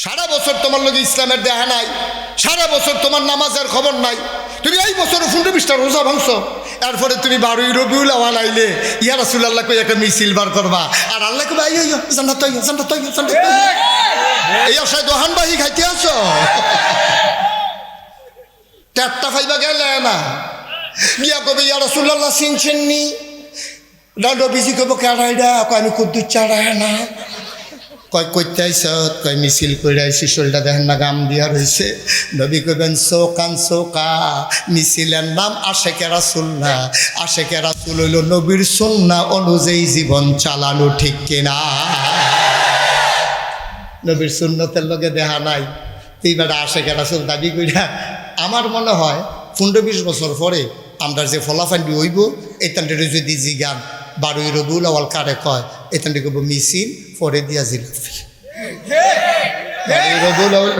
সারা বছর তোমার লগে ইসলামের দেখা নাই, সারা বছর তোমার নামাজের খবর নাই, তুমি এই বছর 15-20টা রোজা ভাঙছো, এরপরে তুমি 12ই রবিউল আউয়াল আইলে ইয়া রাসূলুল্লাহ কই একটা মিছিল বার করবা, আর আল্লাহ কই আইয়ো জান্নাত আইয়ো জান্নাত আইয়ো জান্নাত আইয়ো, এই আশায় দোহানবাহি খাইতে আছো। চারটা ফাইবা গেলে না গিয়া কবে ইয়া রাসূলুল্লাহ চিনছেননি, নবীজি কব কেডাইডা, কয় আমি কুদ্দুস চাড়ায় না, কয় কইতে আইস, কয় মিছিল করে আইসি, শরীরটা দেখেন না গাম দিয়া রয়েছে। নবী কইবেন চৌকান চৌকা, মিছিলের নাম আশেকে রাসূল না, আশেকে রাসূল হইল নবীর সুন্নাহ অনুযায়ী জীবন চালানো, ঠিক কিনা? নবীর সুন্নতের লগে দেখা নাই, তুই বেটা আশেকে রাসূল দাবি কইরা। আমার মনে হয় 15-20 বছর পরে আমরা যে ফলাফান্ডি হইব, এতানটা যদি জিগান 12ই রবিউল আউয়াল কারে কয়, এতানটি কব মিছিল, পরে দিয়া জিলাপি। 12ই রবিউল আউয়াল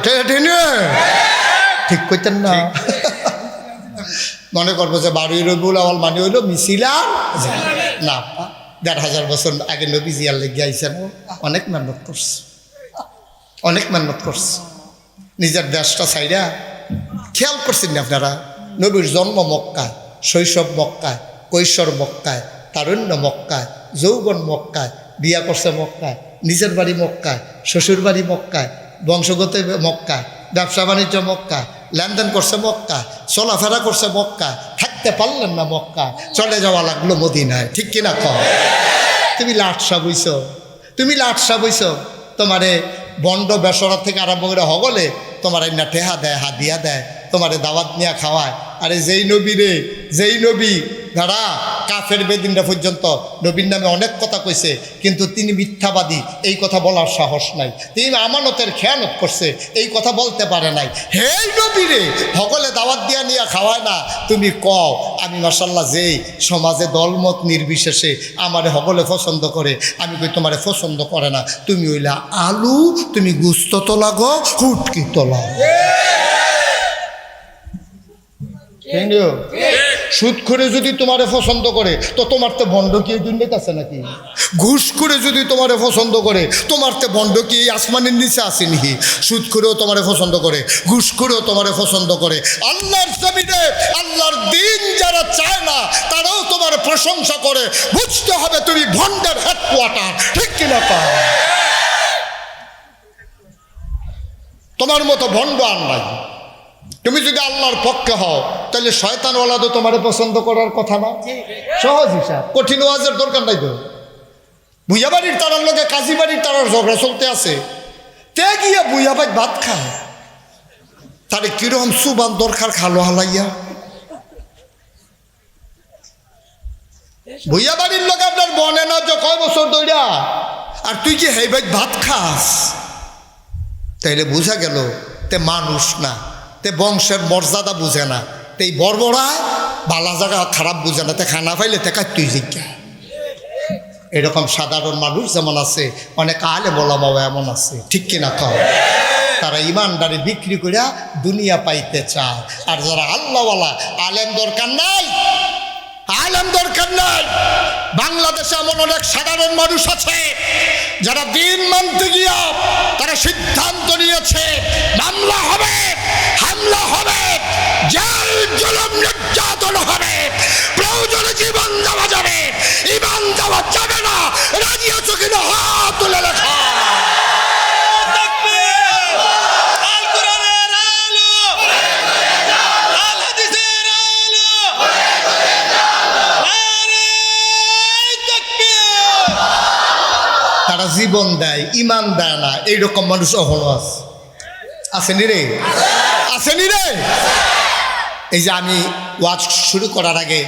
ঠিক কইতেন না? মনে করবো যে 12ই রবিউল আউয়াল মানে হইল মিছিল আর না। 1500 বছর আগে নবী জিয়ার লেগে আইসেন, অনেক মেহনত করছে, অনেক মেহনত করছে নিজের দেশটা ছাইরা। খেয়াল করছেন না আপনারা? নবীর জন্ম মক্কায়, শৈশব মক্কায়, কৈশোর মক্কায়, তারুণ্য মক্কায়, যৌবন মক্কায়, বিয়া করছে মক্কায়, নিজের বাড়ি মক্কায়, শ্বশুর বাড়ি মক্কায়, বংশগত মক্কায়, ব্যবসা বাণিজ্য মক্কায়, লেনদেন করছে মক্কায়, চলাফেরা করছে মক্কায়, থাকতে পারলেন না মক্কায়, চলে যাওয়া লাগলো মদিনায়, ঠিক কিনা কম? তুমি লাটসা বইছ, তুমি লাটসা বইছ, তোমারে বন্ড বেসরা থেকে আরম্ভ করে হগলে তোমার না টেহা দেয়, হাদিয়া দেয়, তোমারে দাওয়াত নিয়ে খাওয়ায়। আরে যেই নবী রে, যেই নবী দাঁড়া কাফের বেদিনটা পর্যন্ত নবীর নামে অনেক কথা কইছে, কিন্তু তিনি মিথ্যাবাদী, এই কথা বলার সাহস নাই। তিনি আমানতের খেয়ানত করছে, এই কথা বলতে পারে নাই। হে নবী রে, হগলে দাওয়াত দিয়া নিয়ে খাওয়ায় না, তুমি কও আমি মাশাল্লাহ যেই সমাজে দলমত নির্বিশেষে আমারে হগলে পছন্দ করে, আমি কই তোমারে পছন্দ করে না, তুমি হইলা আলু, তুমি গুস্ত তো লাগো, হুটকি তো লাগো। সুদ করে যদি তোমারে পছন্দ করে, তো তোমার তো বন্ড কি এই দুনিয়ার কাছে নাকি? ঘুষ করে যদি তোমারে পছন্দ করে, তোমার তো বন্ড কি এই আসমানের নিচে আছে নাকি? সুদ করেও তোমারে পছন্দ করে, ঘুষ করেও তোমারে পছন্দ করে। আল্লাহর জমিনে আল্লাহর দিন যারা চায় না, তারাও তোমার প্রশংসা করে। বুঝতে হবে তুমি ভন্ডের হেডকোয়ার্টার, ঠিক কিনা? তোমার মতো ভণ্ড আর নাই। তুমি যদি আল্লাহর পক্ষে হও, তাহলে শয়তানওয়ালা তো তোমারে পছন্দ করার কথা না। সহজ হিসাব, কঠিন ওয়াজের দরকার নাই তো। ভুইয়া বাড়ির তারার লোকে কাজী বাড়ির তারার ঝগড়া চলতে আছে, তে গিয়া ভুইয়া বাড়ি ভাত খায়, তারে কিরকম সুবান দরকার খালো হালাইয়া। ভুইয়া বাড়ির লোক আপনার বনে না যে কয় বছর দইরা, আর তুই কি হেই ভাই ভাত খাস, তাইলে বোঝা গেল তে মানুষ না, তে বংশের মর্যাদা বুঝে না, তে বড়বড়ায় বালা জায়গা খারাপ বুঝে না, তে খানা পাইলে তে কাটতুই জিজ্ঞা। এরকম সাধারণ মানুষ যেমন আছে, অনেক আলে বলা বাবা এমন আছে, ঠিক কিনা কও? তারা ইমানদারি বিক্রি করিয়া দুনিয়া পাইতে চায়। আর যারা আল্লাহওয়ালা, আলেম দরকার নাই, আলেম দরকার নাই। বাংলাদেশে এমন অনেক সাধারণ মানুষ আছে যারা দিন মানতে গিয়া তারা সিদ্ধান্ত নিয়েছে মামলা হবে, হামলা হবে, জেল জুলুম নির্যাতন হবে, প্রয়োজনে জীবন দেওয়া যাবে, ইমান দেওয়া যাবে না। রাজি আছো কিনা হাত তুলে লেখা। তারা জীবন দেয়, ইমান দেয় না, এইরকম মানুষ এখনো আছে। আসেনি রে, আসেনি রে। এই যে আমি ওয়াজ শুরু করার আগে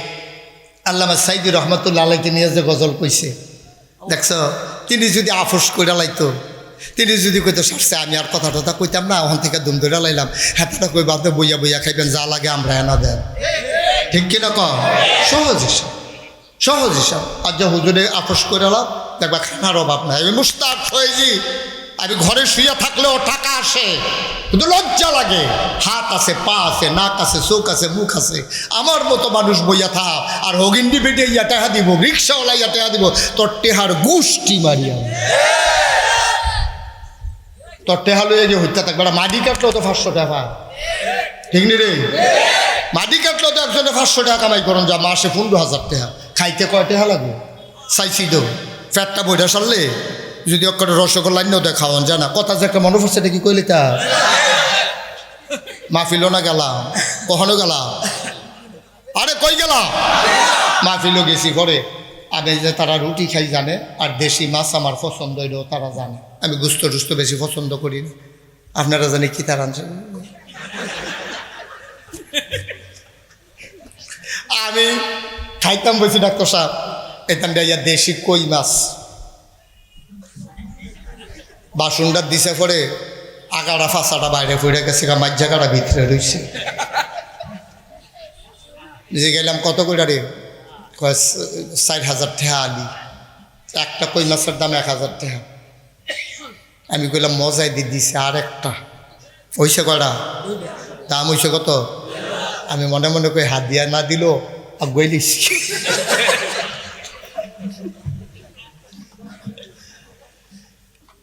আল্লামা সাইদি রহমতুল্লাহ আলাইকে নিয়ে যে গজল কইছে, দেখছ, তিনি যদি আফসোস করে লাইতো, তিনি যদি কইতো সারছে আমি আর কথা টথা কইতাম না, ওখান থেকে দুম ধরে লাইলাম, হাতটা কই বাদে বইয়া বইয়া খাইবেন, যা লাগে আমরা এনা দেন, ঠিক কিনা কম? সহজ হিসাব, সহজ হিসাব। আর যে হুজুরে আফসোস করে এলাম, দেখবা খানার অভাব নাই। আমি মুস্তাক হয়েছি, আমি ঘরে শুয়ে থাকলেও টাকা আসে, কিন্তু লজ্জা লাগে। হাত আছে, পা আছে, নাক আছে, চোখ আছে, মুখ আছে। আমার মতো মানুষ বইয়া থাক আর হগিন্ডি বেটে ইয়া টেহা দিব, রিক্সাওয়ালা ইয়া টেহা দিব, তোর টেহার গুষ্টি মারিয়া। তোর টেহা লইয়া যে হত্যা থাকবে মাটি কাটলেও তো 500 টাকা, ঠিক নি রে? মাটি কাটলেও তো একজনে 500 টাকা কামাই করুন, যা মাসে 15,000 টাকা। খাইতে কয় টাকা লাগবে? চাইছি তো ফ্যাটটা বইটা সারলে যদি একটা রসগোল্লা লাইনও দেয় খাওয়ান যায় না। কথা যে একটা মনে পড়ছে, এটা কি কইলে তা মাহফিলও না গেলাম, কখনো গেলাম? আরে কই গেলাম? মাহফিলও গেছি পরে। আমি যে তারা রুটি খাই জানে, আর দেশি মাছ আমার পছন্দ হইলেও তারা জানে। আমি গুস্ত টুস্ত বেশি পছন্দ করি না। আপনারা জানি কি তার আনছেন? আমি খাইতাম বলছি ডাক্তার সাহেব, এখান ইয়া দেশি কই মাছ বাসনটা দিছে পরে আগাড়া ফাঁসাটা বাইরে পড়ে গেছে, মাজ্জাগাড়া ভিতরে রয়েছে। যে গেলাম কত করে রে? 4,000 টাকা আলি। একটা কই মাছের দাম 1,000 টাকা। আমি কইলাম মজাই দিয়ে দিছে। আর একটা পয়সা কটা দাম হইছে কত? আমি মনে মনে কই হাত দিয়া না দিল আর গইলিস।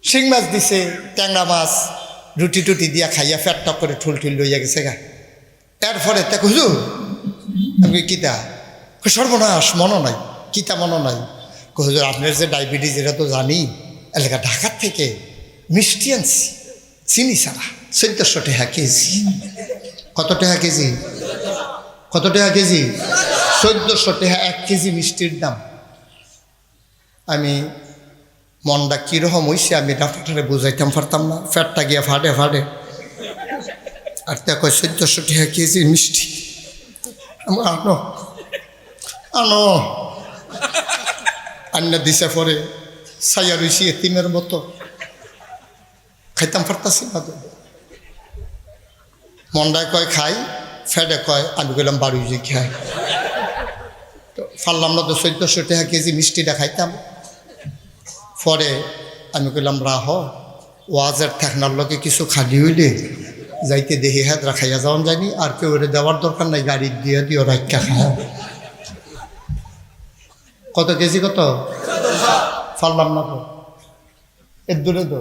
শিং মাছ দিছে, ট্যাংরা মাছ, রুটি টুটি দিয়া খাইয়া ফ্যাটটা করে ঠুল ঠুল লইয়া গেছে গা। এরপরে তা হুজুর আমি কিতা সর্বনাশ মনে নাই, কিতা মনে নাই। হুজুর আপনার যে ডায়াবেটিস এটা তো জানি, এলাকা ঢাকার থেকে মিষ্টি আনছি চিনি ছাড়া 1400 টাকা কেজি। কত টাকা কেজি? কত টাকা কেজি? 1400 টাকা 1 কেজি মিষ্টির দাম। আমি মনটা কীরকম হইছে আমি ডাক্তারে বুঝাইতাম পারতাম না। ফ্যাটটা গিয়া ফাটে ফাটে। আর তা কয় 1400 টাকা কেজি মিষ্টি। আনো আনো আন্না দিছে পরে ছাইয়া রইছি এতিমের মতো, খাইতাম পারতাছি না। মন্ডায় কয় খাই, ফ্যাটে কয় আমি গেলাম বাড়ি যে খাই। তো ফারলাম না তো 1400 টাকা কেজি মিষ্টিটা খাইতাম। পরে আমি কইলাম রাহ ওয়াজের ঠেকনার লোকে কিছু খালি হইলে যাইতে দেখি হেদরা খাইয়া যাওয়ান যায়নি, আর কেউ ওরে দেওয়ার দরকার নাই, গাড়ি দিয়ে দিও রাখা খায়। কত কেজি? কত? ফারলাম না তো এর দূরে তো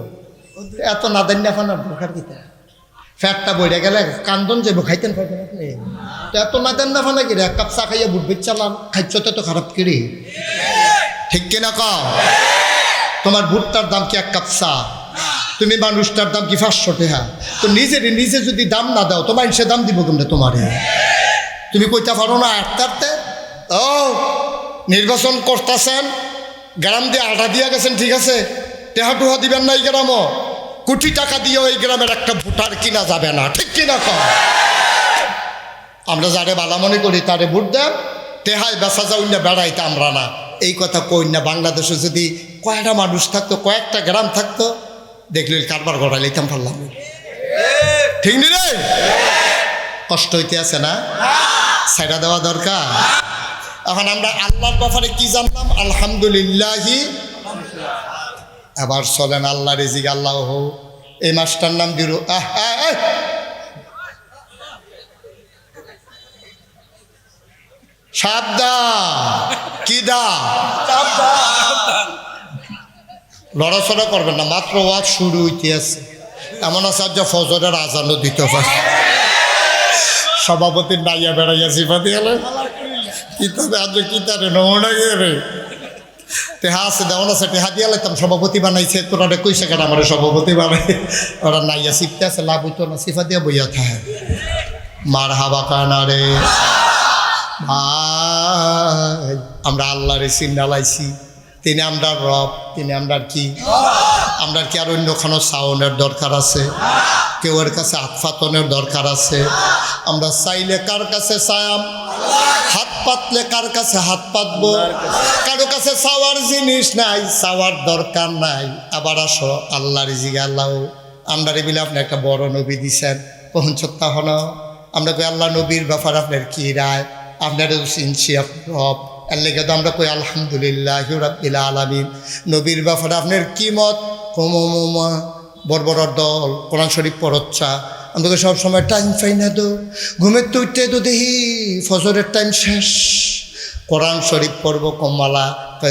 এত না দেন না ফানার দরকার কিতা? ফ্যাটটা বইরে গেলে কান্দন যাবো, খাইতেন পারবেন আপনি? তো এত না দেন না ফানা কিরে? 1 কাপ চা খাইয়া বুটবিট চালান, খাইছ তো খারাপ কিরে? ঠিক কিনা কও? তোমার ভুট্টার দাম কি 1 কাপ চা? তুমি মানুষটার দাম কি 500 টাকা? তো নিজে যদি দাম না দাও তোমার সে দাম দিব কেমনে তোমারে? তুমি কইতে পারো না আটটাতে? ও নির্বাচন করতেছেন, গ্রাম দিয়ে আটা দিয়া গেছেন, ঠিক আছে, টেহা টুহা দিবেন না। এই গ্রামও কোটি টাকা দিয়ে ওই গ্রামের একটা ভোটার কিনা যাবে না, ঠিক কিনা কম? আমরা যারে বালা মনে করি তারে ভোট দেন, টেহায় বেচা যাও না বেড়াইতে আমরা না। এই কথা কই না। বাংলাদেশে যদি কয়েকটা মানুষ থাকতো, কয়েকটা গ্রাম থাকতো, দেখলে কারবার গড়াই লইতাম পারলাম, ঠিক নি রে? কষ্ট হইতে আছে না? ছাইড়া দেওয়া দরকার। এখন আমরা আল্লাহর ব্যাপারে কি জানলাম? আলহামদুলিল্লাহি। আবার চলেন আল্লাহ রিজিক আল্লাহ হো। এই মাসটার নাম দিল সাবধান। কি দা? লড়াচড়া করবেন না, মাত্র ওয়াজ শুরু হইতে আছে। এমন আছে যে ফজরের আজানও দিতে পারে। সভাপতির নাইয়া বেড়াইয়া জিফা দিয়ে কিতাবে আজ কিতারে নমুনা রে টেহা আছে দেওয়ান আছে, টেহা দিয়া লাইতাম সভাপতি বানাইছে। তোরা কইসে কেন আমার সভাপতি বানাই? ওরা নাইয়া সিফতে আছে, লাভ হইতো না, সিফা দিয়া বইয়া থাকে। মার হাবা কানা রে ভাই, আমরা আল্লাহরে চিন্নালাইছি। তিনি আমরা রব, তিনি আমরা কি? আমরা কি আর অন্য কোনো সাউনের দরকার আছে? কেউ এর কাছে হাত পাতনের দরকার আছে? আমরা চাইলে কার কাছে চায়াম, হাত পাতলে কার কাছে হাত পাতবো? কারো কাছে চাওয়ার জিনিস নাই, চাওয়ার দরকার নাই। আবার আসো আল্লাহ রিজিক আল্লাহ। আমরা বিলে আপনি একটা বড় নবী দিছেন, পৌঁছত্তা হন। আমরা কই আল্লাহ নবীর ব্যাপার আপনার কি রায়? আপনারও চিনছি রব, এর লেগে তো আমরা কই আলহামদুলিল্লাহ রাব্বিল আলামিন। নবীর ব্যাপারে আপনার কি মত? কমা বড় দল কোরআন শরীফ পড়চ্ছা। আমাকে সবসময় টাইম পাই না তো, ঘুমের তো উঠতে তো দেখি ফজরের টাইম শেষ, কোরআন শরীফ পড়বো কমলা।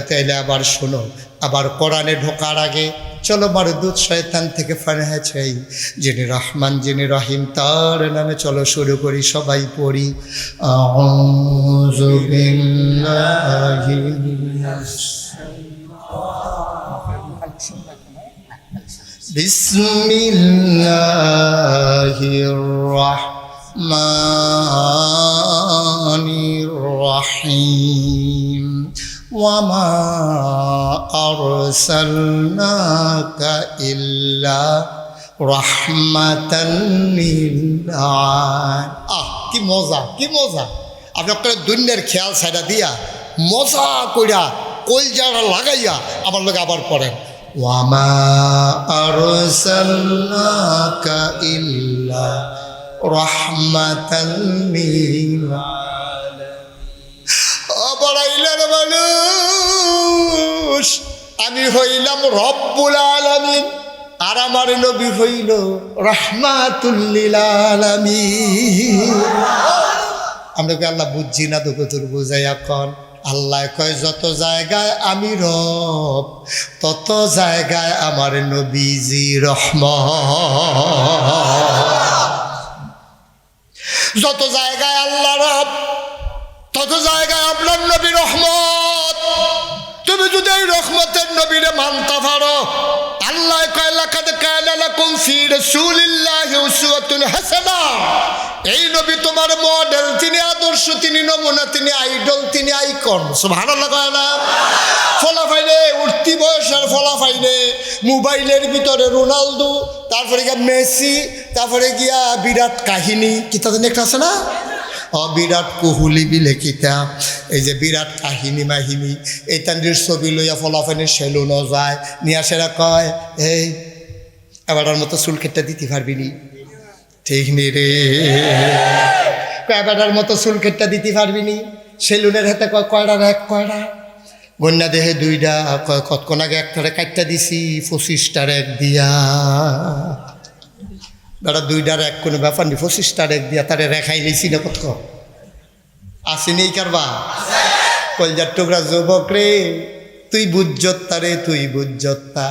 তাইলে আবার শোনো, আবার কোরআনে ঢোকার আগে চলো মারদুদ শয়তান থেকে ফানাহ চাই, যিনি রহমান যিনি রহিম তার নামে চলো শুরু করি, সবাই পড়ি আউযু বিল্লাহি মিনাশ বিসমিল্লাহির রাহমানির রাহিম ওয়ামা আরসালনাকা ইল্লা রাহমাতাল লিল আলামিন। কি মজা, কি মজা! আপনি আপনার দুনিয়ার খেয়াল ছাড়া দিয়া মজা কইরা কলজারা লাগাইয়া আমার লোক আবার পড়েন ওয়ামা আরসালনাকা ইল্লা রাহমাতাল লিল আলামিন। মানুষ আমি হইলাম রব্বুল আলামিন, আর আমার নবী হইল রাহমাতুল লিল আলামিন। আমরা কি আল্লাহ বুঝছি না? দুঃখতুর বুঝাই এখন আল্লাহ কয় যত জায়গায় আমি রব, তত জায়গায় আমার নবীজি রহমত। যত জায়গায় আল্লাহ রব, তত জায়গায় আপনার নবী রহমত। তুমি যদি এই রহমতের নবীরে মানতে পারো, আল্লাহ কয় লাকাদ কানা লাকুম ফি রাসূলিল্লাহি উসওয়াতুন হাসানাহ। এই নবী তোমার মডেল, তিনি আদর্শ, তিনি নমুনা, তিনি আইডল, তিনি আইকন। সুবহানাল্লাহ কয় না? ফলাফাইলে উঠতি বয়সের ফলাফাইলে মোবাইলের ভিতরে রোনালদো, তারপরে গিয়া মেসি, তারপরে গিয়া বিরাট কাহিনী কি তাদের একটা আছে না, বিরাট কোহলি বিলে কিতা, এই যে বিরাট কাহিনী মাহিনী এই তান্ডির ছবি লইয়া ফলাফাইনে সেলুনও যায়, নিয়ে সেরা কয় এই এবারটার মতো চুল কেটটা দিতে পারবি নি? ঠিক নি রে, এবারটার মতো চুল কেটটা দিতে পারবি নি? সেলুনের হাতে কয় কয়টা এক কয়টা বন্যা দেহে দুইটা, কয় কতক্ষণ আগে একটারে কাটটা দিছি 25টার এক দিয়া। বেড়া দুইটার এক কোনো ব্যাপার নেই, 25টার এক দিয়া তারে রেখাই নিয়েছি না কত আসেনি কারবা। কলজার টুকরা যুবক রে, তুই বুঝ্জত্তা রে, তুই বুঝ্জত্তা।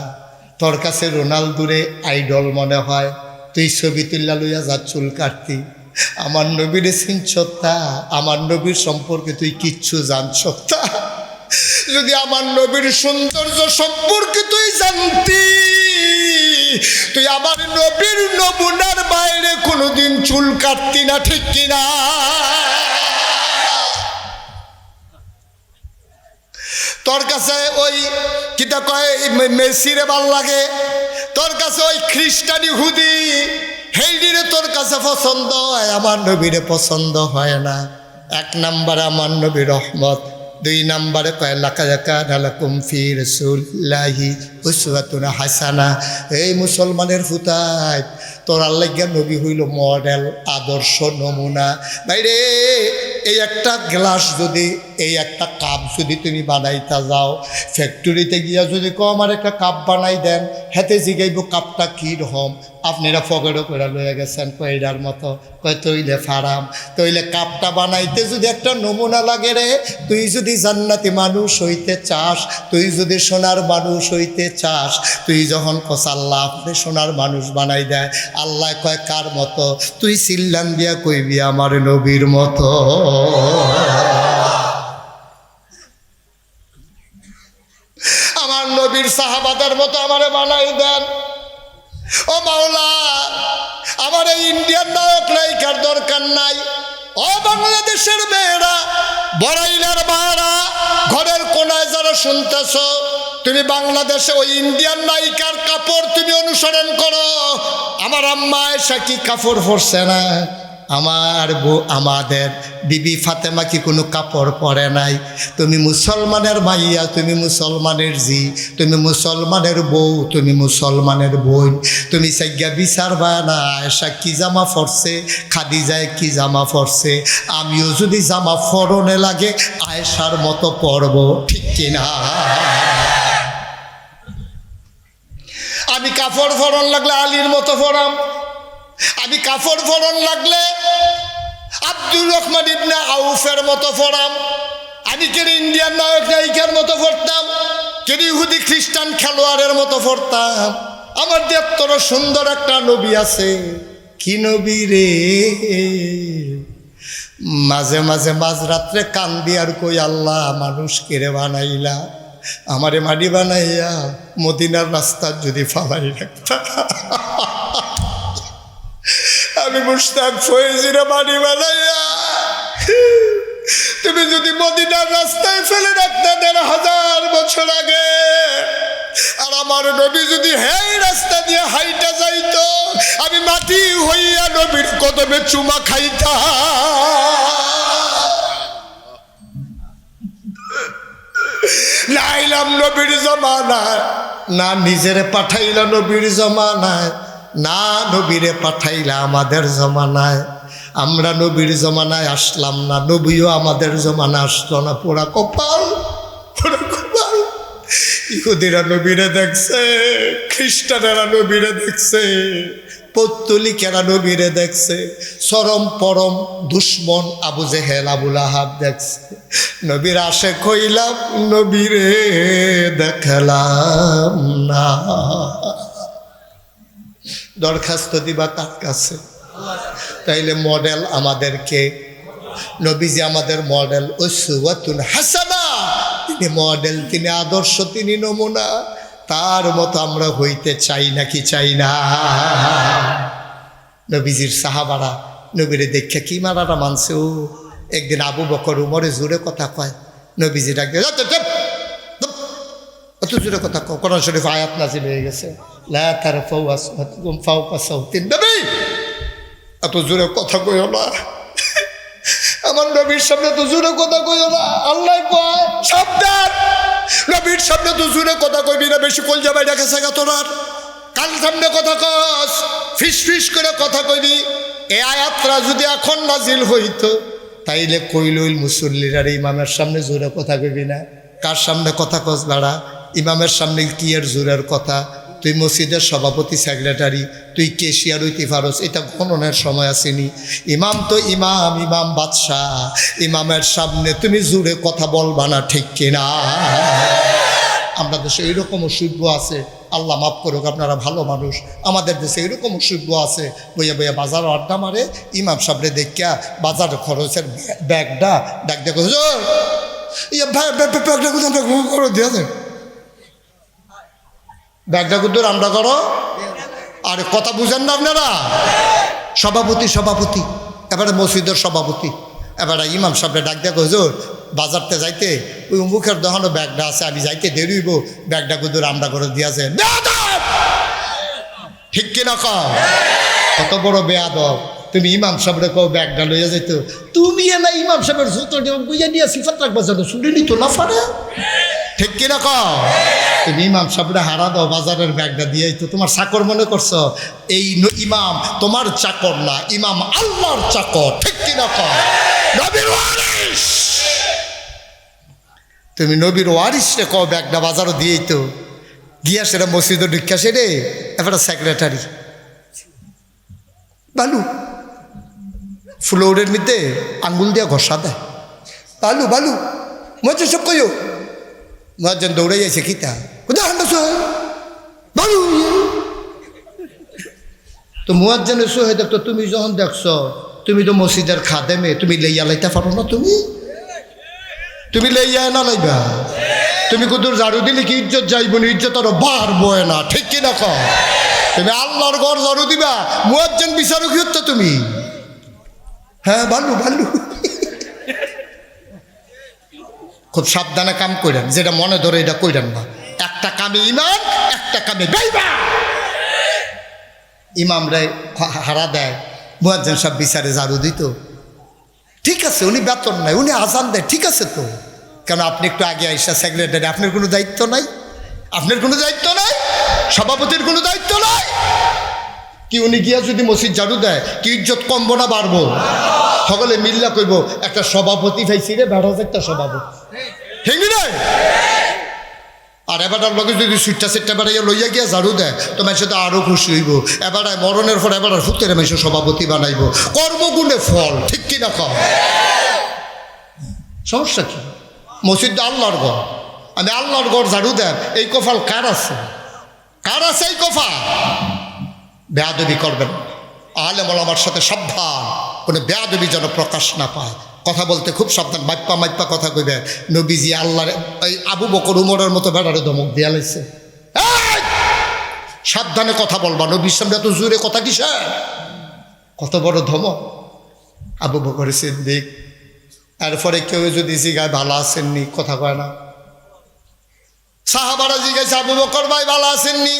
তোর কাছে রোনালদোরে আইডল মনে হয়, তুই ছবি তুল্লা লইয়া যা চুল কাটতি। আমার নবীরে চিনছত্তা, আমার নবীর সম্পর্কে তুই কিচ্ছু জানছত্তা। যদি আমার নবীর সৌন্দর্য সম্পর্কে তুই জানতি, তুই আমার নবীর নমুনার বাইরে কোনোদিন চুল কাটতি না, ঠিক কিনা? তোর কাছে ওই কিটা কয় মেসিরে ভাল লাগে, তোর কাছে ওই খ্রিস্টানি হুদি হেইডিরে তোর কাছে পছন্দ হয়, আমার নবীরে পছন্দ হয় না। এক নম্বরে আমার নবী রহমত, দুই নম্বরে কয় লাকাদ কানা লাকুম ফি রাসূলিল্লাহি উসওয়াতুন হাসানাহ। এই মুসলমানের ফুতায় তোর আল্লাহর নবী হইল মডেল, আদর্শ, নমুনা। বাইরে এই একটা গ্লাস যদি, এই একটা কাপ যদি তুমি বানাইতে যাও, ফ্যাক্টরিতে গিয়া যদি আমার একটা কাপ বানাই দেন, হেতে জিগাইব কাপটা কী রকম, আপনারা ফগড়ো করে লয়ে গেছেন কয়টার মতো, কয় তৈলে ফারাম, তৈলে কাপটা বানাইতে যদি একটা নমুনা লাগে রে, তুই যদি জান্নাতি মানুষ হইতে চাস, তুই যদি সোনার মানুষ হইতে চাস, তুই যখন কস আল্লাহ আপনি সোনার মানুষ বানাই দেয়, আল্লাহ কয় কার মতো? তুই চিল্লান দিয়া কইবি আমার নবীর মতো। আমার নবীর সাহাবাদের মতো আমারে বানাই দেন। ও মাওলা, আমার এই ইন্ডিয়ান নায়ক নায়িকার দরকার নাই। ও বাংলাদেশের মেয়েরা, বড়াইলের মায়েরা, ঘরের কোনায় যারা শুনতেছ, তুমি বাংলাদেশে ওই ইন্ডিয়ান নায়িকার কাপড় তুমি অনুসরণ করো। আমার আম্মা আয়েশা কি কাপড় পরছে না? আমার বউ, আমাদের বিবি ফাতেমা কি কোনো কাপড় পরে নাই? তুমি মুসলমানের মাইয়া, তুমি মুসলমানের জি, তুমি মুসলমানের বউ, তুমি মুসলমানের বোন, তুমি সাইগা বিচার বানা আয়েশা কি জামা পরছে, খাদিজায় কি জামা পরছে, আমিও যদি জামা ফরনে লাগে আয়েশার মতো পরব, ঠিক কিনা? আমি কাপড় ফরন লাগলে আলীর মতো ফরাম, আমি কাপড় ফরন লাগলে আব্দুর রহমান ইবনে আউফের মতো ফরাম, আমি কেন ইন্ডিয়ান নায়ক নায়িকার মতো পড়তাম? যদি ইহুদি খ্রিস্টান খেলোয়াড়ের মতো পড়তাম। আমার যে এত সুন্দর একটা নবী আছে, কি নবী রে, মাঝে মাঝে মাঝরাত্রে কান্দি আর কই, আল্লাহ মানুষ কেড়ে বানাইলা, আমারে মাটি বানাইয়া মদিনার রাস্তার যদি ফালাই রাখতা, আমি মুশতাক ফয়েজিরা মাটি বানাইয়া তুমি যদি মদিনার রাস্তায় ফেলে রাখতে ১,৫০০ বছর আগে, আর আমার নবী যদি হেই রাস্তা দিয়ে হাইটা যাইতো, আমি মাটি হইয়া নবীর কদমে চুমা খাইতা। লাইলাম নবীর জমানায়, না নিজেরে পাঠাইলা নবীর জমানায়, না নবীরে পাঠাইলা আমাদের জমানায়। আমরা নবীর জমানায় আসলাম না, নবীও আমাদের জমানা আসলো না। পোড়া কপাল, পোড়া কপাল। ইহুদিরা নবীরে দেখছে, খ্রিস্টানেরা নবীরে দেখছে, পৌত্তলিকেরা নবীরে দেখছে, চরম পরম দুশ্মন আবু জেহেল আবুল আহাব দেখছে। নবীর আশে কইলাম, নবীরে দেখলাম না। দরখাস্ত দিবা কার কাছে? তাইলে মডেল আমাদেরকে, নবীজি আমাদের মডেল, উসওয়াতুন হাসানা, তিনি মডেল, তিনি আদর্শ, তিনি নমুনা। তার মতো আমরা হইতে চাই নাকি চাই না? নবীজির সাহাবারা নবীরে দেখে কি মারাটা মানছে। ও একদিন আবু বকর উমরে জোরে কথা কয়, নবীজি ডাকে, অত জোরে কথা কয়। কোরআন শরীফ আয়াত নাযিল হয়ে গেছে, লা তারফাউ আসওয়াতাকুম ফাওকা সাওতিন নবী, এত জোরে কথা কইও না, আমার নবীর সামনে তো জোরে কথা কইও না। আল্লাহ কয় সাবধান, নবীর সামনে তো জোরে কথা কইবি না, বেশি কল যাবাই ডাকে সাগা তোরার কাল সামনে কথা কস, ফিস ফিস করে কথা কইবি। এই আয়াতরা যদি এখন নাজিল হইতো, তাইলে কইলইল মুসল্লিরা ইমামের সামনে জোরে কথা কইবি না। কার সামনে কথা কস দাঁড়া? ইমামের সামনে কি এর জোরের কথা? তুই মসজিদের সভাপতি, সেক্রেটারি, তুই কেশিয়ার হইতে পারস, এটা গণনের সময় আসেনি। ইমাম তো ইমাম, ইমাম বাদশাহ, ইমামের সামনে তুমি জোরে কথা বলবা না, ঠিক কিনা? আমরা দেশে এইরকম অসভ্য আছে, আল্লাহ মাফ করুক, আপনারা ভালো মানুষ। আমাদের দেশে এরকম অসভ্য আছে, বইয়া বইয়া বাজার আড্ডা মারে, ইমাম সামনে দেখিয়া বাজার খরচের ব্যাগটা ডাক দেখো, ব্যাগটা দিয়ে দেন, ব্যাগটা কুদ্দুর আমরা করো। আরে কথা বুঝেন না আপনারা? সভাপতি সভাপতি, এবারে মসজিদের সভাপতি, এবারে ইমাম সাহেব ডাক দেখো, হুজুর বাজারতে যাইতে ওই মুখের দোকানে ব্যাগটা আছে, আমি যাইতে দেরি হইব, ব্যাগটা কুদ্দুর আমরা করে দিয়েছে। ঠিক কিনা কও? কত বড় বেয়াদব! তুমি ইমাম সাহেবরে কও ব্যাগটা লইয়া যাইত, তুমি না ইমাম সাহেবের জুতো বুঝে নিয়ে সিফাত রাখবা, যেন শুনে নিত না পারে। ঠিক কিনা কও? তুমি ইমাম সাহেবরে হারা দাও, বাজারের ব্যাগটা দিয়েই তো তোমার চাকর মনে করছো। এই ইমাম তোমার চাকর না, ইমাম আল্লাহর চাকর। ঠিক কিনা কও? নবীর ওয়ারিস, তুমি নবীর ওয়ারিস রে কও ব্যাগটা বাজারও দিয়েই তো, গিয়া সেটা মসজিদে ঢুকিয়া সেরে এবার সেক্রেটারি বালু ফ্লোরের মধ্যে আঙ্গুল দিয়া ঘষা দেয়, বালু বালু মজা সব কইও। মহাজন দৌড়ে যাইছে, কিতা বালু তো মুয়াজ্জিনের সোহে দেখতো। তুমি যখন দেখছো, তুমি তো মসজিদের খাদেমে, তুমি লইয়া লাইতে পারো না? তুমি লইয়া না লাইবা? তুমি কুদুর ঝাড়ু দিলে কি ইজ্জত যাইব না? ইজ্জত আরো বাড়বো না, ঠিক কিনা কও? তুমি আল্লাহর ঘর ঝাড়ু দিবা, মুয়াজ্জিন বিচারক হচ্ছে তুমি। হ্যাঁ বালু বালু, খুব সাবধানে কাম করেন, যেটা মনে ধরে এটা কইরেন না। একটা কামে ইমাম, একটা কামে বেঈমান। ইমামরা হারা দেয়, মুয়াজ্জিন সাহেব বিচারে ঝাড়ু দিত, ঠিক আছে, উনি বেতন নাই, উনি আজান দেয়, ঠিক আছে তো। কেন আপনি একটু আগে আইসা সেক্রেটারি, আপনার কোনো দায়িত্ব নাই? আপনার কোনো দায়িত্ব নাই? সভাপতির কোনো দায়িত্ব নাই? কি উনি গিয়া যদি মসজিদ ঝাড়ু দেয়, কি ইজ্জত কমবো না বাড়বো? সকলে মিল্লা কইব একটা সভাপতি পাইছি রে, বেড়া একটা সভাপতি, ঠিক না? আর এবারটার লগে যদি সুট্টা সেটটা বেড়াইয়া লইয়া গিয়া ঝাড়ু দেয়, তো মানুষ তো আরও খুশি হইব। এবার মরণের পর এবার ফুতের মানুষ সভাপতি বানাইব, কর্মগুণে ফল, ঠিক কিনা কও? সমস্যা কি? মসজিদটা আল্লাহর ঘর, আমি আল্লাহর ঘর ঝাড়ু দেন, এই কপাল কার আছে? কার আছে এই কপাল? বেয়াদবি করবেন না। আলেম ওলামার সাথে সাবধান, কোনো বেয়াদবি যেন প্রকাশ না পায়। কথা বলতে খুব সাবধান, মাইপ্পা মাইপ্পা কথা কইবে। নবীজি আল্লাহর এই আবু বকর উমরের মতো বেড়ারে ধমক দিয়া লাইছে, সাবধানে কথা বলবা, নবীর সামনে এত জোরে কথা কিসে? কত বড় ধমক! আবু বকর সিদ্দিক। এরপরে কেউ যদি জিগায় ভালো আসেননি, কথা কয় না। সাহাবারা জিজ্ঞাসা, আবু বকর ভাই ভালো আসেননি?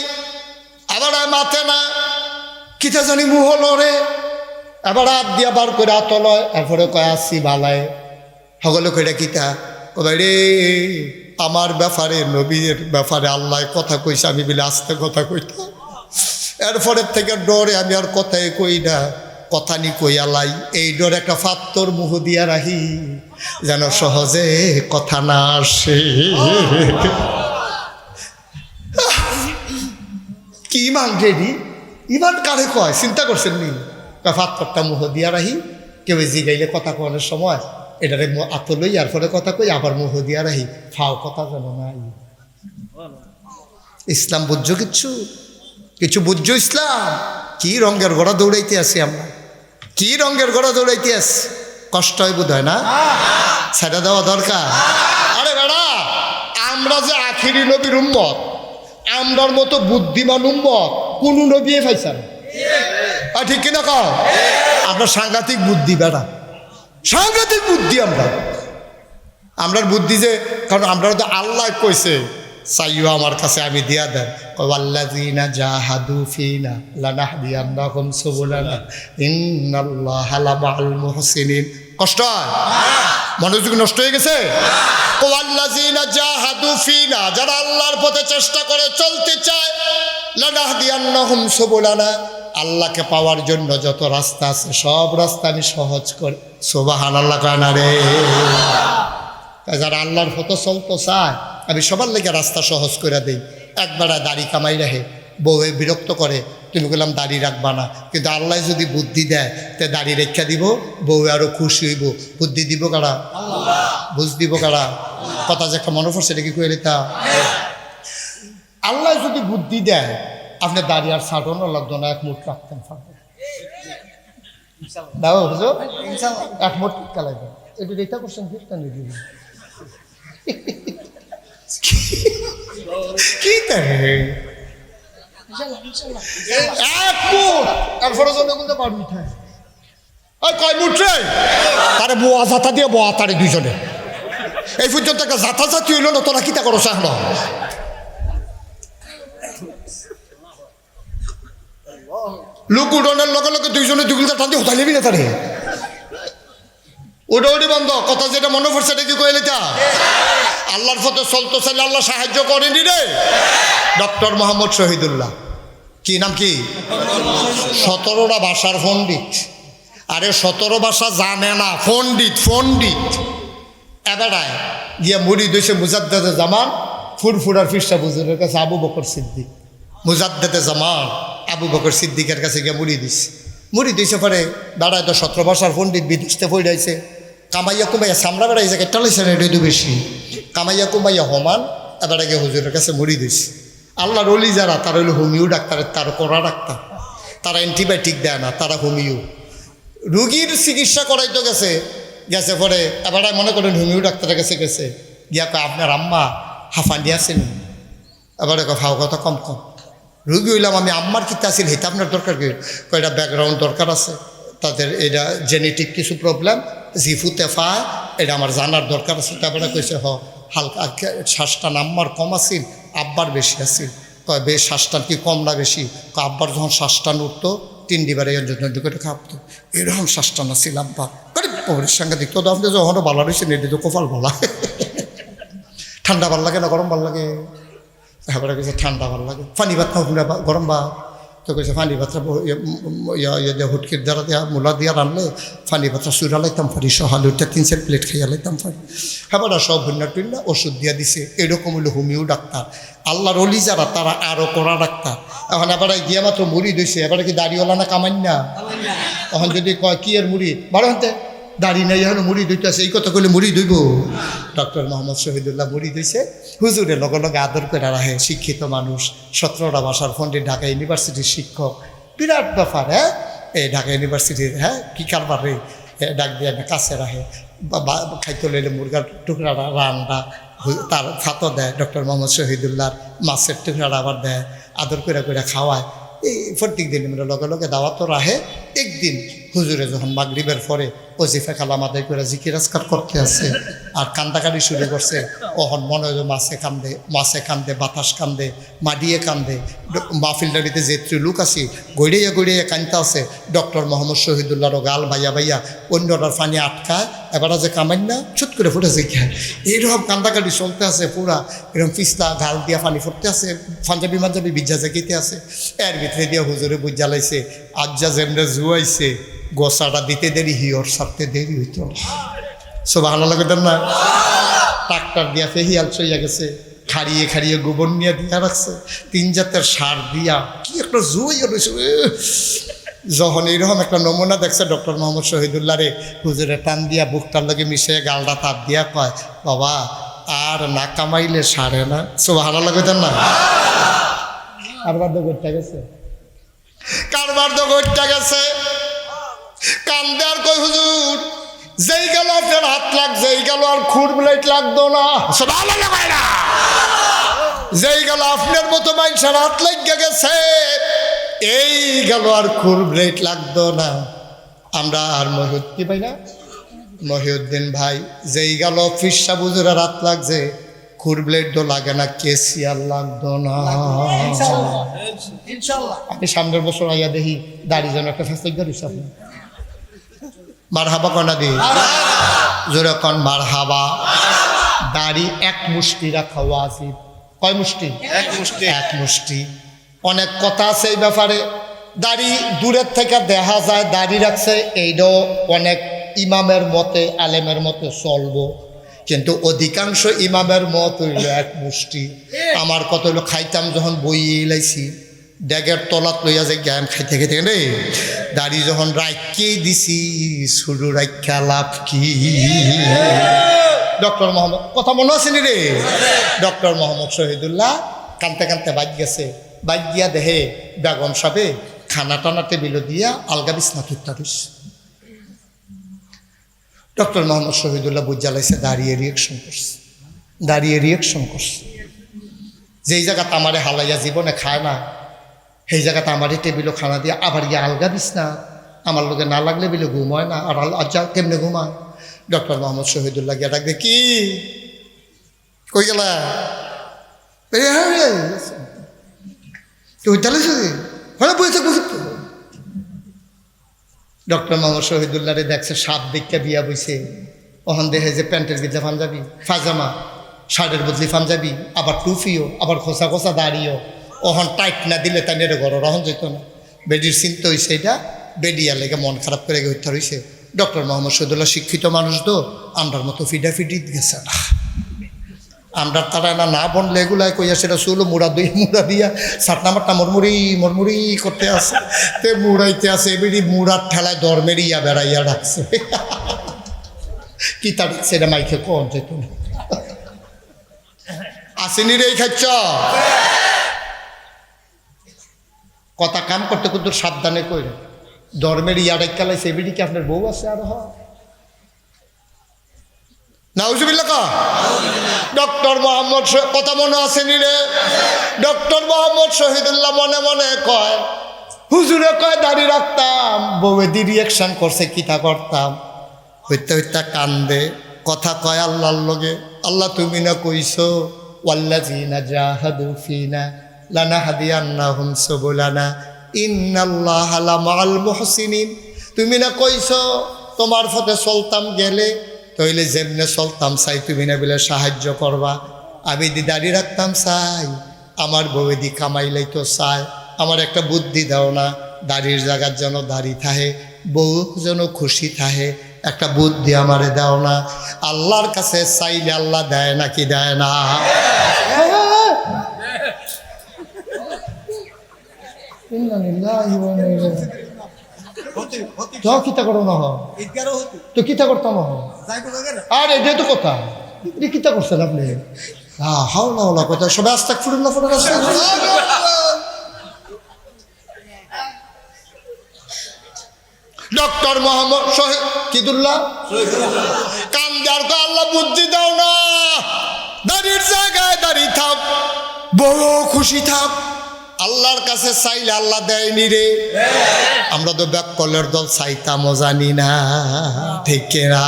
আবার মাথে না, কিতা জানি মুহ লড়ে, আবার হাত দিয়া বার করে হাত লয়, এরপরে কয় আসি বালায়। সকলে কইরা কিতা? কয় রে আমার ব্যাপারে, নবীর ব্যাপারে আল্লাহ কথা কইছে, আমি বলে আস্তে কথা কইতাম। এরপরের থেকে ডরে আমি আর কথাই কই না, কথা নি কইয়ালাই। এই ডর একটা ফাত্তর মুহ দিয়া রাহি, যেন সহজে কথা না আসে। কি ইমান রেডি? ইমান কারে কয় চিন্তা করছেন নি? ফাত্তরটা মুহ দিয়া রাহি, কেউ জিগাইলে কথা কওয়ানোর সময় এটারে আতলই আর পরে কথা কই, আবার মুহ দিয়া রাহি, ফাও কথা যেন নাই। ইসলাম বুঝছো? কিচ্ছু কিছু বুঝছো ইসলাম? কি রঙের ঘোড়া দৌড়াইতে আসি আমরা, কি রঙের ঘোড়া দৌড়াইতে আসি? কষ্ট হয় বোধ হয় না? ছেড়ে দেওয়া দরকার। আরে বেড়া, আমরা যে আখিরি নবীর উম্মত, আমরার মতো বুদ্ধিমান উম্মত কোন নবী পাইছেন? ঠিক কিনা কও? আমরা সাংঘাতিক বুদ্ধি বেড়া, সাংঘাতিক বুদ্ধি আমরার বুদ্ধি যে, কারণ আমরা তো আল্লাহ কইছে চাইও আমার কাছে আমি দিয়া দেন, ওয়াল্লাযিনা জাহাদু ফিনা লানাহদিয়ান্নাহুম সুবুলানা ইন্নাল্লাহা লামাআল মুহসিনিন। কষ্ট হয়? মনোযোগ নষ্ট হয়ে গেছে? ওয়াল্লাযিনা জাহাদু ফিনা, যারা আল্লাহর পথে চেষ্টা করে চলতে চায়, লানাহদিয়ান্নাহুম সুবুলানা, আল্লাহকে পাওয়ার জন্য যত রাস্তা আছে সব রাস্তা আমি সহজ করে। সুবহানাল্লাহ কানা রে। যারা আল্লাহর পথে চলতে চায় আমি সবার লেগে রাস্তা সহজ করে দিই। একবারে দাড়ি কামাই রাখে, বউয়ে বিরক্ত করে, তুমি বললাম দাড়ি রাখবা না, কিন্তু আল্লাহ যদি বুদ্ধি দেয় তে দাড়ি রেখা দিব, বউয়ে আরো খুশি হইব। বুদ্ধি দিব কারা? বুঝ দিব কারা? কথা যে একটা মনে পড়ছে, এটা কি কইলে তা? আল্লাহ যদি বুদ্ধি দেয়, আপনি দাড়ি আর ছাড়ানো লাগতো না, এক মুঠ রাখতেন পারবেন। দাও হুজুর, এক মুঠ কালাইবেন। এটা রেখা করছেন ফিরতেন কি তাই এক ফুট এরপরে জন্য বলতে পারবি কয় মুঠ রে? তারে বোয়া জাতা দিয়ে বোয়া তারে দুইজনে এই পর্যন্ত একটা জাতা জাতি হইল না, তোরা কিতা করো চাহ না? লোক উঠোনের লগে লগে দুইজনে দুগুলটা টান দিয়ে হোতাই নেবি না তারে। ওটা ওটি বন্ধ। কথা যেটা মনে পড়ছে এটা কি কইলে তা? আল্লাহর পথে চলতে চাইলে আল্লাহ সাহায্য করেনি রে। ডক্টর মোহাম্মদ শহীদুল্লাহ, কি নাম কি? 17টা ভাষার পণ্ডিত। আরে 17 ভাষা জানে না, পণ্ডিত পণ্ডিত। এবারায় গিয়া মুড়ি দইছে মুজাদ্দেদে জামান ফুরফুরার ফিরসা বুজুরের কাছে, আবু বকর সিদ্দিক। মুজাদ্দেদে জামান আবু বকর সিদ্দিকের কাছে গিয়া মুড়ি দিছে। মুড়ি দিছে পরে দাঁড়ায় তো 17 ভাষার পণ্ডিত বিদেশতে পড়াইছে। কামাইয়া কুমাইয়া সামরা বেড়াইছে, কেটটা লাইছে না, এটা বেশি কামাইয়া কুমাইয়া হমান। এবার গিয়ে হুজুরের কাছে মুড়ি দিছে। আল্লাহর ওলি যারা, তারা হইল হোমিও ডাক্তারের, তার কড়া ডাক্তার, তারা অ্যান্টিবায়োটিক দেয় না, তারা হোমিও। রুগীর চিকিৎসা করাইতে গেছে গেছে পরে এবার মনে করেন হোমিও ডাক্তারের কাছে গেছে, গিয়া কয় আপনার আম্মা হাফান্ডি আছেন? এবারে ফাও কথা কম কম। রুগী হইলাম আমি, আম্মার কিতা আছিল হেটা আপনার দরকার কি? কয়টা ব্যাকগ্রাউন্ড দরকার আছে, তাদের এটা জেনেটিক কিছু প্রবলেম, জিফুতে ফা, এটা আমার জানার দরকার আছে। তারপরে কইছে হালকা শ্বাসটা আম্মার কম আছিল, আব্বার বেশি আছিল। কয় বেশ শ্বাসটা কি কম না বেশি? আব্বার যখন শ্বাসটা উঠতো 3 দিবারে জন্য করে খাপতো, এরকম শ্বাসটা না ছিল আব্বার। পরের সঙ্গে দেখতো তো আপনি যখন ভালো রয়েছে নেটে তো কপাল ভালো। ঠান্ডা ভাল লাগে না গরম ভাল লাগে? এবারে কইছে ঠান্ডা ভাল লাগে। পানি ভাত খাও না গরম ভাত? তো কইছে পানি ভাতটা ইয়ে হুটকির দ্বারা দেওয়া মূলা দিয়া রানলে পানি ভাতটা চুরা লাইতাম পারি, সহালুটা 3-4 প্লেট খাইয়া লাইতাম পারি। এবারে সব ভুন্না টুন্না ওষুধ দিয়া দিছে। এরকম হইলো হোমিও ডাক্তার। আল্লাহর ওলি যারা, তারা আরও কড়া ডাক্তার। এখন এবারে গিয়া মাত্র মুড়ি দিছে, এবারে কি দাড়িওয়ালা না কামাই না? তখন যদি কয় কি এর মুড়ি বারো হাতে দাড়ি নাই এখন মুড়ি ধুইতেছে, এই কথা কইলে মুড়ি ধুইব? ডক্টর মোহাম্মদ শহীদুল্লাহ মুড়ি ধুইছে, হুজুরে লগে লগে আদর করে রাখে, শিক্ষিত মানুষ, 17টা ভাষার পণ্ডিত, ঢাকা ইউনিভার্সিটির শিক্ষক, বিরাট ব্যাপার। হ্যাঁ, এই ঢাকা ইউনিভার্সিটির হ্যাঁ কী কারবার রে, ডাক দিয়ে কাছে রাখে, খাইতে লইলে মুরগার টুকরাটা রান্না তার ফাতো দেয়, ডক্টর মোহাম্মদ শহীদুল্লাহর মাছের টুকরাটা আবার দেয়, আদর করে করে খাওয়ায়। এই প্রত্যেক দিন আমরা লগে লগে দাওয়াতও রাখে। একদিন হুজুরে যখন মাগরিবের পরে ওজিফা কালাম আদায় করে জিকির আজকার করতে আছে আর কান্দাকাটি শুরু করছে, ওখন মনে হয় মাছে কান্দে, বাতাস কান্দে, মাডিয়ে কান্দে, মাহফিলদারিতে যে লোক আছি গড়িয়ে গড়িয়ে কান্দতে আছে। ডক্টর মোহাম্মদ শহীদুল্লাহর গাল বাইয়া বাইয়া অন্যটার পানি আটকায়, এবার যে কামাই না ছুট করে ফুটেছে খায়, এইরকম কান্দাকাটি চলতে আছে, পুরা এরকম পিস্তা গাল দিয়া পানি ফুটতে আছে, পাঞ্জাবি মাঞ্জাবি বিজ্জা জাগিতে আছে। এর ভিতরে দিয়ে হুজুরে বুঝ জ্বালাইছে, আজ্জা যেমনে জুয়াইছে গোসাটা দিতে দেরি হিওর সারতে দেরি হইত না। সব ভালো লাগতেন না? ট্রাক্টর দিয়া ফেহিয়াল চইয়া গেছে, খাড়িয়ে খাড়িয়ে গোবর নিয়ে দিয়া রাখছে, 3 জাতের সার দিয়া কি একটা জুয়াইয়া রয়েছে। যখন এইরকম একটা নমুনা দেখছে ডক্টর মোহাম্মদ শহীদুল্লাহ রে হুজুরে টান দিয়া বুকটার লগে মিশিয়ে গালটা তাপ দিয়া কয়, বাবা আর না কামাইলে সারে না। সব ভালো লাগতেন না? কারবার তো ঘটতে গেছে, কারবার তো ঘটতে গেছে। কান্দে আর কই, হুজুর যেই গেল আপনার হাত লাগছে, এই গেল আর খুর ব্লেড লাগতো না। যেই গেল আপনার মতো মানুষের হাত লাগিয়ে গেছে, এই গেল আর খুর ব্লেড লাগতো না। আমরা আর মহিউদ্দিন ভাই না, মহিউদ্দিন ভাই যেই গেল ফিরসা বুজুরের হাত লাগছে, খুর ব্লেড তো লাগে না, কেসিয়ার লাগতো না। আমি সামনের বছর আইয়া দেখি দাড়ি যেন একটা ফেসে গেছে। মার হাবা কনা দি জোরে কন, মার হাবা। দাড়ি এক মুষ্টি রাখা ওয়াজিব। কয় মুষ্টি? এক মুষ্টি। অনেক কথা আছে এই ব্যাপারে। দাড়ি দূরের থেকে দেখা যায় দাড়ি রাখছে, এইটাও অনেক ইমামের মতে, আলেমের মতে চলবো, কিন্তু অধিকাংশ ইমামের মত হইল এক মুষ্টি। আমার কত হইলো, খাইতাম যখন বই লাইছি ড্যাগের তলাত লইয়া যে জ্ঞান খাইতে খাইতে রে দাড়ি যখন রাখিয়েই দিছি, শুরু রাখা লাভ কি? ডক্টর মোহাম্মদ, কথা মনে আছে নি রে? ডক্টর মোহাম্মদ শহীদুল্লাহ কানতে কানতে বাজ গেছে, বাজ গিয়া দেহে বেগম সাহেবে খানা টানা টেবিল দিয়া আলগা বিছনা তুত্তা দিস। ডক্টর মোহাম্মদ শহীদুল্লাহ বুঝ জ্বালাইছে, দাঁড়িয়ে রিয়েকশন করছে। যেই জায়গাতে আমারে হালাইয়া জীবনে খায় না, সেই জায়গাতে আমারই টেবিলও খানা দিয়ে আবার গিয়ে আলগা দিস না, আমার লোকে না লাগলে বিলে ঘুম হয় না, আর আজ্জা কেমনে ঘুমায়? ডক্টর মোহাম্মদ শহীদুল্লাহ গিয়ে ডাকবে, কি কই গেলা? ডক্টর মোহাম্মদ শহীদুল্লাহ রে দেখছে সাপ দেখা বিয়া বইছে, ওখান দেখে যে প্যান্টের ভিতরে পাঞ্জাবি, পাজামা, শার্টের বদলি পাঞ্জাবি, আবার টুপিও, আবার খোসা খোসা দাঁড়িয়েও, ওখান টাইট না দিলে তাই নেড়ে ঘর রহন যেত না। বেডির চিন্তা হয়েছে, এটা বেডিয়ার লেগে মন খারাপ করে হত্যা হয়েছে। ডক্টর মোহাম্মদ শহীদুল্লাহ শিক্ষিত মানুষ তো, আমরার মতো ফিডাফিডি গেছে না, আমরা তারা না বনলে এগুলাই কইয়া সেটা চুলো মুড়া দিয়া সাটনা মাটনা মরমুরি করতে আসে, তে মুড়াইতে আসে, এবারে মুড়ার ঠেলায় দরমেরিয়া বেড়াইয়া ডাকছে। কি তার সেটা মাইকে কন যেত না, আসেনি রে খাচ্ছ কথা কাম করতে করতে সাবধানে কই ধর্মের ইয়াডাই কালাইছে, এবারে কি আপনার বউ আছে? আর নাউজুবিল্লাহ কা ডক্টর মোহাম্মদ, কথা মনে আসেনি রে? ডক্টর মোহাম্মদ শহীদুল্লাহ মনে মনে কয়, হুজুরে কয় দাড়ি রাখতাম, বউয়ে দি রিয়াকশন করছে, কিতা করতাম? হইতে হইতে কান্দে, কথা কয় আল্লাহর লগে, আল্লাহ তুমি না কইছো ওয়াল্লাযিনা জাহাদু ফিনা লানাহদিয়ান্নাহুম সুবুলানা ইন্নাল্লাহা লামাআল মুহসিনিন। তুমি না কইছো তোমার পথে চলতাম গেলে, তইলে যেমনে চলতাম চাই তুমি না বলে সাহায্য করবা। আমি দি দাড়ি রাখতাম চাই, আমার বউয়ে দি কামাইলাই তো চাই, আমার একটা বুদ্ধি দাও না, দাড়ির জায়গার যেন দাড়ি থাহে, বউ যেন খুশি থাহে, একটা বুদ্ধি আমারে দাও না। আল্লাহর কাছে চাইলে আল্লাহ দেয় নাকি দেয় না? তো কিতা করো না তো কিতা করতাম আর এটা তো কথা কিতা করছেন আপনি হাওলা হাওলা কথা সবাই আস্তাগফিরুল্লাহ পড়ে ডক্টর মোহাম্মদ শহীদুল্লাহ কান দেওয়ার তো আল্লাহ বুদ্ধি দাও না, দাড়ির জায়গায় দাড়ি থাক, বড় খুশি থাক। আল্লাহর কাছে চাইলে আল্লাহ দেয়নি রে। আমরা তো ব্যাককলের দল চাইতামও জানি না, ঠিক না?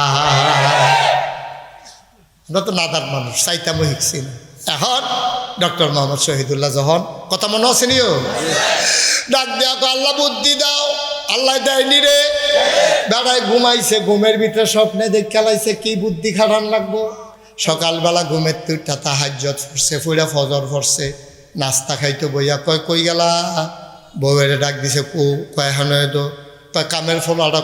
আমরা তো নাদার মানুষ, চাইতামও শিখছি না। এখন ডক্টর মোহাম্মদ শহীদুল্লাহ যখন কথা মনে আছে নিও, ডাক দেওয়া তো আল্লাহ বুদ্ধি দাও, আল্লাহ দেয়নি রে। বেড়ায় ঘুমাইছে, ঘুমের ভিতরে স্বপ্নে দেখ খেলাইছে কি বুদ্ধি খাটান লাগবো। সকালবেলা ঘুমের তুইটা তাহাজ্জুদ পড়ছে, ফুইরা ফজর পড়ছে, নাস্তা খাইতে বইয়া কয় কই গেলা, বউয়ের ডাক দিছে কয় হেনে দো, কয় কামের ফলাটা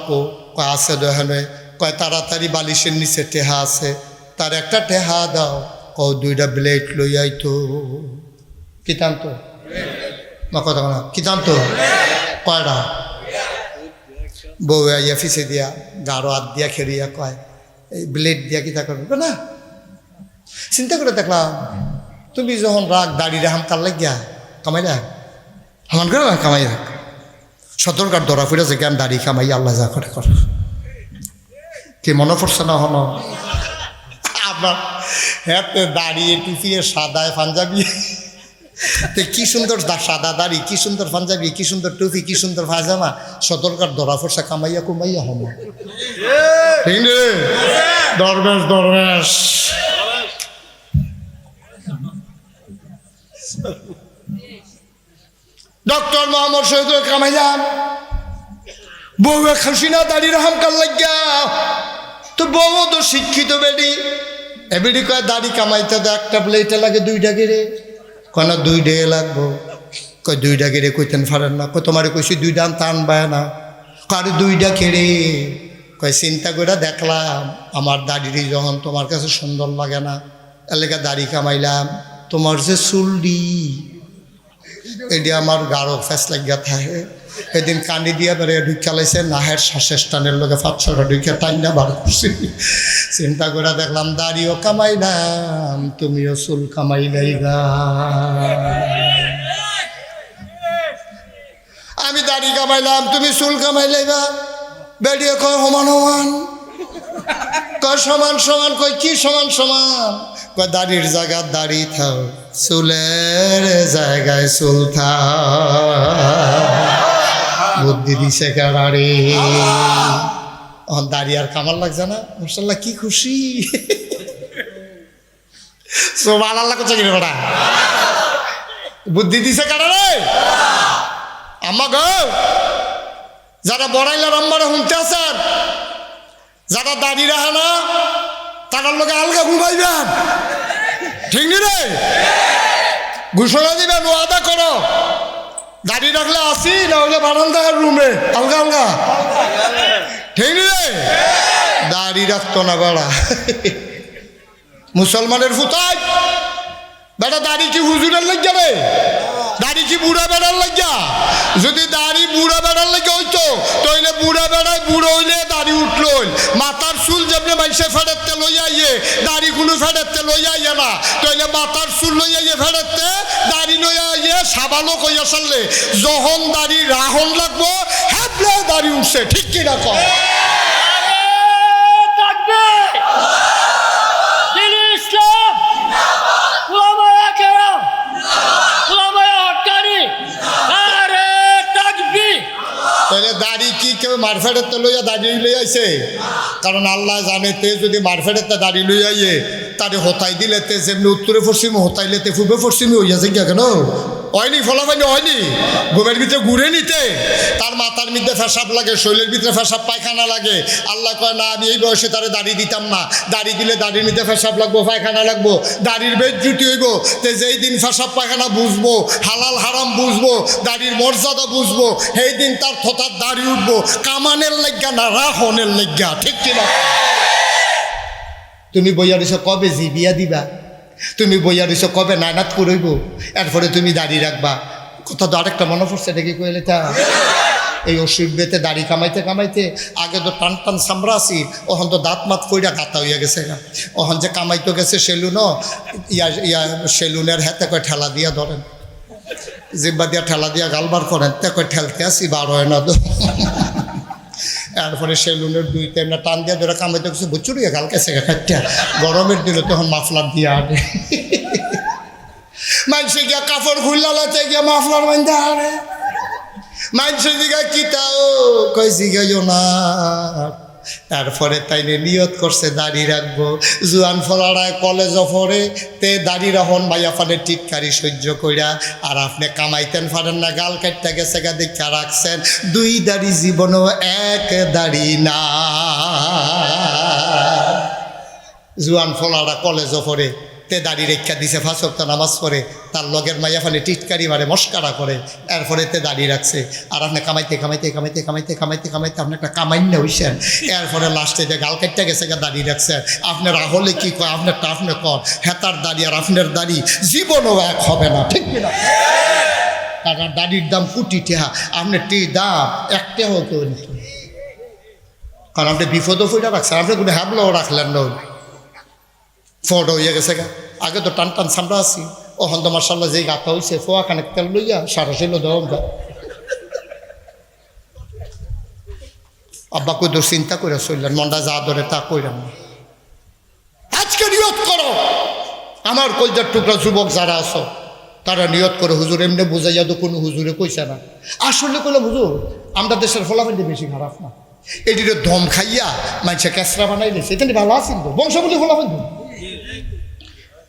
কয় আছে দো হেনে, কয় তাড়াতাড়ি বালিশের নিচে টেহা আছে, তার একটা টেহা দাও, কও 2টা ব্লেড লই আইতো। কি টানতো মা কথা না, কি টানতো কয়টা? বউ আইয়া ফিসে দিয়া গাঢ় হাত দিয়া খেরিয়া কয় এই ব্লেড দিয়া কিতা করবে না। চিন্তা করে দেখলাম তুমি যখন রাগ দাড়ি রেহাম কার লাগিয়া কামাই রাখ, হামান করে না কামাই রাখ, সতর্কার ধরা ফিরে যে জ্ঞান দাড়ি কামাই আল্লাহ যা করে কর। কি মনে পড়ছে না হন আপনার হ্যাঁ দাঁড়িয়ে টুপিয়ে সাদায় পাঞ্জাবি, কি সুন্দর সাদা দাড়ি, কি সুন্দর পাঞ্জাবি, কি সুন্দর টুপি, কি সুন্দর পায়জামা, সতর্কার ধরা ফরসা কামাইয়া কুমাইয়া হম। ঠিক রে দরবেশ দরবেশ। ডক্টর মোহাম্মদ শহীদুল কামাইলাম, বউ খুশি না দাড়ি রহম কাল লাগিয়া, তো বউ তো শিক্ষিত বেডি, এবেডি কয় দাড়ি কামাইতে তো একটা প্লেটে লাগে 2টা গেড়ে, কয় 2 লাগবো, কয় 2টা গেড়ে কইতেন পারেন না, কয় তোমার কইছি 2টা টান পায় না, কার 2টা খেড়ে, কয় চিন্তা করে দেখলাম আমার দাড়িটি যখন তোমার কাছে সুন্দর লাগে না, এলাকা দাড়ি কামাইলাম, তোমার যে চুলডি এটি আমার গাঢ় ফ্যাস লাগিয়া থাকে, এদিন কান্দি দিয়া বেড়ে ঢুকা লাইছে, নাহের শ্বাসের টানের লোকে 5-6টা ঢুকে টান না বার করছি। চিন্তা করে দেখলাম দাড়িও কামাইলাম, তুমিও চুল কামাইলাই গা। আমি দাড়ি কামাইলাম, তুমি চুল কামাইলাই গা। বেড়িয়ে কয় সমান সমান, কয় সমান সমান, কয় কি সমান সমান, কয় দাড়ির জায়গায় দাড়ি থাও, চুলের জায়গায় চুল থাও। বুদ্ধি দিছে কারারে, দাড়ি আর কামাল লাগছে না, মাশাআল্লাহ কি খুশি। সুবহানাল্লাহ কত কি বড়া বুদ্ধি দিছে কারারে। আম্মা গো, যারা বড়াইলার আম্মারা শুনতে আছেন, যারা দাড়ি রাখে না তার লোকে আলগা ঘুমাইবেন, ঠিক নি রে? ঘোষণা দিবেন, ওয়াদা করো, দাড়ি রাখলে আসি, না হলে বারান্দার রুমে আলগা আলগা, ঠিক নি রে? দাড়ি রাখতো না বেড়া, মুসলমানের ফুতাই বেটা। দাড়ি কি হুজুরের লাগিয়া রে? দাড়ি কি বুড়া বেড়ার লাগিয়া? যদি দাড়ি বুড়া বেড়ার লাগে হইতো তাইলে বুড়া বেড়ায় বুড়ো হইলে দাড়ি উঠলো, মাথার চুল যেমনি মাইসে ফেরতে লইয়া ইয়ে দাড়ি কোনো ফেরতে লইয়া ইয়ে না, তাইলে মাথার চুল লইয়া ইয়ে ফেরতে দাড়ি লইয়া ইয়ে সাবালো কইয়া সারলে যখন দাড়ি রাহন লাগবো হ্যাবলে দাড়ি উঠছে, ঠিক কিনা কয়? তাহলে দাড়ি কি কেউ মারফেটের তো লইয়া দাড়ি লইয়াছে? কারণ আল্লাহ জানে তে যদি মারফেটের তে দাড়ি লইয়াইয়ে তারে হতাই দিলে তে যেমনি উত্তরে পশ্চিমে হতাইলে তে পূর্বে পশ্চিমে হইয়াছে গিয়া কেন হয়নি, ফলাফাইনি হয়নি, ঘুমের ভিতরে ঘুরে নিতে তার মাথার মধ্যে ফেসাব লাগে, শরীরের ভিতরে ফেসাব পায়খানা লাগে। আল্লাহ কয় না আমি এই বয়সে তারে দাড়ি দিতাম না, দাড়ি দিলে দাড়ির নিতে ফেসাব লাগবো, পায়খানা লাগবো, দাড়ির বেজ্জুতি হইব। তে যেই দিন ফেসাব পায়খানা বুঝবো, হালাল হারাম বুঝবো, দাড়ির মর্যাদা বুঝবো, সেই দিন তার থতার দাড়ি উঠবো, কামানের লাগিয়া না রাহনের লাগিয়া, ঠিক কিনা? তুমি বইয়া দিছ কবে জি বিয়া দিবা, তুমি বইয়া দিছ কবে নানাত করইব, এরপরে তুমি দাড়ি রাখবা। কথা তো আরেকটা মনে পড়ছে, এটা কি কইলে তা এই ওষুধ বেতে দাড়ি কামাইতে কামাইতে আগে তো টান টান চামড়া আছি, ওখান তো দাঁত মাত কইরা গাতা হইয়া গেছে না। ওখান যে কামাইতো গেছে সেলুনও সেলুনের হাতে কয় ঠেলা দিয়া ধরেন, জিব্বা দিয়া ঠেলা দিয়া গালবার করেন, তে কয় ঠেলতে আসি বার হয় না তো। এরপরে সেলুনের 2-3 টান দিয়া ধরে কামাইতে গেছে, বুচুরিয়া গাল গেছে খাইটা। গরমের দিনে তখন মাফলার দিয়া আনে, মানুষে গিয়া কাপড় খুললাতে গিয়া মাফলার বান্ধা আনে। মানুষের দিকে কিতাও কইছি গাইও না। তারপরে তাইলে নিয়ত করছে দাড়ি রাখবো। জুয়ান ফলারায় কলেজ পড়ে তে দাড়ি রাখুন ভাইয়া ফানে টিটকারি সহ্য কইরা। আর আপনি কামাইতেন পারেন না, গাল কাটতে গেছে গা দেখা রাখছেন। 2 দাড়ি জীবনও 1 দাড়ি না। জুয়ান ফলারা কলেজ পড়ে তে দাড়ি রেখা দিছে, 5 ওয়াক্ত নামাজ পড়ে, তার লগের মাইয়া ফানে টিটকারি মারে, মস্কারা করে, এরপরে তে দাড়ি রাখছে। আর আপনি কামাইতে কামাইতে কামাইতে কামাইতে কামাইতে কামাইতে আপনি একটা কামাইন্য হইছেন। এরপরে লাস্টে যে গাল কাটতে গেছে গা দাড়ি রাখছে। আপনার হলে কি কয়, আপনারটা আপনি কর, হেতার দাড়ি আর আপনার দাড়ি জীবনও এক হবে না, ঠিক কিনা? কারণ দাড়ির দাম কোটি টাকা, আপনার টি দাম 1 টাকাও কেউ নিত। কারণ আপনি বিপদও ফইরা রাখছেন, আপনি কোনো হ্যাবলাও রাখলেন না, ফড হইয়া গেছে গা। আগে তো টান টান চামড়া আছি, ওখান তো মার্শাল্লাহ যেই গাতা হয়েছে, ফোয়া খানেক তেল লইয়া সারা ছিল দেওয়া গা। আব্বা কই তো চিন্তা করে চললেন, মনটা যা ধরে তা কইরাম না। আজকে নিয়ত করো, আমার কলজার টুকরা যুবক যারা আছো তারা নিয়ত করো। হুজুর এমনি বুঝাইয়া তো কোনো হুজুরে কইছে না। আসলে কইলাম হুজুর আমরা দেশের ফলাফলটি বেশি খারাপ না, এটির দম খাইয়া মানুষে ক্যাসরা বানাই দিয়েছে, এটা ভালো আসিল তো বংশাবলী ফলাফল,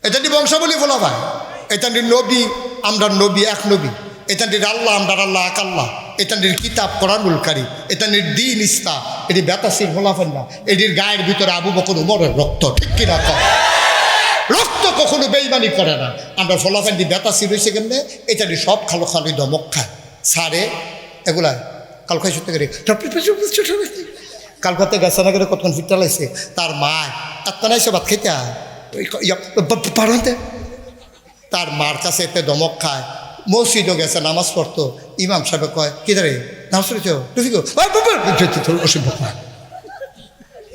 এটা বংশাবলী ফলাফল। এটা নবী, আমরা নবী এক নবী, এটা আল্লাহ, আমরা আল্লাহ এক আল্লাহ, এটা কিতাব কোরআনুল কারীম, এটা দিন ইসলাম, এটি বেতাসির ফলাফল না। এটির গায়ের ভিতরে আবু বকর উমরের রক্ত, ঠিক কিনা? রক্ত কখনো বেইমানি করে না। আমরা ফলাফল দি বেতাসি রয়েছে কেমনে, এটা সব খালো খালি দমক খায় সারে এগুলা। কাল খাই সত্যি করে কালকাতে গেছে না করে কতক্ষণ ফিরতে লাগছে। তার মা এত নাইছে ভাত খেতে পারতে, তার মার কাছে এতে দমক খায়। মসজিদও গেছে নামাজ পড়তো, ইমাম সাহেব কয় কি রে নামাজ পড়েছ টুফিকো, অসুবিধা হয়।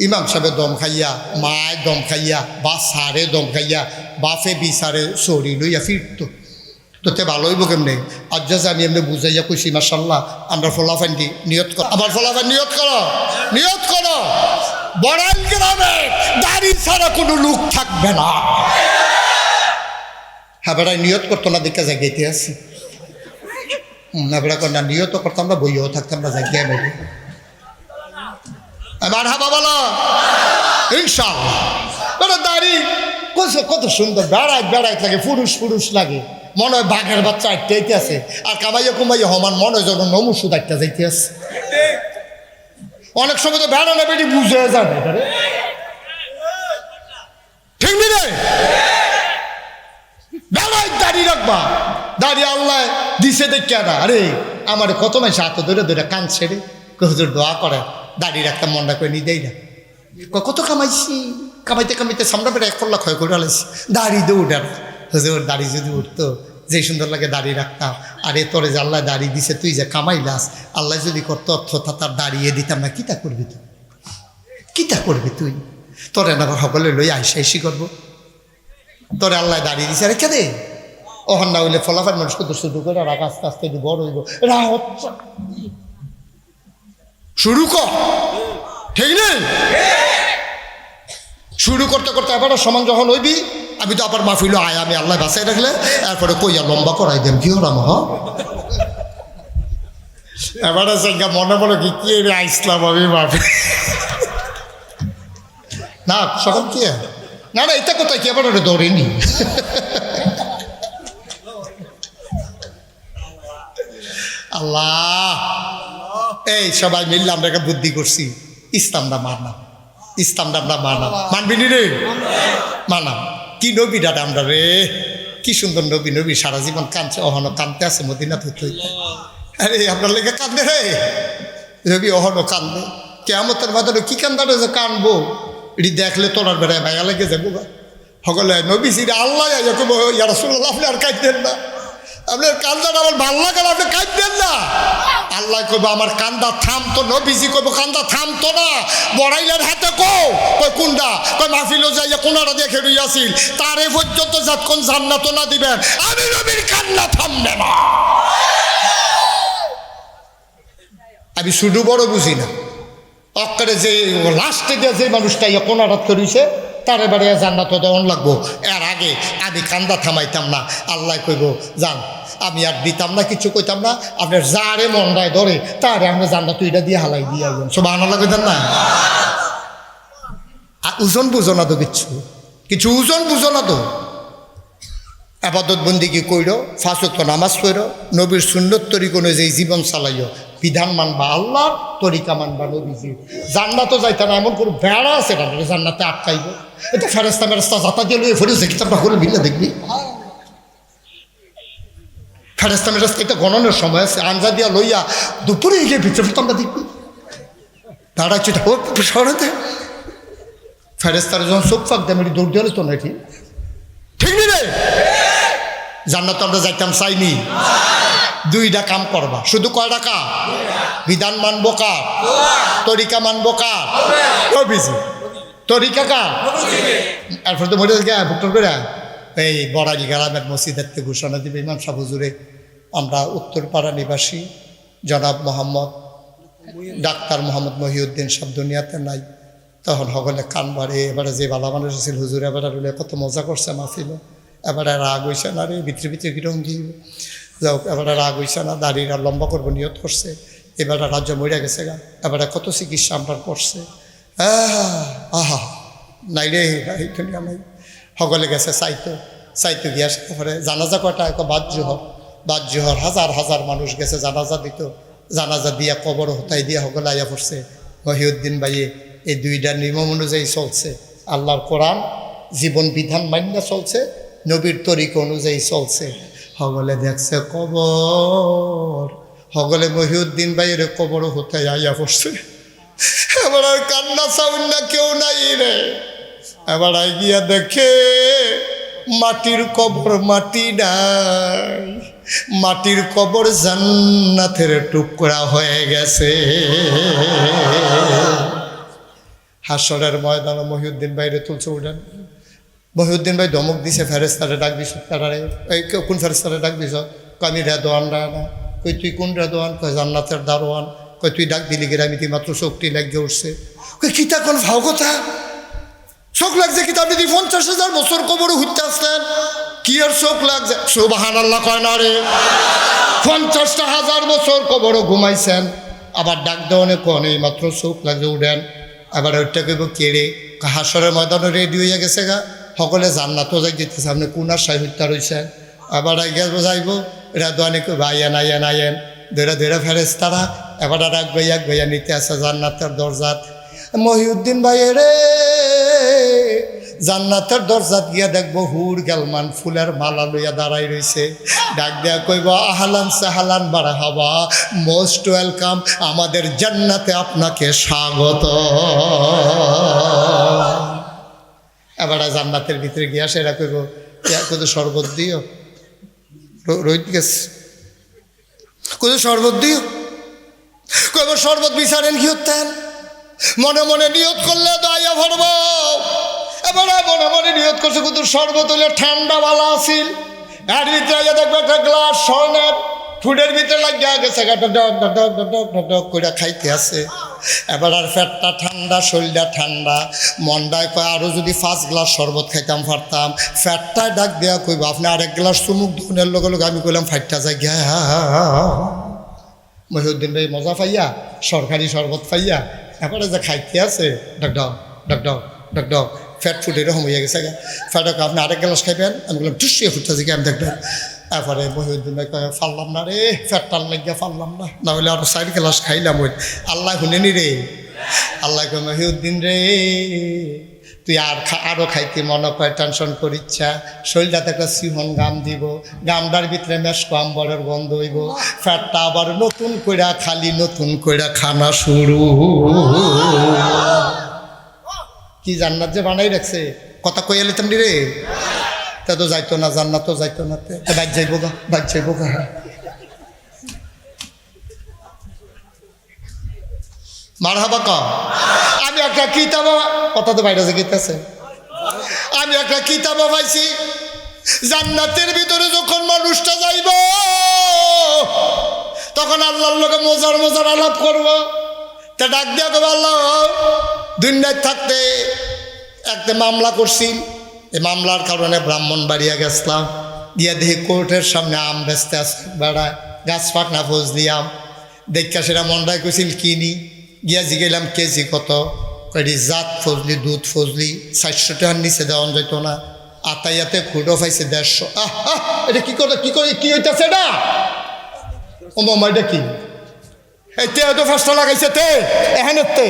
ইমাম সাহেবের দম খাইয়া, মায়ের দম খাইয়া, বা সারে দম খাইয়া, বাফে বিচারে সরি লইয়া ফিরতো। তো তে ভালো হইব কেমনে? আজ যে আমি এমনি বুঝাইয়া কইছি মাশাল্লাহ, আমরা ফলাফান দি নিয়ত করো, আবার ফলাফান নিয়ত করো, নিয়ত করো বড়াইল গ্রামে দাড়ি ছাড়া কোনো লোক থাকবে না। হ্যাঁ বেড়াই নিয়ত করতো না, দেখে জায়গাতে আছি না বেড়া কর না, নিয়ত করতাম না, বইও থাকতাম না, জায়গায় নেবে। এবার হাবা বলো ইনশাআল্লাহ। দাড়ি কত সুন্দর, বেড়াই বেড়াই লাগে, পুরুষ পুরুষ লাগে, মনে হয় বাঘের বাচ্চা আটতে আছে। আর কামাইয়া কুমাইয়া হমান মনে হয় যেন নমুসুদ আটটা যাইতে আছে। অনেক সময় তো বেড়া না বেটি বুঝে যাবে, ঠিক রে? বেড়াই দাড়ি রাখবা, দাড়ি আল্লাহ দিছে দেখে না। আরে আমার কত মানুষ হাতে ধরে ধরে কাঁদছে রে, হুজুর দোয়া করে দাড়ি রাখতাম, মনটা করে নিদেই না। কত কামাইছি, কামাইতে কামাইতে সামনে বেড়ে 1 লাখ ক্ষয় করে আলাইছি, দাড়ি দিয়ে উঠে না। হুজুর দাড়ি যদি উঠতো, যে সুন্দর লাগে দাড়ি রাখতাম। আরে তোরে যে আল্লাহ দাড়ি দিছে, তুই যে কামাইলাস, আল্লাহ যদি করতো অর্থতা তার দাঁড়িয়ে দিতাম না, কিতা করবি তুই? কিতা করবি তুই? তোরে না সকলে লই আইসি করবো, তোরে আল্লাহ দাঁড়িয়ে দিছে। আরে কেদে ওখান না হইলে ফলাফল মানুষকে তো শুরু করে রাখ, আস্তে আস্তে বড় হইব। শুরু কর, ঠিক নেই? শুরু করতে করতে এবার সমান যখন হইবি, আমি তো আবার মাফিল আয়, আমি আল্লাহ বাসায় রাখলে এরপরে কইয়া লম্বা করাই দেন, কি হলাম হ এবারে মনে মনে কি আইসলাম আমি মাফি না সকল কি না না, এটা কোথায় কি এবার ওটা ধরেনি। আল্লাহ এই সবাই মিললে আমরা একটা বুদ্ধি করছি, ইসলামটা মানা, ইসলামটা আমরা মানা, মানবি নি রে? মানাম। কি নবী দাদা আমরা রে, কি সুন্দর নবী, নবী সারা জীবন কাঁদছে, অহনো কাঁদতে আছে মদিনা হইতে হইতে। আরে আপনার লেগে কান্দে রে নবী, অহনো কান্দে। কেয়ামতের বাজারে কি কান্দারে যে কানবো, এটি দেখলে তোরার বেড়ায় ভাইয়া লেগে যাবো। সকলে নবী সিরে আল্লাহ ইয়া রাসূলুল্লাহ, আপনি আর কাঁদতেন না, আপনার কান্দাটা আমার ভাল লাগে না, আপনি কাঁদবেন না। আল্লাহ কইব আমার কান্দা থামতো, নবীজি কইব কান্দা থামতো না। বড়াইলের হাতে কই কোনটা, কই মাহফিলও যাইয়া কোনাটা দেখে রইয়াছিল, তার এই পর্যন্ত যতক্ষণ জান্নাত না দিবেন আমি নবীর কান্না থামবে না। আমি শুধু বড় বুঝি না, অক্কারে যে লাস্টে যে মানুষটা ইয়ে কোনারাত করেছে তার এবারে জান্নাত দেওয়ান লাগবো। এর আগে আমি কান্দা থামাইতাম না। আল্লাহ কইব যান, আমি আর দিতাম না, কিছু কইতাম না, আপনার যারে মন্ডায় ধরে তারে আমরা জান্নাত এটা দিয়ে হালাই দিয়ে আসবেন। সুবহানাল্লাহ কইতেন না? ওজন বুঝো না তো, কিছু ওজন বুঝো না তো। আবাদত বন্দিগি কইরো, 5 ওয়াক্ত নামাজ পড়ো, নবীর সুন্নত তরিকা অনুযায়ী জীবন চালাইও, বিধান মানবা আল্লাহর, তরিকা মানবা নবীজি। জান্নাতও যাইতে না এমন কোনো বেড়া আছে না জান্নাতে আটকাইব। এটা ফেরেস্তা মেরেস্তা যাতা দিয়ে লইয়ে ফেরেছে, কিতাবটা হলে মিলে দেখবি। ফেরেস্তা মেরেস্তা এটা গণনের সময় আছে, আঞ্জা দিয়া লইয়া দুপুরে গিয়ে ভিতরে আমরা দেখবি দাঁড়াচ্ছি সরাতে। ফেরেস্তার যখন চোখ ফাঁক দেয় আমি দৌড় দিয়ে তো না, ঠিক ঠিক নি রে? জান্নাত আমরা যাইতাম চাইনি। 2টা কাম করবা, শুধু কয়টা কাম? বিধান মানবো কার, তরিকা মানবো কার, নবীজি। তরিকা কার? এরপর তো মরে গিয়া ভুক্তর করে এই বড়ালি গ্রামের মসজিদের থেকে ঘোষণা দিবে ইমাম সাহেব হুজুরে, আমরা উত্তরপাড়া নিবাসী জনাব মোহাম্মদ ডাক্তার মোহাম্মদ মহিউদ্দিন সব দুনিয়াতে নাই। তখন সকলে কান বাড়ে, এবারে যে বালা মানুষ আছিল হুজুর এবারে রুলে কত মজা করছে মাহফিল, এবারে রাগ হইছে না রে, ভিতরে ভিতরে কিরকম কি যাও, এবারে রাগ হইছে না, দাঁড়িয়ে লম্বা করবো নিয়ত করছে, এবারে রাজ্য মরিয়া গেছে গা, এবারে কত চিকিৎসা আমরা করছে। আহা নাই রে, নাই। সকলে গেছে চাইতো গিয়া তারপরে জানাজা কটা বাদ জোহর হাজার হাজার মানুষ গেছে জানাজা দিত, জানাজা দিয়া কবর হতাই দিয়া সকলে আইয়া পড়ছে। মহিউদ্দিন ভাইয়ে এই 2টা নিয়ম অনুযায়ী চলছে, আল্লাহর কোরআন জীবন বিধান মান্য চলছে, নবীর তরিকা অনুযায়ী চলছে। সকলে দেখছে কবর, সকলে মহিউদ্দিন ভাইয়ের কবর হতে আইয়া পড়ছে। এবার আর কান্না চাউন না কেউ নাই রে। এবার গিয়া দেখে মাটির কবর, মাটি নাই, মাটির কবর জান্নাতের টুকরা হয়ে গেছে। হাসরের ময়দানে মহিউদ্দিন ভাইরে তুলছে, উঠেন। মহিউদ্দিন ভাই ধমক দিছে, ফেরেস্তারে ডাক দিছ, তারারে এই কোন ফেরেস্তারে ডাক দিছ? আমি রেদোয়ান রায়না। কই তুই কোন রেদোয়ান? কয় জান্নাতের দারোয়ান। কই তুই ডাক দিলি গেলে আমি তুই মাত্র চোখটি লাগিয়ে উঠছে। কই কিতা কোন ভাও কথা, চোখ লাগছে কিতা? আপনি 50,000 বছর কবরে ঘুরতে আসলেন, কি আর চোখ লাগছে? সুবহানাল্লাহ কয় না রে? 50,000 বছর কবরে ঘুমাইছেন, আবার ডাক দেওয়ানে কোন এই মাত্র চোখ লাগছে, উঠেন। আবার ওইটা কইব কে রে? হাসরের ময়দানে রেডি হইয়া গেছে গা, সকলে জান্নাতও যাই যেতেছে, আপনি কোন আশায় হত্যা রয়েছেন। আবার আগে যাইব, এরা দোয়ানি কইব আইয়েন ধরে ফেরেস্তারা এবার আর এক ভাইয়া নিতে আসে জান্নাতের দরজাত। মহিউদ্দিন ভাই রে, জান্নাতের দরজাত গিয়া দেখবো হুর গেলমান ফুলের মালা লইয়া দাঁড়াই রয়েছে, ডাক দেয়া কইব আহলান সাহালান মারহাবা, মোস্ট ওয়েলকাম, আমাদের জান্নাতে আপনাকে স্বাগত। এবার জান্নাতের ভিতরে গিয়া সেরা কইব কত শরবত দিও, রোহিত গেছে কত শরবত দিও, কইব শরবত বিচারেন কি হতেন? মনে মনে নিয়ত করলে দয়া ভরব। এবার মনে মনে নিয়ত করছে কত শরবত হইলে ঠান্ডা ভালো আসিল, এর ভিতরে দেখবো একটা গ্লাস স্বর্ণের ফুডের ভিতরে লাগিয়া গেছে, ডক করে খাইতে আছে। এবার আর পেটটা ঠান্ডা, শরীরটা ঠান্ডা, মনটায় কয় আরও যদি 5 গ্লাস শরবত খাইতাম পারতাম। ফ্যাটটায় ডাক দেওয়া কইব আপনি আরেক গ্লাস চুমুক ধনের লগে লগে আমি কইলাম ফাইটটা যাই গিয়া। মহিউদ্দিন ভাই মজা পাইয়া সরকারি শরবত পাইয়া এবারে যে খাইতে আছে, ডক ফ্যাট ফুড এরকম হয়ে গেছে গা। ফ্যাটক আপনি আরেক গ্লাস খাইবেন, আমি বললাম টুসিয়ে ফুটতেছি কি আমি দেখবেন। তারপরে মহিউদ্দিন ভাই কয় ফারলাম না রে, ফ্যাটটার লাগিয়া ফারলাম না, না হলে আরো 4 গ্লাস খাইলাম। ওই আল্লাহ শুনেনি রে, আল্লাহ কয় মহিউদ্দিন রে তুই আরও খাইতে মনে করে টেনশন করিচ্ছা, শরীরটাতে একটা সিমন গাম দিব, গামটার ভিতরে মেশকো আম্বরের গন্ধ হইব, ফ্যাটটা আবার নতুন কইরা খালি নতুন কইরা খানা শুরু। কি জান্নাত যে বানাই রাখছে, কথা কইয়া লিতাম রে। তা তো যাইতো না, জান্নাতও যাইতো না, বাদ যাইব গা, বাদ যাইব গা। মারহাবা ক। আমি একটা কিতাব, কথা তো বাইরে যে গীতাছে, আমি একটা কিতাব পাইছি, জান্নাতের ভিতরে যখন মানুষটা যাইব তখন আল্লাহর লোকে মজার মজার আলাপ করবো। তা ডাক দিয়া কবে, আল্লাহ দুনিয়ায় থাকতে একটা মামলা করছি, এই মামলার কারণে ব্রাহ্মণবাড়িয়া গেছিলাম, গিয়া দেখি কোর্টের সামনে আম বেচতে আছে, বেড়ায় গাছ পাকনা ফজলি আম, দেখা সেটা মনটায় কইছিল কিনি, গিয়া জিগাইলাম কেজি কত, কয়টি জাত ফজলি দুধ ফজলি 400 টাকার নিচে দেওয়া যেত না, আতাইয়াতে খুঁড়ো পাইছে 150। এটা কি করে কি করে কি হইতেছে এটা, ও মামা এটা কি, এই তে তো ফার্স্টটা লাগাইছে তে এখানে তে,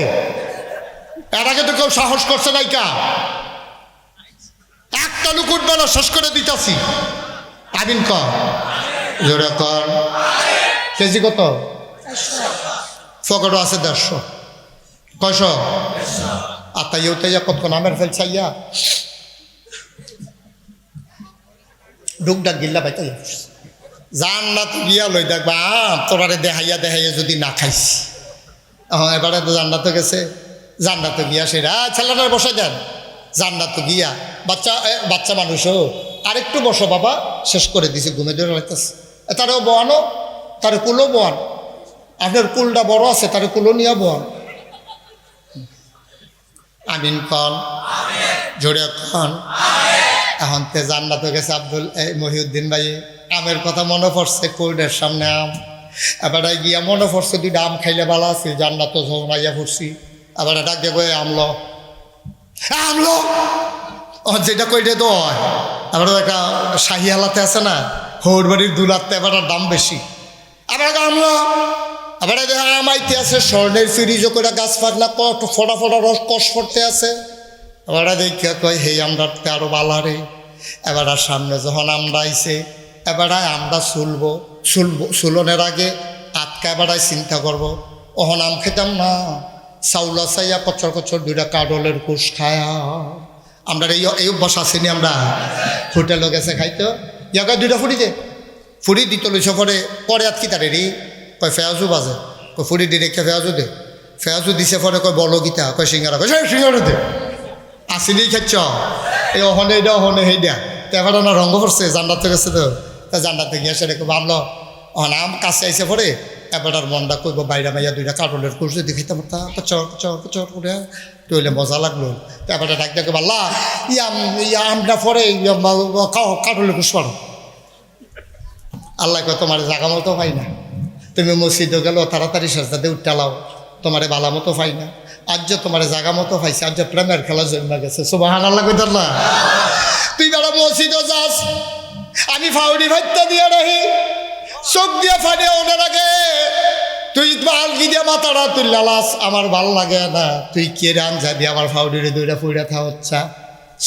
এর আগে তো কেউ সাহস করছে নাই কা, একটা লুক উঠবে না, শেষ করে দিতাছি। আমিন কর, জোরে কর। কেজি কত? ফকটও আছে 150। কয়শো? আতাইয়া উতাইয়া কত নামের ফেলছাইয়া ডুক ডাক গিল্লা পাইতাই জান্নাত গিয়া লই দেখবা তোরারে দেখাইয়া দেখাইয়া যদি না খাইছি। হ্যাঁ এবারে তো জান্নাতে গেছে, জান্নাতে গিয়া সেরা ছেলেটার বসে দেন, জান্নাতে গিয়া বাচ্চা বাচ্চা মানুষও আরেকটু বসো বাবা, শেষ করে দিছে, ঘুমে ধরে লাগতেছে, তারও বোয়ানো, তার কুলো বোয়ান, আপনার কুলটা বড় আছে, তার কুলো নিয়ে বোয়ান। আমিন কন, জোরে কন। এখন তে জান্নাতে গেছে আব্দুল মহিউদ্দিন ভাই, আমের কথা মনে পড়ছে, কোর্টের সামনে আম, এবার গিয়া মনে পড়ছে 2টা আম খাইলে ভালো আছে, জান্নাত ঝমাইয়া পড়ছি, আবার ডাক দিয়ে কয়ে আমলো আমলো, যেটা কইটে তো হয়। আবার একটা শাহি হালাতে আছে না, হৌর বাড়ির দুলাতে, এবার দাম বেশি, আবার আমলো, আবার আমাইতে আছে স্বর্ণের ফ্রিজও করে গাছ পাকলা কত ফটা ফটা রস কষ পড়তে আছে, এবার দেখা কয় হে আমরা আরো বালারে। এবার সামনে যখন আমরা আইছে, এবার আমরা চুলনের আগে আটকা এবার চিন্তা করব, ওহন আম খেতাম না, চাউলা চাইয়া কচর কচর 2টা কাডলের কুশ খায়া, আমরা এই অভ্যাস আসেনি, আমরা হোটেলে গেছে খাইতো, ইয়াকে 2টা ফুড়ি দে, ফুড়ি দিত লইছ পরে আত কি তারে রে, কয় ফেয়াজু বাজে, কয় ফুড়ি দি রেখে ফেয়াজু দে, ফেয়াজু দিছে পরে কয় বলো গীতা, কয় সিঙ্গারা, কয় সিঙ্গারা দে, আসিনি খাচ্ছ এই অহনে এটা অহনে সেই দিয়া, তো এবার না রঙ পড়ছে, জান্নাতে গেছে তো, তা জান্নাতে গিয়ে সেটা খুব ভাবলো, অহন আম কাছে আইসে পরে এবার মনটা কইব বাইরে মাইয়া 2টা কাটলের কুরসে দেখিতাম তা চর চর চর করে তৈলে মজা লাগলো, তো এবার ডাক ডাকে বাল্লা আমটা পরে কাটলের কুস পারো, আল্লাহ কয় তোমার জাগা মতো পাই না, তুমি মসজিদে গেল তাড়াতাড়ি সাজদাতে উঠালাও, তোমার বালা মতো পাই না, আজ যে তোমার জাগা মতো পাইছে, আজ যে প্রেমের খেলা জন্মা গেছে, সুবহানাল্লাহ কইতার না, তুই বেড়া মসজিদে যাস, আমি ফাউডি ভাইতে দিয়ে রাখি, চোখ দিয়ে ফাটে ওনার আগে তুই আলগি দিয়ে মাথাটা তুই লালাস, আমার ভাল লাগে না, তুই কে রান যাবি আমার ফাউডিরে 2টা ফুইরা থা হচ্ছা,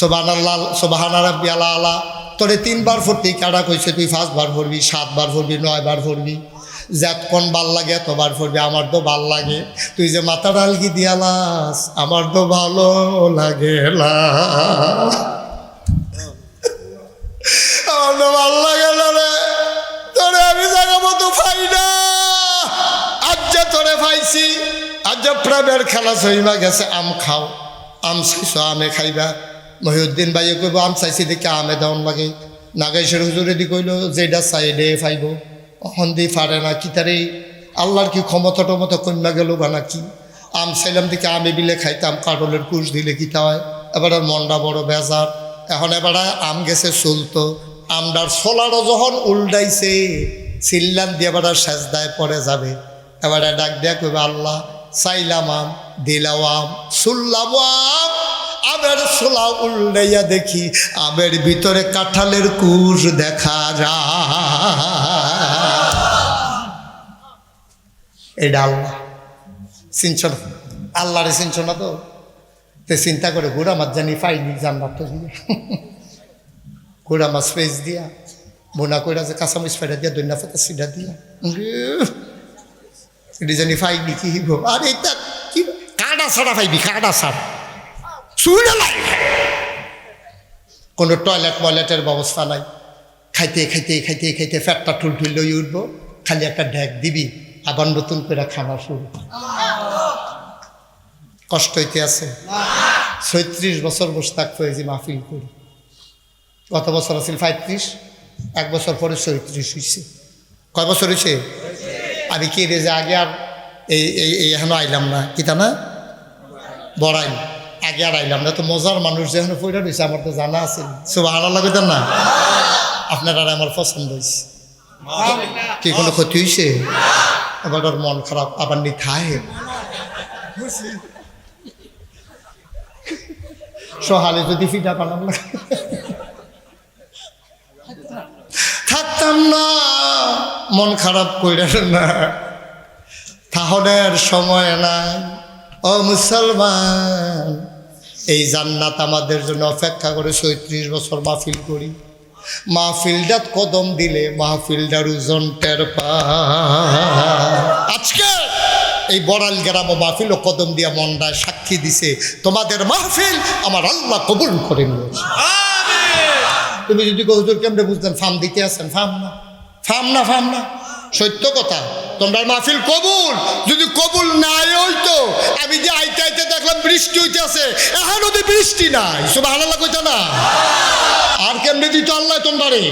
সুবহানাল্লাহ সুবহানা রাব্বিয়াল আলা, তোরে 3 বার ফুটতেই কাটা কইছে, তুই 5 বার ফুরবি, 7 বার ফুরবি, 9 বার ফুরবি, যতক্ষণ ভাল লাগে এতবার ফুরবি, আমার তো ভাল লাগে, তুই যে মাথা ডালগি দিয়ালাস আমার তো ভালো লাগে না, আমার তো ভাল লাগে না রে, তোরে আমি জায়গা মতো পাই না, আজ যে তোরে পাইছি, আজ যে প্রেমের খেলা সইমা গেছে, আম খাও, আম চাইছ আমে খাইবা। মহিউদ্দিন ভাইয়ে কইব আম চাইছি দেখে আমে দেওয়ান লাগে, নাগেশ্বর হুজুরে দি কইল যেটা চাইডে পাইব, অহন্দি পারে না, কি তারে আল্লাহর কি ক্ষমতা টমতা কন্যা গেল বা নাকি, আম চাইলাম দেখে আমে বিলে খাইতাম, কাটলের কুশ দিলে কি তা হয়, এবার মনটা বড় বেজার, এখন এবার আম গেছে চলতো, আমটার সোলারও যখন উল্টাইছে চিল্লান দিয়ে এবার সেজদায় পড়ে যাবে, এবার ডাক দেয়া কইবে আল্লাহ চাইলাম আম, দিলাম আম, শুনলাম আম, আমের সোলা উল্টাইয়া দেখি আমের ভিতরে কাঁঠালের কুশ দেখা যায়, এটা আল্লাহ চিনছ না, আল্লাহরে চিনছ না তো, তে চিন্তা করে ঘোড়া মাছ জানি পাইনি জান্নাত তো ঘোড়া মাছ পেঁচ দিয়া বোনা কইরা যে কাঁচামরিচ ফেরা দিয়া দৈন্য পাতা সিডা দিয়া এটি জানি পাইনি কি হিব, আর এটা কি কাটা ছাড়া পাইবি, কাটা ছাড়া শুনে লাই কোনো টয়লেটের ব্যবস্থা নাই। খাইতে খাইতে খাইতে খাইতে ফ্যাটটা ঠুলঠুল লই উঠব, খালি একটা ঢেক দিবি, আবার নতুন করে খানা শুরু। কষ্ট হইতে আছে। 36 বছর মোশতাক ফয়েজি মাহফিল করি। গত বছর আছিল 35, এক বছর পরে 36 হয়েছে। কয় বছর হয়েছে? আমি কি রে যে আগে আর এই এখনো আইলাম না, কিতা না বড়াই আগে আর আইলাম না। তো মজার মানুষ যেখানে পয়টা রয়েছে আমার তো জানা আছে। সুবহানাল্লাহ কইতেন না? আপনার আর আমার পছন্দ হয়েছে। কি কোনো ক্ষতি হয়েছে? এবার ওর মন খারাপ, আবার নি থাহে সহালে যদি ফিটা পালাম না থাকতাম না, মন খারাপ কইরেন না, তাহলের সময় নাই। ও মুসলমান, এই জান্নাত আমাদের জন্য অপেক্ষা করে 36 বছর মাহফিল করি। মাহফিলটাত কদম দিলে মাহফিলটার ওজন টের পায়। আজকে এই বড়াল গ্রাম মাহফিল ও কদম দিয়া মনটায় সাক্ষী দিছে, তোমাদের মাহফিল আমার আল্লাহ কবুল করে নিয়েছে। তুমি যদি হুজুর কেমনে বুঝতেন ফার্ম দিতে আসেন, ফার্ম না সত্য কথা। তোমরা মাহফিল কবুল, যদি কবুল নাই হইতো, আমি যে আইতে আইতে দেখলাম বৃষ্টি হইতে আছে, এখন ওদের বৃষ্টি নাই। সুবহানাল্লাহ কইতা না? আর কেমনে দিত আল্লাহ তোমরারে?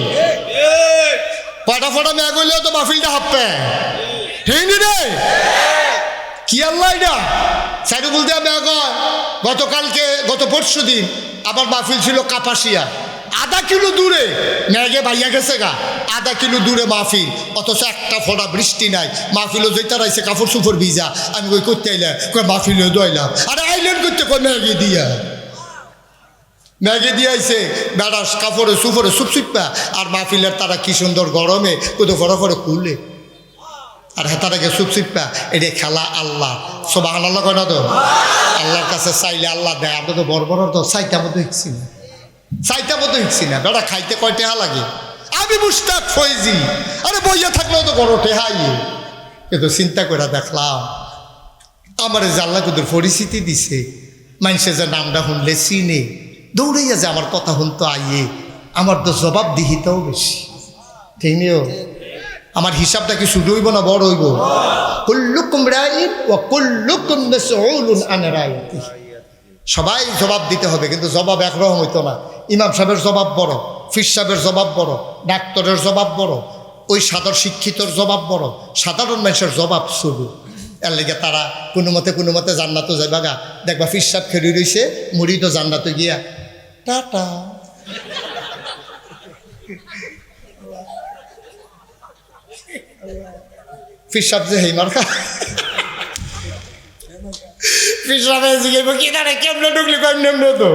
ফটা মেঘ হইলেও তো মাহফিলটা হাঁপবে, ঠিক রে? কি আল্লাহ এটা সাইডে বলতে মেঘ হয়। গত পরশু দিন আমার মাহফিল ছিল কাপাসিয়া, 1/2 কিলো দূরে, মেঘে ভাইয়া গেছে গা, 1/2 কিলো দূরে মাহফিল, অথচ একটা ফোঁটা বৃষ্টি নাই। মাহফিলও যেটা রাইছে কাপড় সুপড় ভিজা। আমি কই করতে আইলাম, কই মাহফিলও দইলাম। আরে আইলেন করতে কই মেঘে দিয়ে আইছে বেড়া কাপড়ে সুপড়ে সুপসুপা। আর মাহফিলের তারা কি সুন্দর গরমে কোথাও ফরে খুললে, আর হেতাটাকে সুপসুপা। এটা খেলা আল্লাহ। সুবহানাল্লাহ কয় না তো? আল্লাহর কাছে চাইলে আল্লাহ দেয়। আমরা তো বড় তো চাইটা মতো হিকছি না বেড়া। খাইতে কয় টেহা লাগে? আমি মুশতাক ফয়েজি, আরে বইয়া থাকলেও তো বড় টেহাই। কিন্তু চিন্তা করে দেখলাম আমার যে আল্লাহ কুদুর পরিস্থিতি দিছে, মানুষের যে নামটা শুনলে চিনে দৌড়াইয়া যে আমার কথা শুনতো আইয়ে, আমার তো জবাবদিহিতাও বেশি, ঠিক নিও? আমার হিসাবটা কি শুরু হইব না বড় হইব? কুল্লুকুম রাইন ওয়া কুল্লুকুম মাসউলুন আন রাইয়াতিহি। সবাই জবাব দিতে হবে, কিন্তু জবাব একরকম হইতো না। ইমাম সাহেবের জবাব বড়, ফির সাহেবের জবাব বড়, ডাক্তারের জবাব বড়, ওই সাধারণ শিক্ষিতর জবাব বড়, সাধারণ মানুষের জবাব শুরু। এর লেগে তারা কোনো মতে জান্নাতও যাইবা গা। দেখবা ফির সাহেব খেলি রইছে, মুড়িদও জান্নাতে গিয়া টাটা। ফির সাহেব যে হেইমার খা পিছনে জিজ্ঞেস কি দাঁড়ে কেমনে ঢুকলি, কেমনে তো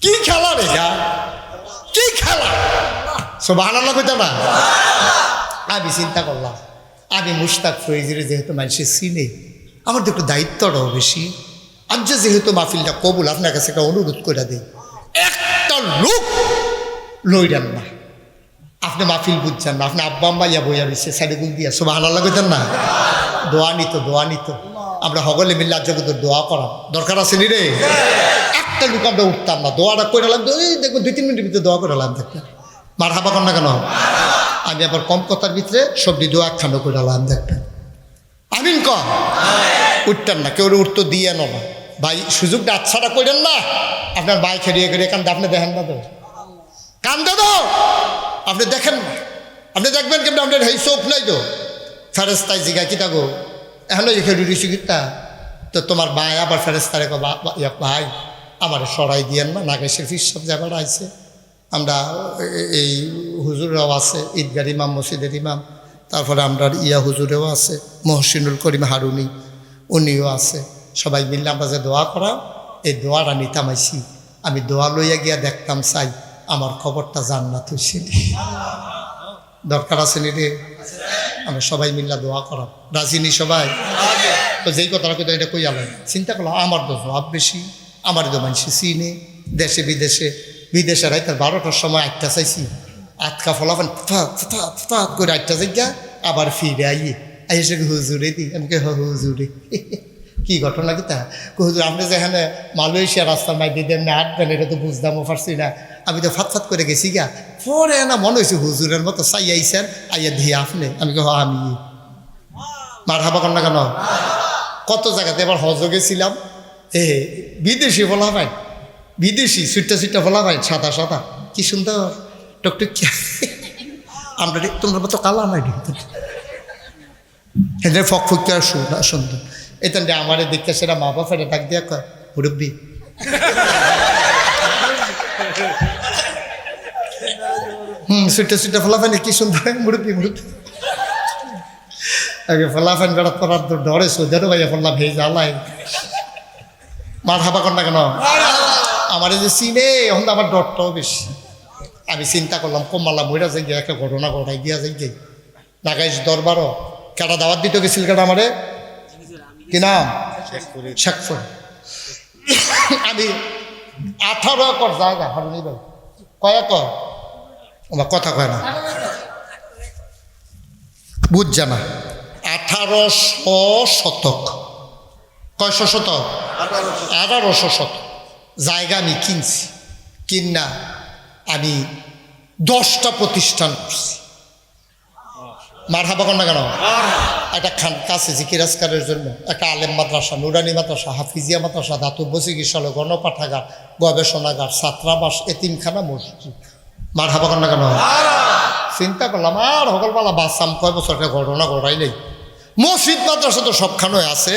কি খেলা রে, কি খেলা? সুবহানাল্লাহ কইতা না? আমি চিন্তা করলাম, আমি মুশতাক ফয়েজির যেহেতু মানুষের চিনে, আমার তো একটু দায়িত্বটাও বেশি। আজ যেহেতু মাহফিলটা কবুল, আপনার কাছে একটা অনুরোধ করে দিই, একটা লোক লইলেন না। আপনি মাহফিল বুঝছেন না, আপনি আব্বা আম্মা ইয়া বইয়া রয়েছে সাইডে গুল দিয়া। সুবহানাল্লাহ কইতেন না? দোয়া নিত আমরা সকলে মিল্লা জগতের দোয়া করা দরকার আছে নি রে। একটা লোক আমরা উঠতাম না, দোয়াটা করে এলাম, দেখবো 2-3 মিনিটের ভিতরে দোয়া করে এলাম। দেখবেন মার হাবা কর না কেন? আমি আবার কম কথার ভিতরে সবজি দোয়া খানো করে এলাম। দেখবেন আমিন ক উঠতেন না, কেউ উঠতো দিয়ে না ভাই। সুযোগটা আচ্ছাটা করেন না। আপনার ভাই খেরিয়ে কান্দে, আপনি দেখেন না তো? কান্দে তো আপনি দেখেন না, আপনি দেখবেন কেমন? আপনার হেই চোখ নাই তো? ফেরেস্তায় জিগা কিতা গো এখন খেলি রইছি কিতা? তো তোমার ভাই আবার ফেরেস্তারে ভাই আমার সরাই দিয়েন না, নাগেশের ফির সব যাবার আইছে। আমরা এই হুজুররাও আছে, ঈদগার ইমাম, মসজিদের ইমাম, তারপরে আমরা হুজুরেও আছে, মহসিনুল করিম হারুনি উনিও আছে। সবাই মিললে আমরা যে দোয়া করা, এই দোয়াটা নিতাম আইছি। আমি দোয়া লইয়া গিয়া দেখতাম চাই আমার খবরটা জান্নাত হইছে। দরকার আছে নি রে? আমরা সবাই মিল্লা দোয়া করা রাজিনি সবাই। তো যেই কথাটা কথা এটা কই আলেন চিন্তা করলাম, আমার তো জবাব বেশি, আমার তো মানুষ চিনে দেশে বিদেশে রাইতে 12টার সময় 8টা চাইছি, আটকা ফলাফান করে 8টা জায়গা আবার ফিরে আইয়ে আইসে হুজুরে দি। আমি হুজুরে কি ঘটনা কি তা হুজুর আপনি যেখানে মালয়েশিয়া রাস্তার মাই দিয়ে এমনি হাঁটবেন এটা তো বুঝতামও পারছি না, আমি তো ফাত করে গেছি গা। পরে না মনে হয়েছে হুজুরের মতো চাই আইসেন, আইয়া দিয়ে আপনি আমি আমি মার হাবা কর না কেন। কত জায়গাতে এবার হজ গেছিলাম, বিদেশি ফলা পাই, বিদেশি সুইটটা ফলা পাই, সাদা সাদা কি সুন্দর টকটক। আমরা তোমরা মতো কালা নাই হেঁটে ফক ফুককে আর সুন্দর এটা আমারে দেখতে সেটা মা বাপের ডাক দিয়া কয় মুরব্বী। সুইটটা ফলাফানি কি সুন্দর মুরব্বী মুরব্বী। আগে ফলাফান বেড়া পড়ার তো ডরে সোজারও ভাইয়া ফল্লা ভেজ আলাই মার হাবা কর না কেন। আমার যে চিনে এখন তো আমার ডরটাও বেশি। আমি চিন্তা করলাম কমালা মইরা যাই গিয়ে একটা ঘটনা ঘটাই দিয়া যাই গে ঢাকাইশ দরবারও কেটা দাওয়াত দিতে গেছিল কেটা আমারে কি নাম শেখপুর। আমি 18 একর জায়গা হারুনি ভাই কয় একর আমার কথা কয় না বুঝছে না 1800 শতক কয়শো শতক 1800 শতক জায়গা আমি কিনছি কিনা আমি 10টা প্রতিষ্ঠান করছি। মার হাবা কর না কেন। একটা খান কাছে জিকিরাজকারের জন্য একটা আলেম মাদ্রাসা, নুরানি মাদ্রাসা, হাফিজিয়া মাদ্রাসা, দাতব্য চিকিৎসালয়, গণপাঠাগার, গবেষণাগার, ছাত্রাবাস, এতিমখানা, মসজিদ। মার হাবা কর না কেন। চিন্তা করলাম আর হকলপালা বাসাম কয় বছরটা ঘটনা ঘটাই নেই। মসজিদ মাদ্রাসা তো সবখানে আছে,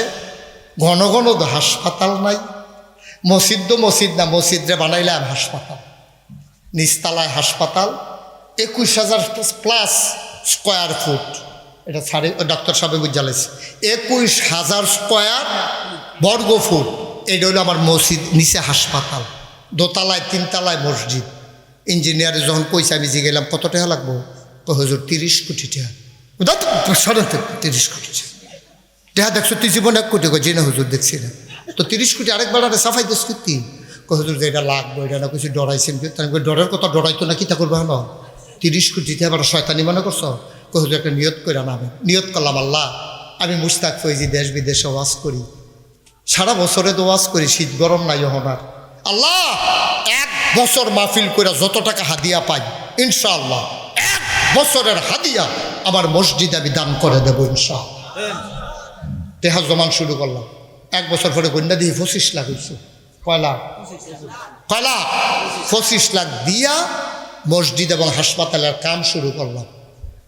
ঘন ঘন হাসপাতাল নাই। মসজিদ না, মসজিদরে বানাইলাম হাসপাতাল, নিচতলায় হাসপাতাল, 21,000 প্লাস স্কোয়ার ফুট। এটা সাড়ে ডাক্তার সাহেব বুঝালেছে 21,000 স্কোয়ার বর্গ ফুট। এটা হলো আমার মসজিদ, নিচে হাসপাতাল, দোতলায় 3তলায় মসজিদ। ইঞ্জিনিয়ারে যখন কইছে আমি যে গেলাম কত টাকা লাগবো, তো হুজুর 30 কোটি টাকা। 30 কোটি টাকা দেখছো তুই জীবনে 1 কোটি যে না হুজুর দেখছি না তো 30 কোটি আরেকবার আরে সাফাই দিস করতি হুজুর যে এটা লাগবো এটা না কিছু ডরাইছেন ডরের কথা ডরাইতো না কিতা করবো হলো 30 কোটি টাকা আবার শয়তানি মনে করছো। হুজুর একটা নিয়ত করে নামে নিয়ত করলাম আল্লাহ আমি মুশতাক ফৈজি দেশ বিদেশে ওয়াজ করি, সারা বছরে তো ওয়াজ করি, শীত গরম নাই হনার। আল্লাহ 1 বছর মাহফিল করে যত টাকা হাদিয়া পাই ইনশাআল্লাহ 1 বছরের হাদিয়া আমার মসজিদ আমি দান করে দেবো ইনশাআল্লাহ। টেহা জমান শুরু করলাম। 1 বছর পরে গন্যা দিয়ে 25 লাখ হয়েছে। কয় লাখ 25 লাখ দিয়া মসজিদ এবং হাসপাতালের কাম শুরু করলাম।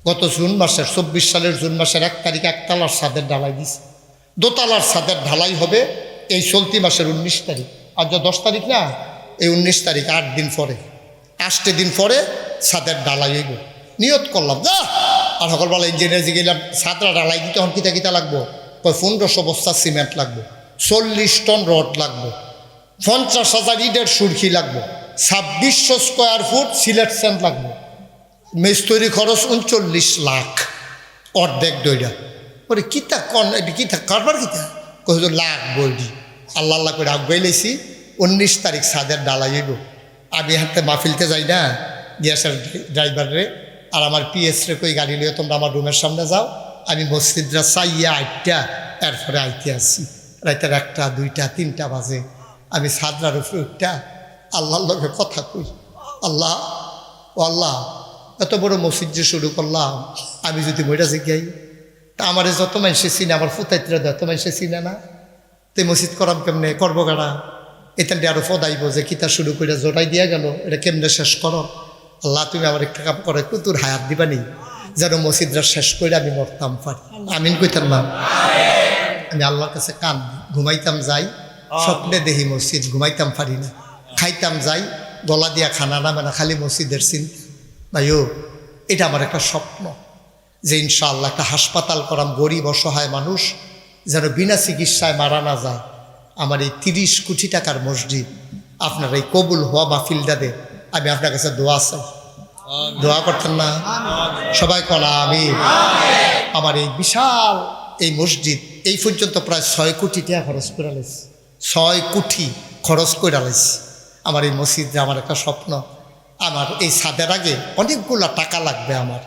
গত জুন মাসের 24 সালের জুন মাসের 1 তারিখ 1তলার ছাদের ঢালাই দিছে, 2তলার ছাদের ঢালাই হবে এই চলতি মাসের 19 তারিখ। আজ 10 তারিখ না, এই 19 তারিখ 8 দিন পরে, 8 দিন পরে ছাদের ঢালাই হইব। নিয়ত করলাম যা আর সকালবেলা ইঞ্জিনিয়ার গেলাম ছাদরা ঢালাই দিতে তখন কিতা লাগবো, 1500 বস্তা সিমেন্ট লাগবো, 40 টন রড লাগবো, 50,000 ইটের সুরখি লাগবো, 2600 স্কোয়ার ফুট সিলেট স্যান্ড লাগবো, মিস্ত্রি খরচ 39 লাখ, অর্ধেক দইটা। ওরে কিতা কন কিতা কারবার কিতা হুজুর লাগবো এটি। আল্লাহ আল্লাহ করে আগুয়াই লাইছি। 19 তারিখ ছাদের ডালাই হইব। আমি হাতে মাহফিলতে যাই না, গ্যাসের ড্রাইভারে আর আমার পিএস রে কই গাড়ি লিয়ে তোমরা আমার রুমের সামনে যাও, আমি মসজিদরা চাইয়া 8টা এরপরে আইতে আসছি। রাইতের 1টা 2টা 3টা বাজে আমি ছাদরার উপরে উঠটা আল্লাহর লগে কথা কই, আল্লাহ ও আল্লাহ এত বড় মসজিদ যে শুরু করলাম, আমি যদি মইরা যাই তা আমার যত মানুষে চিনে, আমার ফুতাইতরা যত মানুষে চিনে না, তো মসজিদ করাম কেমনে করবো গাড়া। এখান দিয়ে আরো ফদাইব যে কিতা শুরু করে জোটাই দিয়া গেল, এটা কেমনে শেষ করো। আল্লাহ তুমি আমার একটা কাম করে তোর হায়াত দিবানি যেন মসজিদরা শেষ করে আমি মরতাম পারি। আমিন কইতাম না। আমি আল্লাহর কাছে কান ঘুমাইতাম যাই, স্বপ্নে দেখি মসজিদ, ঘুমাইতাম পারি না। খাইতাম যাই, গলা দিয়া খানা নামে না, খালি মসজিদের চিন্তা। ভাইও এটা আমার একটা স্বপ্ন যে ইনশাআল্লাহ একটা হাসপাতাল করাম, গরিব অসহায় মানুষ যেন বিনা চিকিৎসায় মারা না যায়। আমার এই 30 কোটি টাকার মসজিদ আপনার এই কবুল হওয়া মাহফিলটাতে আমি আপনার কাছে দোয়া চাই, দোয়া করতেন না সবাই কলা আমি। আমার এই বিশাল এই মসজিদ এই পর্যন্ত প্রায় 6 কোটি টাকা খরচ করে লাইছি, 6 কোটি খরচ করে লাইছি। আমার এই মসজিদে আমার একটা স্বপ্ন, আমার এই ছাদের আগে অনেকগুলো টাকা লাগবে। আমার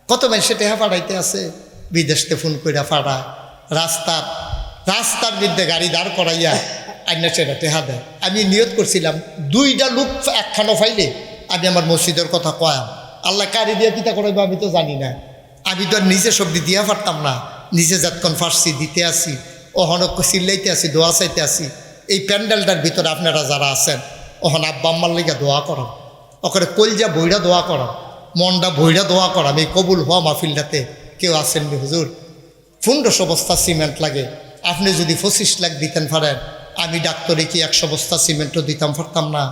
কত মানুষে টেহা পাঠাইতে আছে, বিদেশতে ফোন করে পাঠায়, রাস্তার রাস্তার মধ্যে গাড়ি দাঁড় করাইয়া আইনা সেটা টেহা দেয়। আমি নিয়ত করছিলাম 2টা লোক একখানো ফাইলে আমি আমার মসজিদের কথা কয়াম। আল্লাহ কারি দিয়া কিতা করাইব আমি তো জানি না। আমি তো আর নিজে সবজি দিয়া পারতাম না। নিজে যতক্ষণ ফার্সি দিতে আসি ওহনক চিল্লাইতে আসি দোয়া চাইতে আসি। এই প্যান্ডেলটার ভিতরে আপনারা যারা আছেন ওহন আব্বা আম্মার লেগে দোয়া করাম, ওখানে কলজা বইরা দোয়া করাম, মনটা বইরা দোয়া করাম। এই কবুল হওয়া মাহফিলটাতে কেউ আসেননি হুজুর, 1500 বস্তা সিমেন্ট লাগে, আপনি যদি 25 লাখ দিতেন পারেন, আমি ডাক্তারে কি 100 বস্তা সিমেন্টও দিতাম পারতাম না?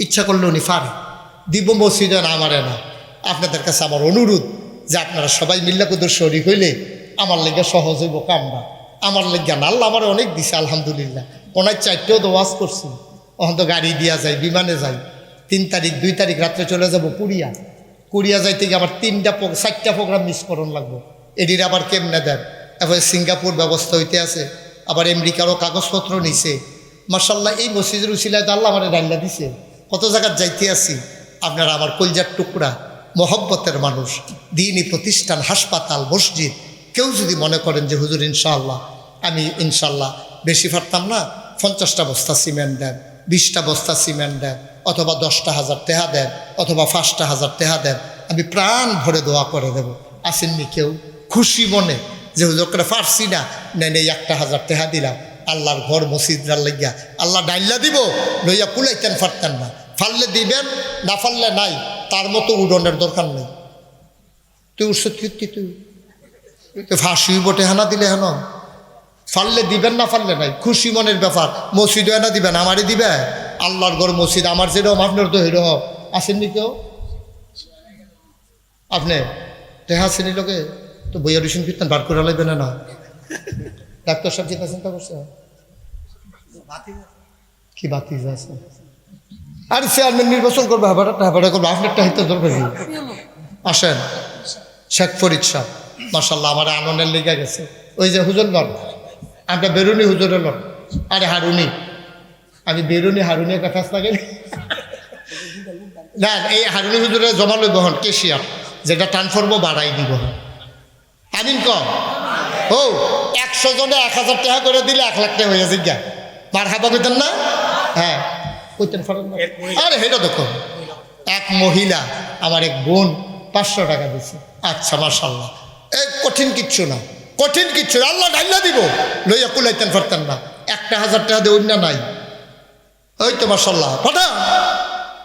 ইচ্ছা করলে উনি পারে দিব, মসজিদে না আমারে না। আপনাদের কাছে আমার অনুরোধ যে আপনারা সবাই মিল্লা কুদুর শরীক হইলে আমার লেগে সহজ হইব কামরা। আমার লেগে না, আল্লাহ আমার অনেক দিছে আলহামদুলিল্লাহ। ওনার 4টেও তো ওয়াজ করছি, ওখান তো গাড়ি দিয়া যায়, বিমানে যাই। 3 তারিখ 2 তারিখ রাত্রে চলে যাব কুড়িয়া। কুড়িয়া যাইতে গিয়ে আবার 4টা প্রোগ্রাম মিস করন লাগবো। এটির আবার কেমনে দেন? এবার সিঙ্গাপুর ব্যবস্থা হইতে আছে, আবার আমেরিকারও কাগজপত্র নিছে। মাশাল্লাহ এই মসজিদের উসিলায় তো আল্লাহ আমার ডাইলা দিছে। কত জায়গায় যাইতে আসি। আপনারা আমার কলজার টুকরা, মহব্বতের মানুষ, দিনই প্রতিষ্ঠান, হাসপাতাল, মসজিদ, কেউ যদি মনে করেন যে হুজুর ইনশাআল্লাহ আমি ইনশাআল্লাহ বেশি পারতাম না, 50টা বস্তা সিমেন্ট দেন, 20টা বস্তা সিমেন্ট দেন, অথবা 10,000 টাকা দেন, অথবা 5,000 টাকা দেন, আমি প্রাণ ভরে দোয়া করে দেব। আসেননি কেউ খুশি মনে যে হুজুর করে পারছি না, নেন এই 1,000 টাকা দিলাম আল্লাহর ঘর মসজিদার লাগিয়া, আল্লাহ ডাইল্লা দিব, লইয়া কুলাইতেন পারতেন না। ফাললে দিবেন, না ফাললে নাই, তার মতো উড়নের দরকার নেই। তুই উঠছ তুই ফাঁসি বটে হানা দিলে হেন, ফাললে দিবেন, না ফাললে নাই, খুশি মনের ব্যাপার। মসজিদও এনা দিবেন, আমারই দিবে, আল্লাহর ঘর মসজিদ আমার যেরকম আপনার তো হেরকম। আসেননি কেউ? আপনি টেহা আসেনি লোকে তো বইয়া রিসেন ফিরতেন বার করে লাগবে না? ডাক্তার সাহেব চিন্তা চিন্তা করছে কি বাতি আছে? আর চেয়ারম্যান নির্বাচন করবে, হাবাটা করবো, আপনারটা হিতে ধরবে। আসেন শেখ ফরিদ সাহেব, মাসাল্লাহ আমার আনন্দের লেগে গেছে। ওই যে হুজুর লন, আমরা বেরুনি হুজুরের লন, আরে হারুনি, আমি বেরুনি হারুনির কথা লাগে না। এই হারুনি হুজুরে জমা লইব হন কেশিয়ার, যেটা ট্রান্সফর্ম বাড়াই দিব। আমিন কম ও 100 জনে 1000 টাকা করে দিলে 1 লাখ টাকা হয়ে জিজ্ঞা মার হাবা কইতেন না? হ্যাঁ কইতেন ফারেন না। আরে হেটা দেখো, এক মহিলা আমার এক বোন 500 টাকা দিচ্ছে। আচ্ছা মাশাল্লাহ, এই কঠিন কিচ্ছু না, কঠিন কিচ্ছু না, আল্লাহ ঢাইলা দিব, লইয়া কুলাইতেন পারতেন না। 1,000 টাকা দিয়ে অন্য নাই। ওই তো মাশাল্লাহ ফাটা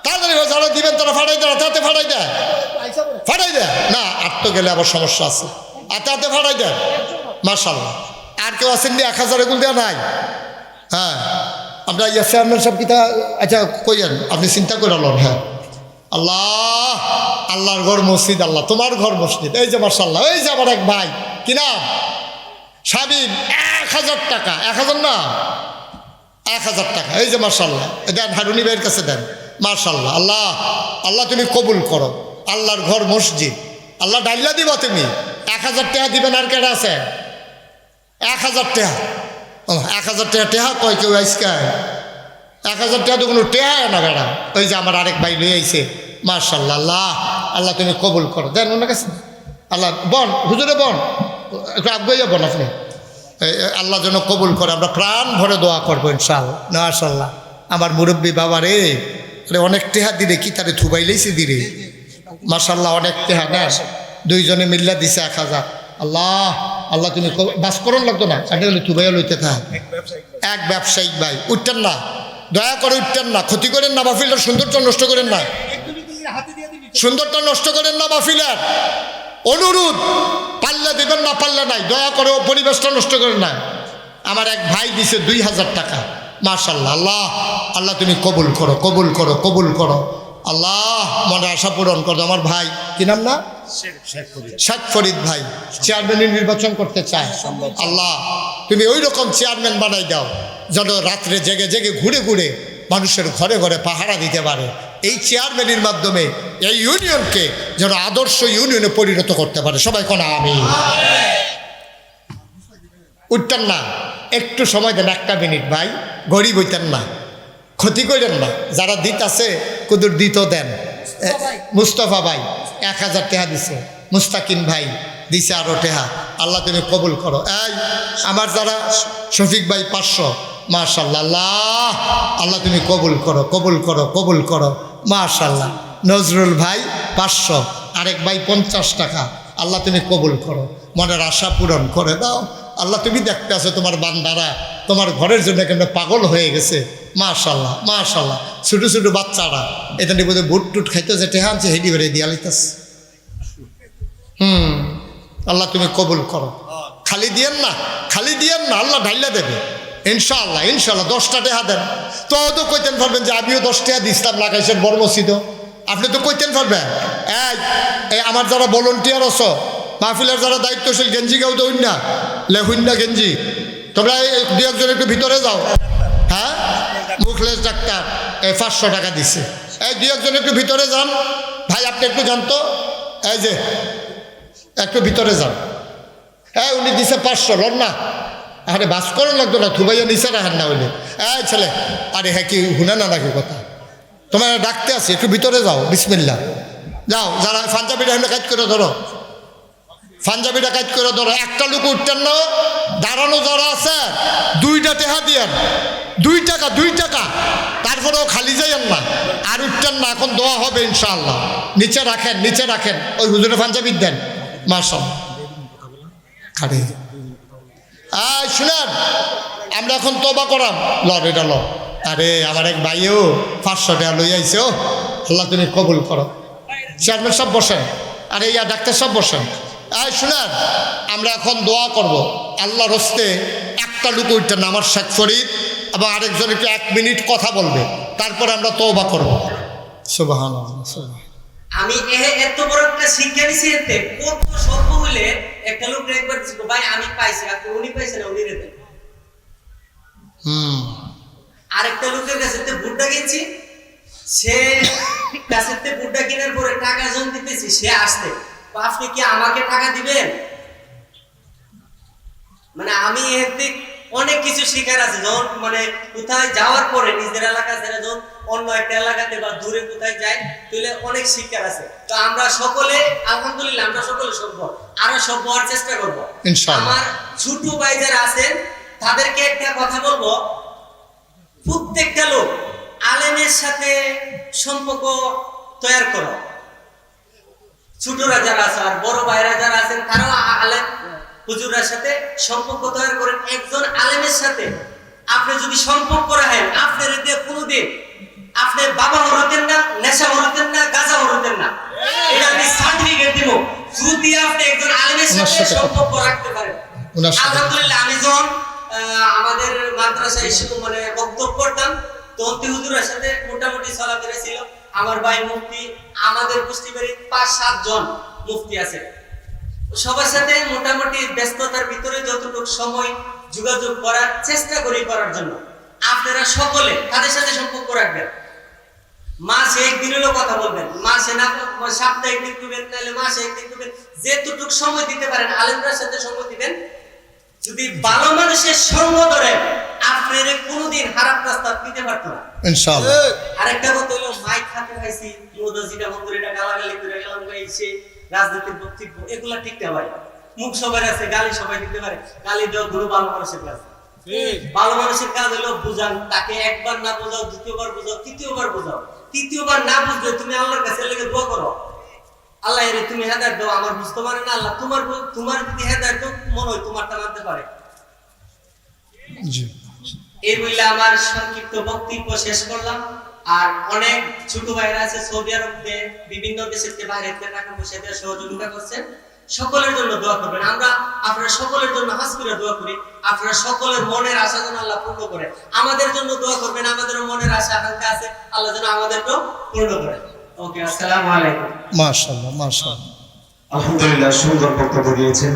তাড়াতাড়ি যারা দিবেন তারা ফাটাই দেয়, তাতে ফাটাই দেয়, ফাটাই দেয় না। আর তো গেলে আবার সমস্যা আছে, আর তাতে ফাটাই দেয় মাশাল্লাহ। আর কেউ আসেন নি 1,000 এগুলো দেওয়া নাই? হ্যাঁ আমরা চেয়ারম্যান সাহেব কিতা, আচ্ছা কইয়েন আপনি চিন্তা করে লন। হ্যাঁ আল্লাহ, আল্লাহর ঘর মসজিদ, আল্লাহ তোমার ঘর মসজিদ। এই যে মাশাল্লাহ, এই যে আমার এক ভাই, কি নাম? সাবিন, 1,000 টাকা, 1,000 না 1,000 টাকা। এই যে মাশাল্লাহ, দেন হারুনি ভাইয়ের কাছে দেন। মাশাল্লাহ, আল্লাহ আল্লাহ তুমি কবুল করো, আল্লাহর ঘর মসজিদ, আল্লাহ ডাইল্লা দিবা তুমি। 1,000 টাকা দিবেন। আর কেটা আছে? 1,000 টাকা। 1,000 টাকা টেহা কয় কেউ আইসকায়? 1,000 টাকা তো কোনো টেহা না বেড়া। ওই যে আমার আরেক ভাই লই আইছে, মাশাল্লাহ, আল্লাহ আল্লাহ তুমি কবুল করো, দেন ওনার কাছে। আল্লাহ বন হুজুরে বন, একটু আগে বন আপনি, আল্লাহ যেন কবুল করে। আমরা প্রাণ ভরে দোয়া করবো ইনশাআল্লাহ। মাশাল্লাহ আমার মুরব্বী বাবা রে, অনেক টেহা দিলে কি তারে থুবাইলেছি দিরে, মাশাল্লাহ অনেক টেহা না, 2 জনে মিল্লা দিছে 1,000। আল্লাহ আল্লাহ তুমি বাসকরণ লাগতো না, এটা হলে থুবাইয়া লইতে থাক। এক ব্যবসায়িক ভাই, উঠতেন না, দয়া করে উঠতেন না, ক্ষতি করেন না মাহফিলের, সৌন্দর্য নষ্ট করেন না, সুন্দরটা নষ্ট করেন না মাহফিলের। অনুরোধ, পারলে দেবেন, না পারলে নাই, দয়া করে পরিবেশটা নষ্ট করেন না। আমার এক ভাই দিছে 2,000 টাকা। মাশাল্লাহ, আল্লাহ আল্লাহ তুমি কবুল করো, কবুল করো, কবুল করো, আল্লাহ মনে আশা পূরণ করো। আমার ভাই কি নাম না? শেখ ফরিদ ভাই চেয়ারম্যান নির্বাচন করতে চায়। আল্লাহ তুমি ওই রকম চেয়ারম্যান বানাই দাও যেন রাত্রে জেগে জেগে ঘুরে ঘুরে মানুষের ঘরে ঘরে পাহারা দিতে পারে। এই চেয়ারম্যানের মাধ্যমে এই ইউনিয়নকে যেন আদর্শ ইউনিয়নে পরিণত করতে পারে। সবাই কোন আমি উঠতেন না, একটু সময় দেন, 1 মিনিট ভাই, গরিব হইতেন না, ক্ষতি করেন না। যারা দিত আছে কুদুর দিত দেন। মুস্তফা ভাই 1,000 টাকা দিছে, মুস্তাকিম ভাই দিছে আরো টেহা। আল্লাহ তুমি কবুল করো। এই আমার যারা শফিক ভাই 500, মাশাআল্লাহ। আল্লাহ আল্লাহ তুমি কবুল করো, কবুল করো, কবুল করো, মাশাআল্লাহ। নজরুল ভাই 500, আরেক ভাই 50 টাকা। আল্লাহ তুমি কবুল করো, মনের আশা পূরণ করে দাও। আল্লাহ তুমি দেখতে আছো তোমার বান্দারা তোমার ঘরের জন্য কেন পাগল হয়ে গেছে। মাশাআল্লাহ, মাশাআল্লাহ। ছোটো ছোটো বাচ্চারা এটা নিয়ে বোধহয় বুট টুট খাইতে যে টেহা আনছে হেডি বেড়ে দিয়া লিতাস। আল্লাহ তুমি কবুল করো। খালি দিয়েন না, খালি দিয়েন না, আল্লাহ ঢাইলা দেবে ইনশাআল্লাহ, ইনশাআল্লাহ। 10টা টেহা দেন তো কইতেন পারবেন যে আমিও 10 টাকা দিয়ে ইসলাম লাগাইছেন বড় মসজিদ। আপনি তো কইতেন পারবেন। এই আমার যারা ভলেন্টিয়ার আছো, মাহফিলের যারা দায়িত্বশীল, গেঞ্জি কেউ তো না লেখুন না গেঞ্জি। তোমরা এই 2-1 একটু ভিতরে যাও। হ্যাঁ, মুখলেস ডাক্তার 500 টাকা দিছে। এই 2-1 একটু ভিতরে যান। ভাই আপনি একটু জানতো, এই যে একটু ভিতরে যান। উনি দিছে 500, লন না। আরে বাস করেন লাগতো না, থুবাইয়া নিচে রাখেন না হইলে। এই ছেলে, আরে হ্যাঁ কি শুনে না নাকি কথা? তোমার ডাকতে আসি, একটু ভিতরে যাও। বিসমিল্লাহ, যাও। যারা পাঞ্জাবিটা এমনি কাজ করে ধরো, পাঞ্জাবিটা কাজ করে ধরো। একটা লোক উঠতেন না, দাঁড়ানো যারা আছে 2টা টেহা দিয়েন, 2 টাকা, 2 টাকা। তারপরেও খালি যাইয়েন না, আর উঠতেন না। এখন দোয়া হবে ইনশাআল্লাহ। নিচে রাখেন, নিচে রাখেন। ওই হুজুরে পাঞ্জাবি দেন, মাশাআল্লাহ। খাড়ি শুনেন, আমরা এখন তওবা করাম। লন এটা ল। আরে আমার এক ভাইও 500 টাকা লই আইছে। ও আল্লাহ তুমি কবুল করো। চেয়ারম্যান সব বসেন, আরে ইয়া ডাক্তার সব বসেন। শুনেন, আমরা এখন দোয়া করব। আল্লাহর হস্তে একটা লোক উঠতেন আমার শেখ ফরিদ এবং আরেকজন একটু 1 মিনিট কথা বলবে, তারপরে আমরা তওবা করব। সুবহানাল্লাহ, সুবহানাল্লাহ। আমি এত বড় একটা শিক্ষা দিছি, এতে কত সভ্য হইলে একটা লোক একবার দিছিল, ভাই আমি পাইছি, আপনি উনি পাইছেন, উনি রে দেন। আরেকটা লোকের কাছে বুটটা কিনছি, সে কাছেতে বুটটা কেনার পরে টাকা জন দিতেছি, সে আসতে, আপনি কি আমাকে টাকা দিবেন? মানে আমি এতে অনেক কিছু শিখার আছে। যখন মানে কোথায় যাওয়ার পরে নিজের এলাকা ছেড়ে যখন অন্য একটা এলাকাতে বা দূরে কোথায় যাই, তাহলে অনেক শিক্ষার আছে। তো আমরা সকলে আলহামদুলিল্লাহ, আমরা সকলে সভ্য, আরো সভ্য হওয়ার চেষ্টা করবো ইনশাআল্লাহ। আমার ছোট ভাই যারা আছেন তাদেরকে একটা কথা বলবো, প্রত্যেকটা লোক আলেমের সাথে সম্পর্ক তৈরি করো। ছোটরা যারা আছে আর বড় ভাইরা যারা আছেন তারাও আলেম হুজুরের সাথে সম্পর্ক তৈরি করেন। একজন আলেমের সাথে আপনি যদি সম্পর্ক রাখেন, আপনার এতে কোনোদিন আপনি বাবা হরতেন না, নেশা হরতেন না, গাঁজা হরতেন না। এটা আমি সার্টিফিকেট দিব যদি আপনি একজন আলেমের সাথে সম্পর্ক রাখতে পারেন। আলহামদুলিল্লাহ, আমি যখন আমাদের মাদ্রাসায় মানে বক্তব্য করতাম, তখন হুজুরের সাথে মোটামুটি চলাফেরা ছিল। আমার ভাই মুফতি, আমাদের কুষ্টিবাড়ি 5-7 জন মুফতি আছে। সবার সাথে মোটামুটি ব্যস্ততার ভিতরে যতটুকু সময় যোগাযোগ করার চেষ্টা করি করার জন্য। আপনারা সকলে তাদের সাথে সম্পর্ক রাখবেন। মাসে 1 দিন হলো কথা বলবেন, মাসে না সপ্তাহে 1 দিন করবেন, তাহলে মাসে 1 দিন করবেন। যেটুকু সময় দিতে পারেন আলেমদের সাথে সময় দিবেন। যদি ভালো মানুষের সঙ্গ ধরেন, আপনারা কোনোদিন খারাপ রাস্তা দিতে পারতো না ইনশাআল্লাহ। আরেকটা কথা হলো, মাইক হাতে খাইছি, মোদাজিটা মন্দিরটা গালাগালি করে গেলাম, গাইছে রাজনীতির বক্তব্য, এগুলা ঠিক না ভাই। মুখ সবার আছে, গালি সবাই দিতে পারে, গালি দেওয়া গুলো ভালো মানুষের কাজ। ভালো মানুষের কাজ হলো বুঝান, তাকে একবার না বোঝাও, দ্বিতীয়বার বোঝাও, তৃতীয়বার বোঝাও। তৃতীয়বার না বুঝলে তুমি আল্লাহর কাছে লেগে দোয়া করো, আল্লাহ এর তুমি হেদায়েত দাও। আমার বুঝতে পারে না, আল্লাহ তোমার যদি হেদায়েত দাও, মনে হয় তোমারটা মানতে পারে। এই বলে আমার সংক্ষিপ্ত বক্তব্য শেষ করলাম। আর অনেক ছোট ভাইরা আছে সৌদি আরবে, বিভিন্ন দেশের বাইরে থেকে টাকা পয়সা দিয়ে সহযোগিতা করছেন। সকলের জন্য দোয়া করবেন। আমরা আপনারা সকলের জন্য হাস করে দোয়া করি, আপনারা সকলের মনের আশা যেন আল্লাহ পূর্ণ করে। আমাদের জন্য দোয়া করবেন, আমাদেরও মনের আশা আকাঙ্ক্ষা আছে, আল্লাহ যেন আমাদেরকেও পূর্ণ করে। ওকে, আসসালামু আলাইকুম। মাশাআল্লাহ, মাশাআল্লাহ, আলহামদুলিল্লাহ, সুন্দর বক্তব্য দিয়েছেন।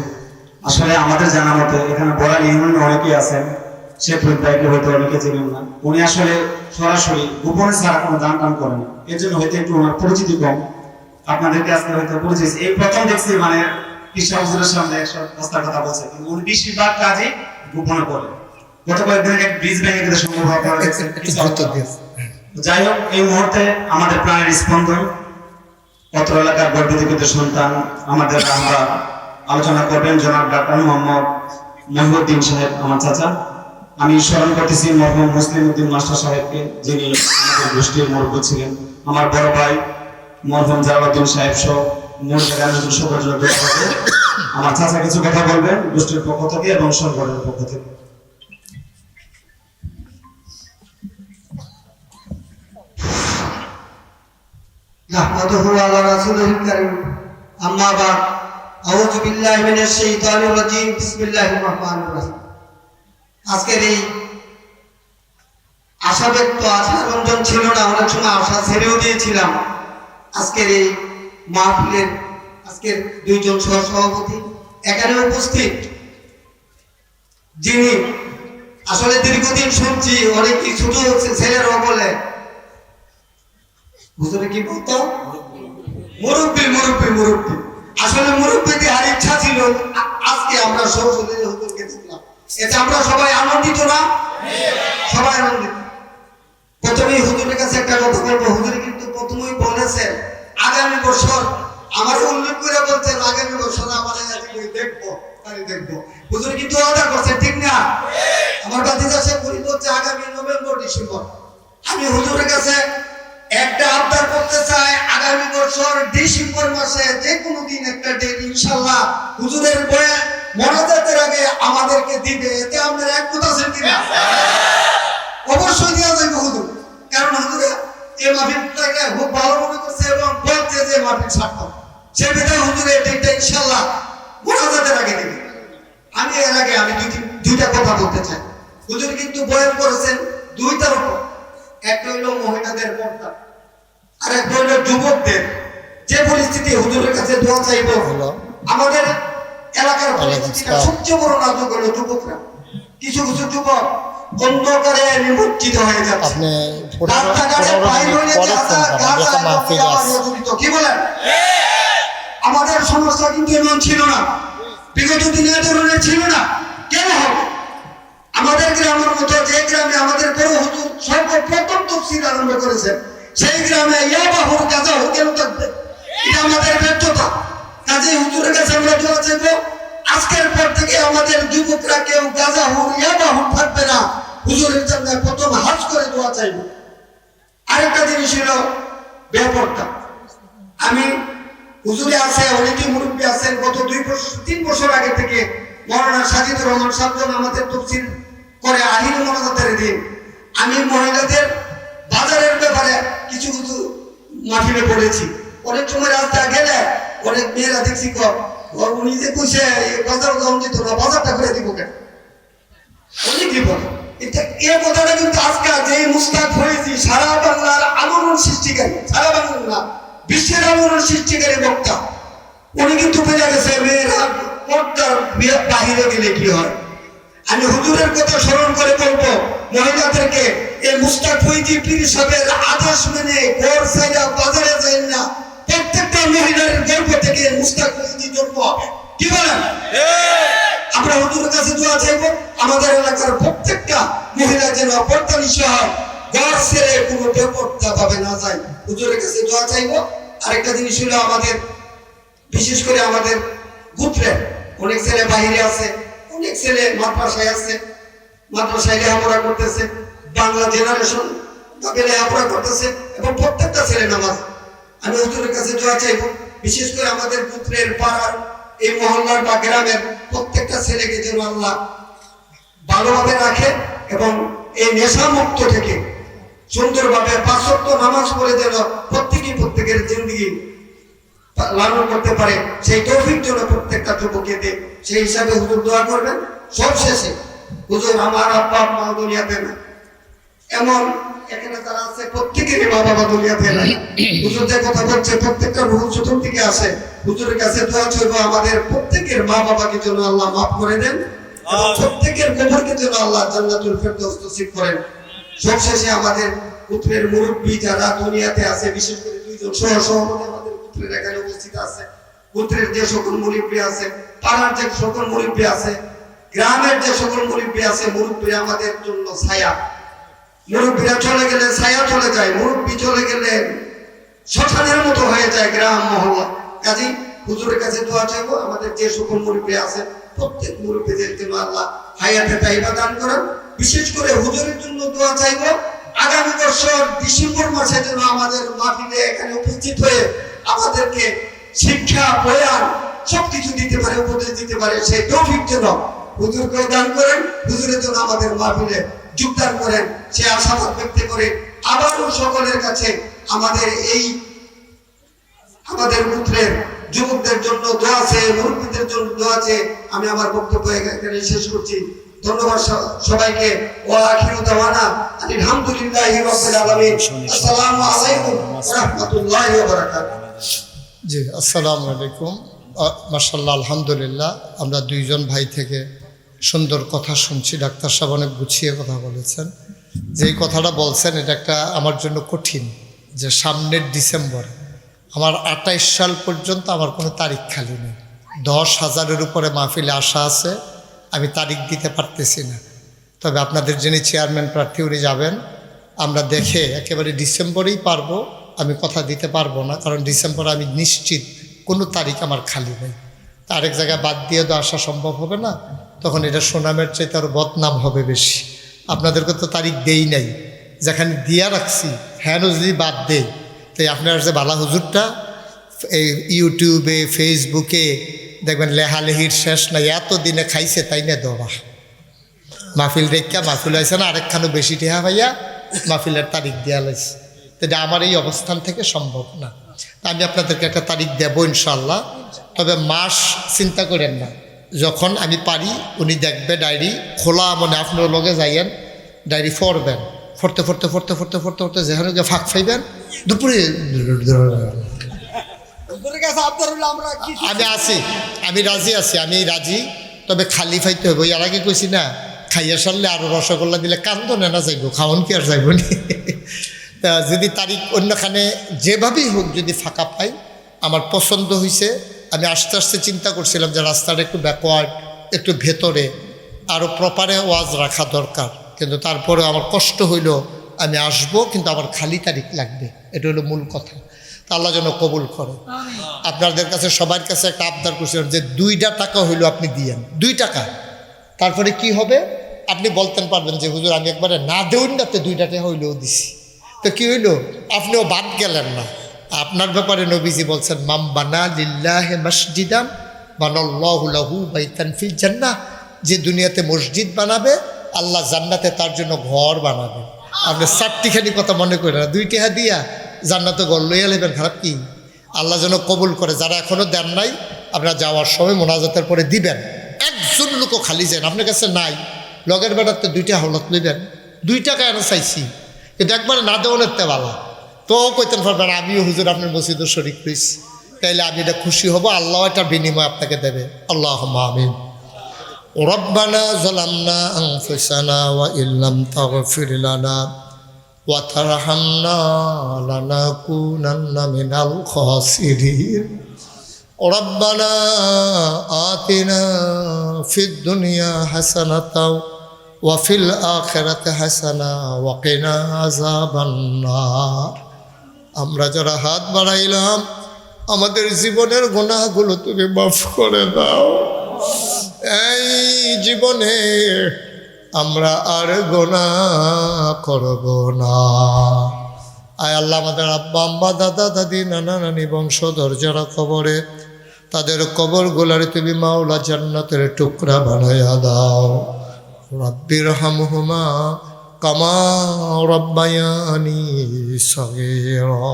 আসলে আমাদের জানা মতে এখানে বড় ইউনিয়নে অনেকেই আছেন, শেখ ফরিদ ভাইকে হয়তো অনেকে চিনেন না। উনি আসলে সরাসরি গোপনে ছাড়া কোনো দান টান করেন, এর জন্য হয়তো একটু ওনার পরিচিতি কম। আপনাদেরকে আজকে হয়তো পরিচিত, এই প্রথম দেখছি মানে কৃষ্ণ হুজুরের সামনে 110টার কথা বলছে, কিন্তু উনি বেশিরভাগ কাজে গোপনে করেন। গত কয়েকদিন এক ব্রিজ ভেঙে গেলে সম্ভব আপনারা দেখছেন। যাই হোক, এই মুহূর্তে আমাদের প্রাণের স্পন্দন, অত্র এলাকার গর্বিত সন্তান, আমাদের আমরা আলোচনা করবেন জনাব ডাক্তার মোহাম্মদ মহিউদ্দিন সাহেব, আমার চাচা। আমি স্মরণ করতেছি মরহুম মুসলিম উদ্দিন মাস্টার সাহেবকে, যিনি আমাদের গোষ্ঠীর মুরব্বী ছিলেন। আমার বড় ভাই মরহুম জালাউদ্দিন সাহেব সহ আমার চাচা কিছু কথা বলবেন গোষ্ঠীর পক্ষ থেকে এবং সংগঠনের পক্ষ থেকে। نحمده على رسوله الكريم أما بعد أعوذ بالله من الشيطان الرجيم بسم الله الرحمن الرحيم আজকের এই আশা ব্যক্ত আশা রঞ্জন ছিল না, অনেক সময় আশা ছেড়েও দিয়েছিলাম। আজকের এই মাহফিলের আজকের দুইজন সহসভাপতি এখানে উপস্থিত, যিনি আসলে দীর্ঘদিন শুনছি অনেক ছোট ছেলেরাও বলে হুজুরে কি বলতো মুরব্বী মুরব্বী মুরব্বী। আসলে মুরব্বী দেওয়ার ইচ্ছা ছিল, আজকে আমরা সরস্বতী হুজুরকে দেখলাম, এতে আমরা সবাই আনন্দিত না? সবাই আনন্দিত। প্রথমেই হুজুরের কাছে একটা কথা বলবো, হুজুর কিন্তু প্রথমেই বলেছেন আগামী বছর, আমার উল্লেখ করে বলছেন আগামী বছর আমার দেখবো দেখবো। হুজুর কিন্তু অর্ডার করছেন, ঠিক না? আমার বাতিজা সে বলছে আগামী নভেম্বর ডিসেম্বর। আমি হুজুরের কাছে একটা আবদার করতে চাই, আগামী বছর ডিসেম্বর মাসে যে কোনো দিন একটা ডেট ইনশাআল্লাহ হুজুরের বয়ে মোনাজাতের আগে আমাদেরকে দিবে। এতে আমাদের একমত আছেন কিনা? অবশ্যই দেওয়া যাবে হুজুর, কারণ হুজুরে এই মাহফিলটাকে খুব ভালো মনে করছে এবং বলছে যে মাহফিল সার্থক। সেই বিধায় হুজুরের ডেটটা ইনশাআল্লাহ মোনাজাতের আগে দিবে। আমি এর আগে দুইটা কথা বলতে চাই। হুজুর কিন্তু বয়ান করেছেন দুইটার উপর, একটা হইল মহিলাদের পর্দা আর একটা হইল যুবকদের যে পরিস্থিতি। হুজুরের কাছে দোয়া চাইব, আমাদের এলাকার পরিস্থিতিটা সবচেয়ে বড় নাটক হলো যুবকরা। কিছু কিছু যুবক অন্ধকারে নিমজ্জিত হয়ে যাচ্ছে, কি বলেন? আমাদের সমস্যা কিন্তু এমন ছিল না, বিগত দিনে এ ধরনের ছিল না। কেন হবে? আমাদের গ্রামের মতো যে গ্রামে আমাদের বড় হুজুর সর্বপ্রথম তাফসীর আরম্ভ করেছেন, সেই গ্রামে ইয়াবাহুর গাজা কেন থাকবে? এটা আমাদের ব্যর্থতা। কাজে হুজুরের কাছে আমরা দোয়া চাইবো, আজকের পর থেকে আমাদের যুবকরা কেউ গাজাহুর ইয়াবাহুর থাকবে না। হুজুরের জন্য প্রথম হাজ করে দোয়া চাইবো। আরেকটা জিনিস হলো বেপরদা। আমি হুজুরে আছে, অনেকে মুরব্বী আছেন, গত 2-3 বছর আগে থেকে মৌলানা সাজিদুর রহমান সাহেব আমাদের তাফসীর করে আহির মোনাজাতের দিন আমি মহিলাদের বাজারের ব্যাপারে কিছু কিছু মাহফিলে পড়েছি। অনেক সময় রাস্তা গেলে অনেক মেয়েরা দেখছি উনি যে কইছে বাজার দাম দিত না, বাজারটা করে দিব কেন? অনেকই বলে এটা। এই কথাটা কিন্তু আজকে যে মুস্তাক হয়েছি সারা বাংলার আলোড়ন সৃষ্টিকারী, সারা বাংলা না বিশ্বের আলোড়ন সৃষ্টিকারী বক্তা, উনি কিন্তু বেড়ে গেছে মেয়েরা পর্দার বাহিরে গেলে কি হয়। আমি হুজুরের কথা স্মরণ করে বলবো মহিলাদেরকে, এই মুস্তাক ফৈজি পীর সাহেবের আদেশ মেনে ঘর ছাইরা বাজারে যায় না। প্রত্যেকটা মহিলার গর্ভ থেকে মুস্তাক ফৈজি জন্ম হবে, কি বলেন? আমরা হুজুরের কাছে দোয়া চাইবো, আমাদের এলাকার প্রত্যেকটা মহিলা যেন পর্দা নিশা হয়, ঘর ছেড়ে কোনো বেপর্দা ভাবে না যায়। হুজুরের কাছে দোয়া চাইবো। আরেকটা জিনিস হলো আমাদের, বিশেষ করে আমাদের গোত্রে অনেক ছেলে বাহিরে আছে, অনেক ছেলে মাদ্রাসায় আছে, মাদ্রাসায় লেখাপড়া করতেছে, বাংলা জেনারেশন লেখাপড়া করতেছে এবং প্রত্যেকটা ছেলে নামাজ। আমি হুজুরের কাছে দোয়া চাইবো, বিশেষ করে আমাদের গোত্রের পাড়ার এই মহল্লার বা গ্রামের প্রত্যেকটা ছেলেকে যেন আল্লাহ ভালোভাবে রাখে এবং এই নেশা মুক্ত থেকে সুন্দরভাবে 5 ওয়াক্ত নামাজ পড়ে যেন প্রত্যেকের জিন্দেগি লালন করতে পারে, সেই তৌফিক যেন প্রত্যেকটা যুবককে দেয়। সেই হিসাবে হুজুর দোয়া করবেন। সবশেষে হুজুর আমার আব্বা মা দুনিয়াতে না, এমন এখানে যারা আছে প্রত্যেকেরই মা বাবা দুনিয়াতে নাই। হুজুর যে কথা বলছে প্রত্যেকটা রুহ চতুর্দিকে আসে। হুজুরের কাছে দোয়া চাইবো আমাদের প্রত্যেকের মা বাবাকে যেন আল্লাহ মাফ করে দেন এবং প্রত্যেকের কবরকে যেন আল্লাহ জান্নাতুল ফেরদৌস নসিব করেন। সবশেষে আমাদের পুত্রের মুরব্বী যারা দুনিয়াতে আছে, বিশেষ করে 2জন সহসভাপতি আমাদের পুত্রের এখানে উপস্থিত আছে, পুত্রের যে সকল মুরব্বী আছে, পাড়ার যে সকল মুরব্বী আছে, গ্রামের যে সকল মুরব্বী আছে, মুরব্বীরা আমাদের জন্য ছায়া। মুরব্বীরা চলে গেলে ছায়া চলে যায়, মুরব্বী চলে গেলে শ্মশানের মতো হয়ে যায় গ্রাম মহল্লা। কাজী হুজুরের কাছে দোয়া চাইবো আমাদের যে সকল মুরব্বী আছেন প্রত্যেক মুরব্বীদের জন্য আল্লাহ হায়াতে তাইবা দান করেন। বিশেষ করে হুজুরের জন্য দোয়া চাইবো আগামী বছর ডিসেম্বর মাসে যেন আমাদের মাহফিলে এখানে উপস্থিত হয়ে আমাদেরকে শিক্ষা বয়ান সবকিছু দিতে পারে, উপদেশ দিতে পারে, সেই তৌফিক যেন হুজুরকেও দান করেন, হুজুরের জন্য আমাদের মাহফিলে যোগদান করেন, সে আশাবাদ ব্যক্ত করে আবারও সকলের কাছে আমাদের পুত্রের যুবকদের জন্য দোয়া আছে, মুরব্বীদের জন্য দোয়া আছে। আমি আমার বক্তব্য এখানে শেষ করছি। ধন্যবাদ সবাইকে। ওয়া আখিরু দাওয়ানা আলহামদুলিল্লাহি রাব্বিল আলামিন। আসসালামু আলাইকুম ওয়া রাহমাতুল্লাহি ওয়া বারাকাতুহু। জি, আসসালামু আলাইকুম। মাশাআল্লাহ, আলহামদুলিল্লাহ। আমরা দুইজন ভাই থেকে সুন্দর কথা শুনছি। ডাক্তার সাহেব অনেক গুছিয়ে কথা বলেছেন। যেই কথাটা বলছেন এটা একটা আমার জন্য কঠিন, যে সামনের ডিসেম্বর আমার 28 সাল পর্যন্ত আমার কোনো তারিখ খালি নেই। 10,000-এর উপরে মাহফিলে আসা আছে, আমি তারিখ দিতে পারতেছি না। তবে আপনাদের যিনি চেয়ারম্যান প্রার্থী উনি যাবেন, আমরা দেখে একেবারে ডিসেম্বরেই পারবো। আমি কথা দিতে পারবো না, কারণ ডিসেম্বরে আমি নিশ্চিত কোনো তারিখ আমার খালি নেই। আরেক জায়গায় বাদ দিয়ে তো আসা সম্ভব হবে না, তখন এটা সুনামের চাইতে আরও বদনাম হবে বেশি। আপনাদেরকে তো তারিখ দেই নাই, যেখানে দিয়া রাখছি হ্যাঁ যদি বাদ দেই, তাই আপনার যে বালা হুজুরটা এই ইউটিউবে ফেসবুকে দেখবেন লেহালেহির শেষ নাই, এত দিনে খাইছে তাই না দেওয়া মাহফিল রেখা মাহফিল হয়েছে না, আরেকখানো বেশি টেহা ভাইয়া মাহফিলের তারিখ দেওয়া লাগছে। এটা আমার এই অবস্থান থেকে সম্ভব না। আমি আপনাদেরকে একটা তারিখ দেবো ইনশাল্লাহ। তবে মাস চিন্তা করেন না, যখন আমি পারি উনি দেখবে ডায়েরি খোলা, মানে আপনার লগে যাইয়েন ডায়েরি পড়বেন, ফরতে যেখানে গিয়ে ফাঁক ফাইবেন দুপুরে আমি আছি, আমি রাজি। তবে খালি ফাইতে হবে। এর আগে কইছি না, খাইয়া সারলে আরও রসগোল্লা দিলে কান্দ নেনা যাইব, খাওয়ান কি আর যাইব নি। তা যদি তারিখ অন্যখানে যেভাবেই হোক যদি ফাঁকা পাই, আমার পছন্দ হয়েছে। আমি আস্তে আস্তে চিন্তা করছিলাম যে রাস্তাটা একটু ব্যাকওয়ার্ড, একটু ভেতরে আরও প্রপারে ওয়াজ রাখা দরকার, কিন্তু তারপরে আমার কষ্ট হইল। আমি আসবো, কিন্তু আমার খালি তারিখ লাগবে, এটা হলো মূল কথা। তা আল্লাহ যেন কবুল করে। আপনাদের কাছে সবার কাছে একটা আবদার করছিলাম যে 2 টাকা হইলো আপনি দিয়েন, 2 টাকা। তারপরে কি হবে আপনি বলতেন পারবেন যে হুজুর আমি একবারে না দেউন নাতে 2 টাকা হইলেও দিছি। তো কি হইল, আপনিও বাদ গেলেন না। আপনার ব্যাপারে নবীজি বলছেন মাম বানা লিল্লাহি মসজিদান বানাল্লাহু লাহু বাইতান ফিল জান্নাহ, যে দুনিয়াতে মসজিদ বানাবে আল্লাহ জান্নাতে তার জন্য ঘর বানাবে। আপনি 4টিখানি কথা মনে করেন না, 2 টাকা দিয়া জান্নাতে ঘর লইয়া নেবেন, খারাপ কি? আল্লাহ যেন কবুল করে। যারা এখনও দেন নাই আপনারা যাওয়ার সময় মোনাজাতের পরে দিবেন। একজন লোকও খালি যান, আপনার কাছে নাই, লগের বেড়াতে 2টা হলত লইবেন। 2 টাকা এনে চাইছি, কিন্তু একবারে না দেওয়ার তেবালা তো কইতেন পারবেন আমিও হুজুর আপনার মসজিদের শরীক হইছি, তাইলে আমি এটা খুশি হব, আল্লাহ এটা বিনিময় আপনাকে দেবে। আল্লাহুম্মা আমিন। রব্বানা যালামনা আনফুসানা ওয়া ইল্লাম তাগফির লানা ওয়া তারহামনা লানাকুনান্না মিনাল খাসিরিন। রব্বানা আতিনা ফিদ দুনিয়া হাসানাতাও ওয়া ফিল আখিরাতি হাসানা ওয়া কিনা আযাবান নার। আমরা যারা হাত বাড়াইলাম আমাদের জীবনের গুনাহগুলো তুমি মাফ করে দাও। এই জীবনে আমরা আর গুনাহ করব না। আয় আল্লাহ, আমাদের আব্বা আম্মা দাদা দাদি নানা নানি বংশধর যারা কবরে, তাদের কবরগুলারে তুমি মাওলা জান্নাতের টুকরা বানাইয়া দাও। রব্বির হামহুমা কামা রব্বায়ানি সগীরা।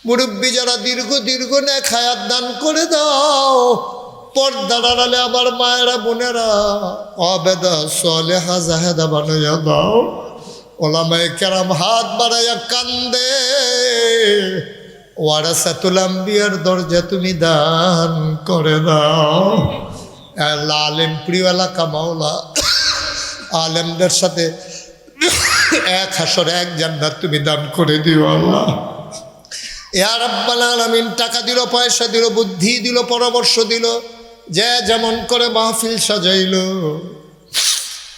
মুরব্বী যারা দীর্ঘ নেক হায়াত দান করে দাও। পর্দার আড়ালে আমার মায়েরা বোনেরা আবেদা সালেহা জাহেদা বানাইয়া দাও। ওলামায়ে কেরাম হাত বাড়াইয়া কান্দে। ওয়ারাসাতুল আম্বিয়ার দরজা তুমি দান করে দাও। আল্লাহ আলেম প্রিয় এলাকা মাওলা, আলেমদের সাথে এক হাসর এক জান্নাত তুমি দান করে দিও আল্লাহ। ইয়া রাব্বাল আলামিন, টাকা দিল, পয়সা দিল, বুদ্ধি দিল, পরামর্শ দিল, যে যেমন করে মাহফিল সাজাইল,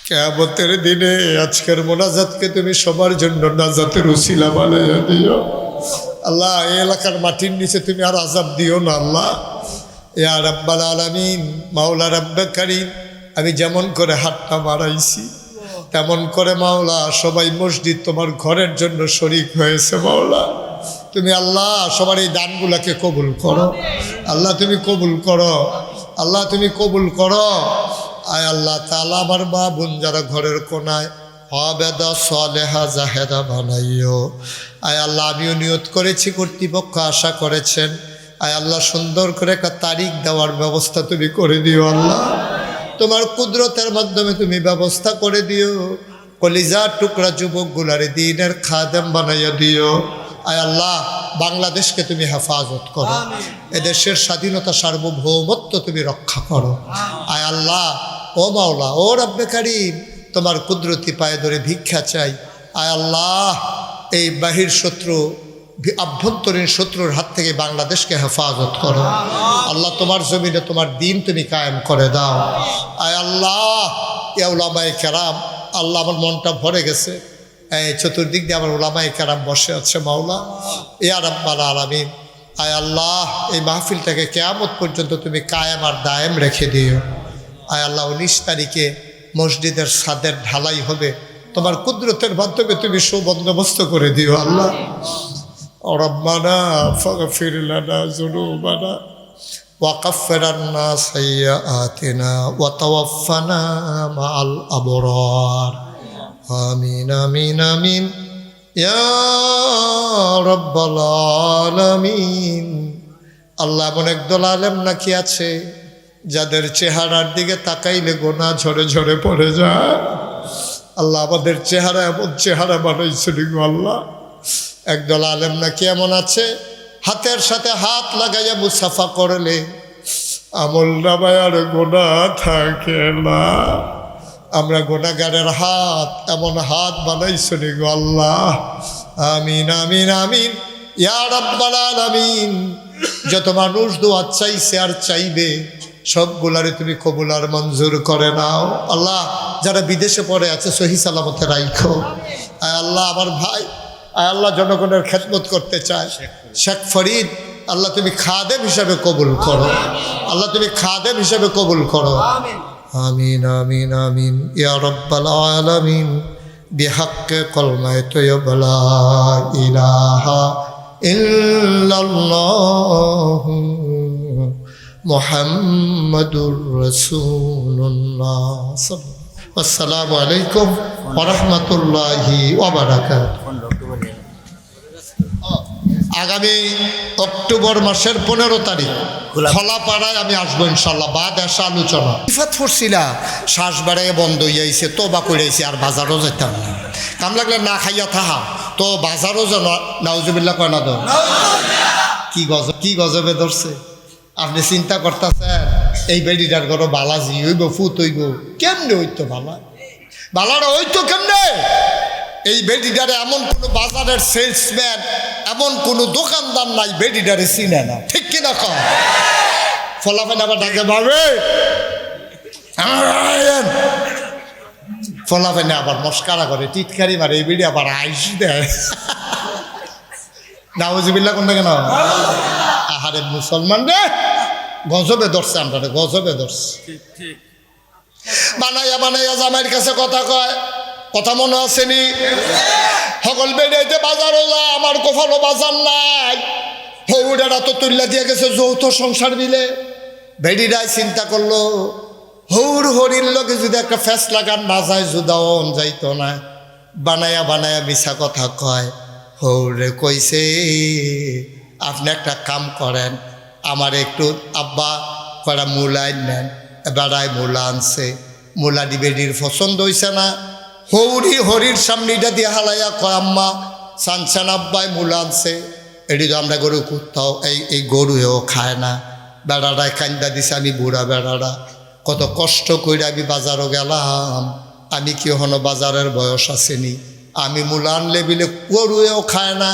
কিয়ামতের দিনে আজকের মোনাজাতকে তুমি সবার জন্য নাজাতের উসিলা বানাইয়া দিও। আল্লাহ এই এলাকার মাটির নিচে তুমি আর আযাব দিও না আল্লাহ। ইয়া রাব্বাল আলামিন, মাওলা রাব্বে কারীম, আমি যেমন করে হাতটা বাড়াইছি তেমন করে মাওলা সবাই মসজিদ তোমার ঘরের জন্য শরীক হয়েছে মাওলা। তুমি আল্লাহ সবার এই দানগুলাকে কবুল করো আল্লাহ, তুমি কবুল করো আল্লাহ, তুমি কবুল করো। আয় আল্লাহ তাআলা আমার মা বোন যারা ঘরের কোনায় আবেদা সালেহা জাহেদা বানাইও। আয় আল্লাহ আমিও নিয়ত করেছি, কর্তৃপক্ষ আশা করেছেন, আয় আল্লাহ সুন্দর করে একটা তারিখ দেওয়ার ব্যবস্থা তুমি করে দিও আল্লাহ। তোমার কুদরতের মাধ্যমে তুমি ব্যবস্থা করে দিও। কলিজার টুকরা যুবকগুলারে দ্বীনের খাদেম বানাইয়া দিও। আয় আল্লাহ বাংলাদেশকে তুমি হেফাজত করো, এদেশের স্বাধীনতা সার্বভৌমত্ব তুমি রক্ষা করো। আয় আল্লাহ ও মাওলা ও রব্বে কারীম, তোমার কুদরতি পায়ে ধরে ভিক্ষা চাই। আয় আল্লাহ এই বাহির শত্রু আভ্যন্তরীণ শত্রুর হাত থেকে বাংলাদেশকে হেফাজত করো আল্লাহ। তোমার জমিনে তোমার দিন তুমি কায়েম করে দাও। আয় আল্লাহ ইয়া উলামায়ে কেরাম, আল্লাহ আমার মনটা ভরে গেছে, এই চতুর্দিক দিয়ে আমার উলামায়ে কেরাম বসে আছে মাওলা। ইয়া রাব্বাল আলামিন, আয় আল্লাহ এই মাহফিলটাকে কিয়ামত পর্যন্ত তুমি কায়েম আর দায়েম রেখে দিও। আয় আল্লাহ 19 তারিখে মসজিদের ছাদের ঢালাই হবে, তোমার কুদরতের মাধ্যমে তুমি সুবন্দোবস্ত করে দিও আল্লাহ। রব্বানা ফাগফির লানা যুনুবানা ওয়া কাফফির আন্না সাইয়্যাতিনা ওয়া তাওয়াফফানা মাআল আবরার। আমিন আমিন আমিন ইয়া রাব্বাল আলামিন। আল্লাহ এমন একদল আলেম নাকি আছে যাদের চেহারার দিকে তাকাইলে গোনা ঝরে ঝরে পড়ে যায়। আল্লাহ আমাদের চেহারা এমন চেহারা বানাইছেন গো আল্লাহ। একদল আলেম নাকি এমন আছে হাতের সাথে হাত লাগাইয়া মুসাফা করলে আমল নামায় আর গোনা থাকে না। আমরা গোনাগারের হাত এমন হাত বানাইছেন গো আল্লাহ। আমিন আমিন আমিন ইয়া রাব্বাল আলামিন। যত মানুষ দোয়া চাইছে আর চাইবে সবগুলারে তুমি কবুল আর মঞ্জুর করে নাও আল্লাহ। যারা বিদেশে পড়ে আছে সহি সালামতে রাখো। আয় আল্লাহ আমার ভাই আয় আল্লাহ জনগণের খেদমত করতে চায় শেখ ফরিদ, আল্লাহ তুমি খাদেম হিসাবে কবুল করো আল্লাহ, তুমি খাদেম হিসাবে কবুল করো। আমিন আমিন আমিন ইয়া রাব্বাল আলামিন। বিহাক্কে কলমায়ে তয়্যিবা লা ইলাহা ইল্লাল্লাহু মুহাম্মাদুর রাসূলুল্লাহ। আসসালামু আলাইকুম ওয়া রাহমাতুল্লাহি ওয়া বারাকাতুহু। আগামী অক্টোবর মাসের 15 তারিখ খোলাপাড়ায় আমি আসবো ইনশাল্লাহ। বাদ আসা আলোচনা ইফাত ফুরছিলা শ্বাস বাড়াইয়া বন্ধ হইয়াছে, তোবা কইরাইছে আর বাজারও যেতাম না। কাম লাগলে না খাইয়া থাহা তো বাজারও যেন নাউজুবিল্লাহ কয় না। ধর কি গজবে ধরছে আপনি চিন্তা করতেছেন এই বেডিটার ঘরে বালাজি হইব ফুত হইব কেমনে হইতো বালাটা হইতো কেমনে? এই বেডিটারে এমন কোনো বাজারের সেলসম্যান এমন কোনো দোকানদার নাই বেডিটারে চিনে না, ঠিক কিনা কম? ফলাফেন আবার ডাকে ভাবে ফলাফেনে আবার মস্কারা করে টিটকারি মারে, এই বেডি আবার আইস দেয়। নাউজুবিল্লাহ কোনটা কেন? আহারে মুসলমান রে গজবে ধরছে, আমরা গজবে ধরছে। বানাইয়া বানাইয়া জামাইয়ের কাছে কথা কয়, কথা মনে আসেনি? সকল বেড়াইতে বাজারও যায়, আমার কোফানো বাজার নাই। হৌডারা তো তুল্লা দিয়ে গেছে যৌথ সংসার মিলে। বেডিরাই চিন্তা করলো হৌর হরির লোকে যদি একটা ফ্যাস লাগান না যায় জুদাও যাইতো না। বানাইয়া বানাইয়া মিছা কথা কয়। হৌরে কইছে আপনি একটা কাম করেন, আমার একটু আব্বা করা মূলাই নেন। বেড়ায় মূলা আনছে, মূলা বেডির পছন্দ হয়েছে না। হরির সামনেটা দিয়ে হালাইয়া কয় আম্মা সানসান আব্বাই মূলা আনছে, এটি তো আমরা গরু কুত্তাও এই গরুও খায় না। বেড়াটায় কান্দা দিছে, আমি বুড়া বেড়াটা কত কষ্ট করে আমি বাজারও গেলাম, আমি কি হনো বাজারের বয়স আসেনি, আমি মূলা আনলে বিলে গরুও খায় না।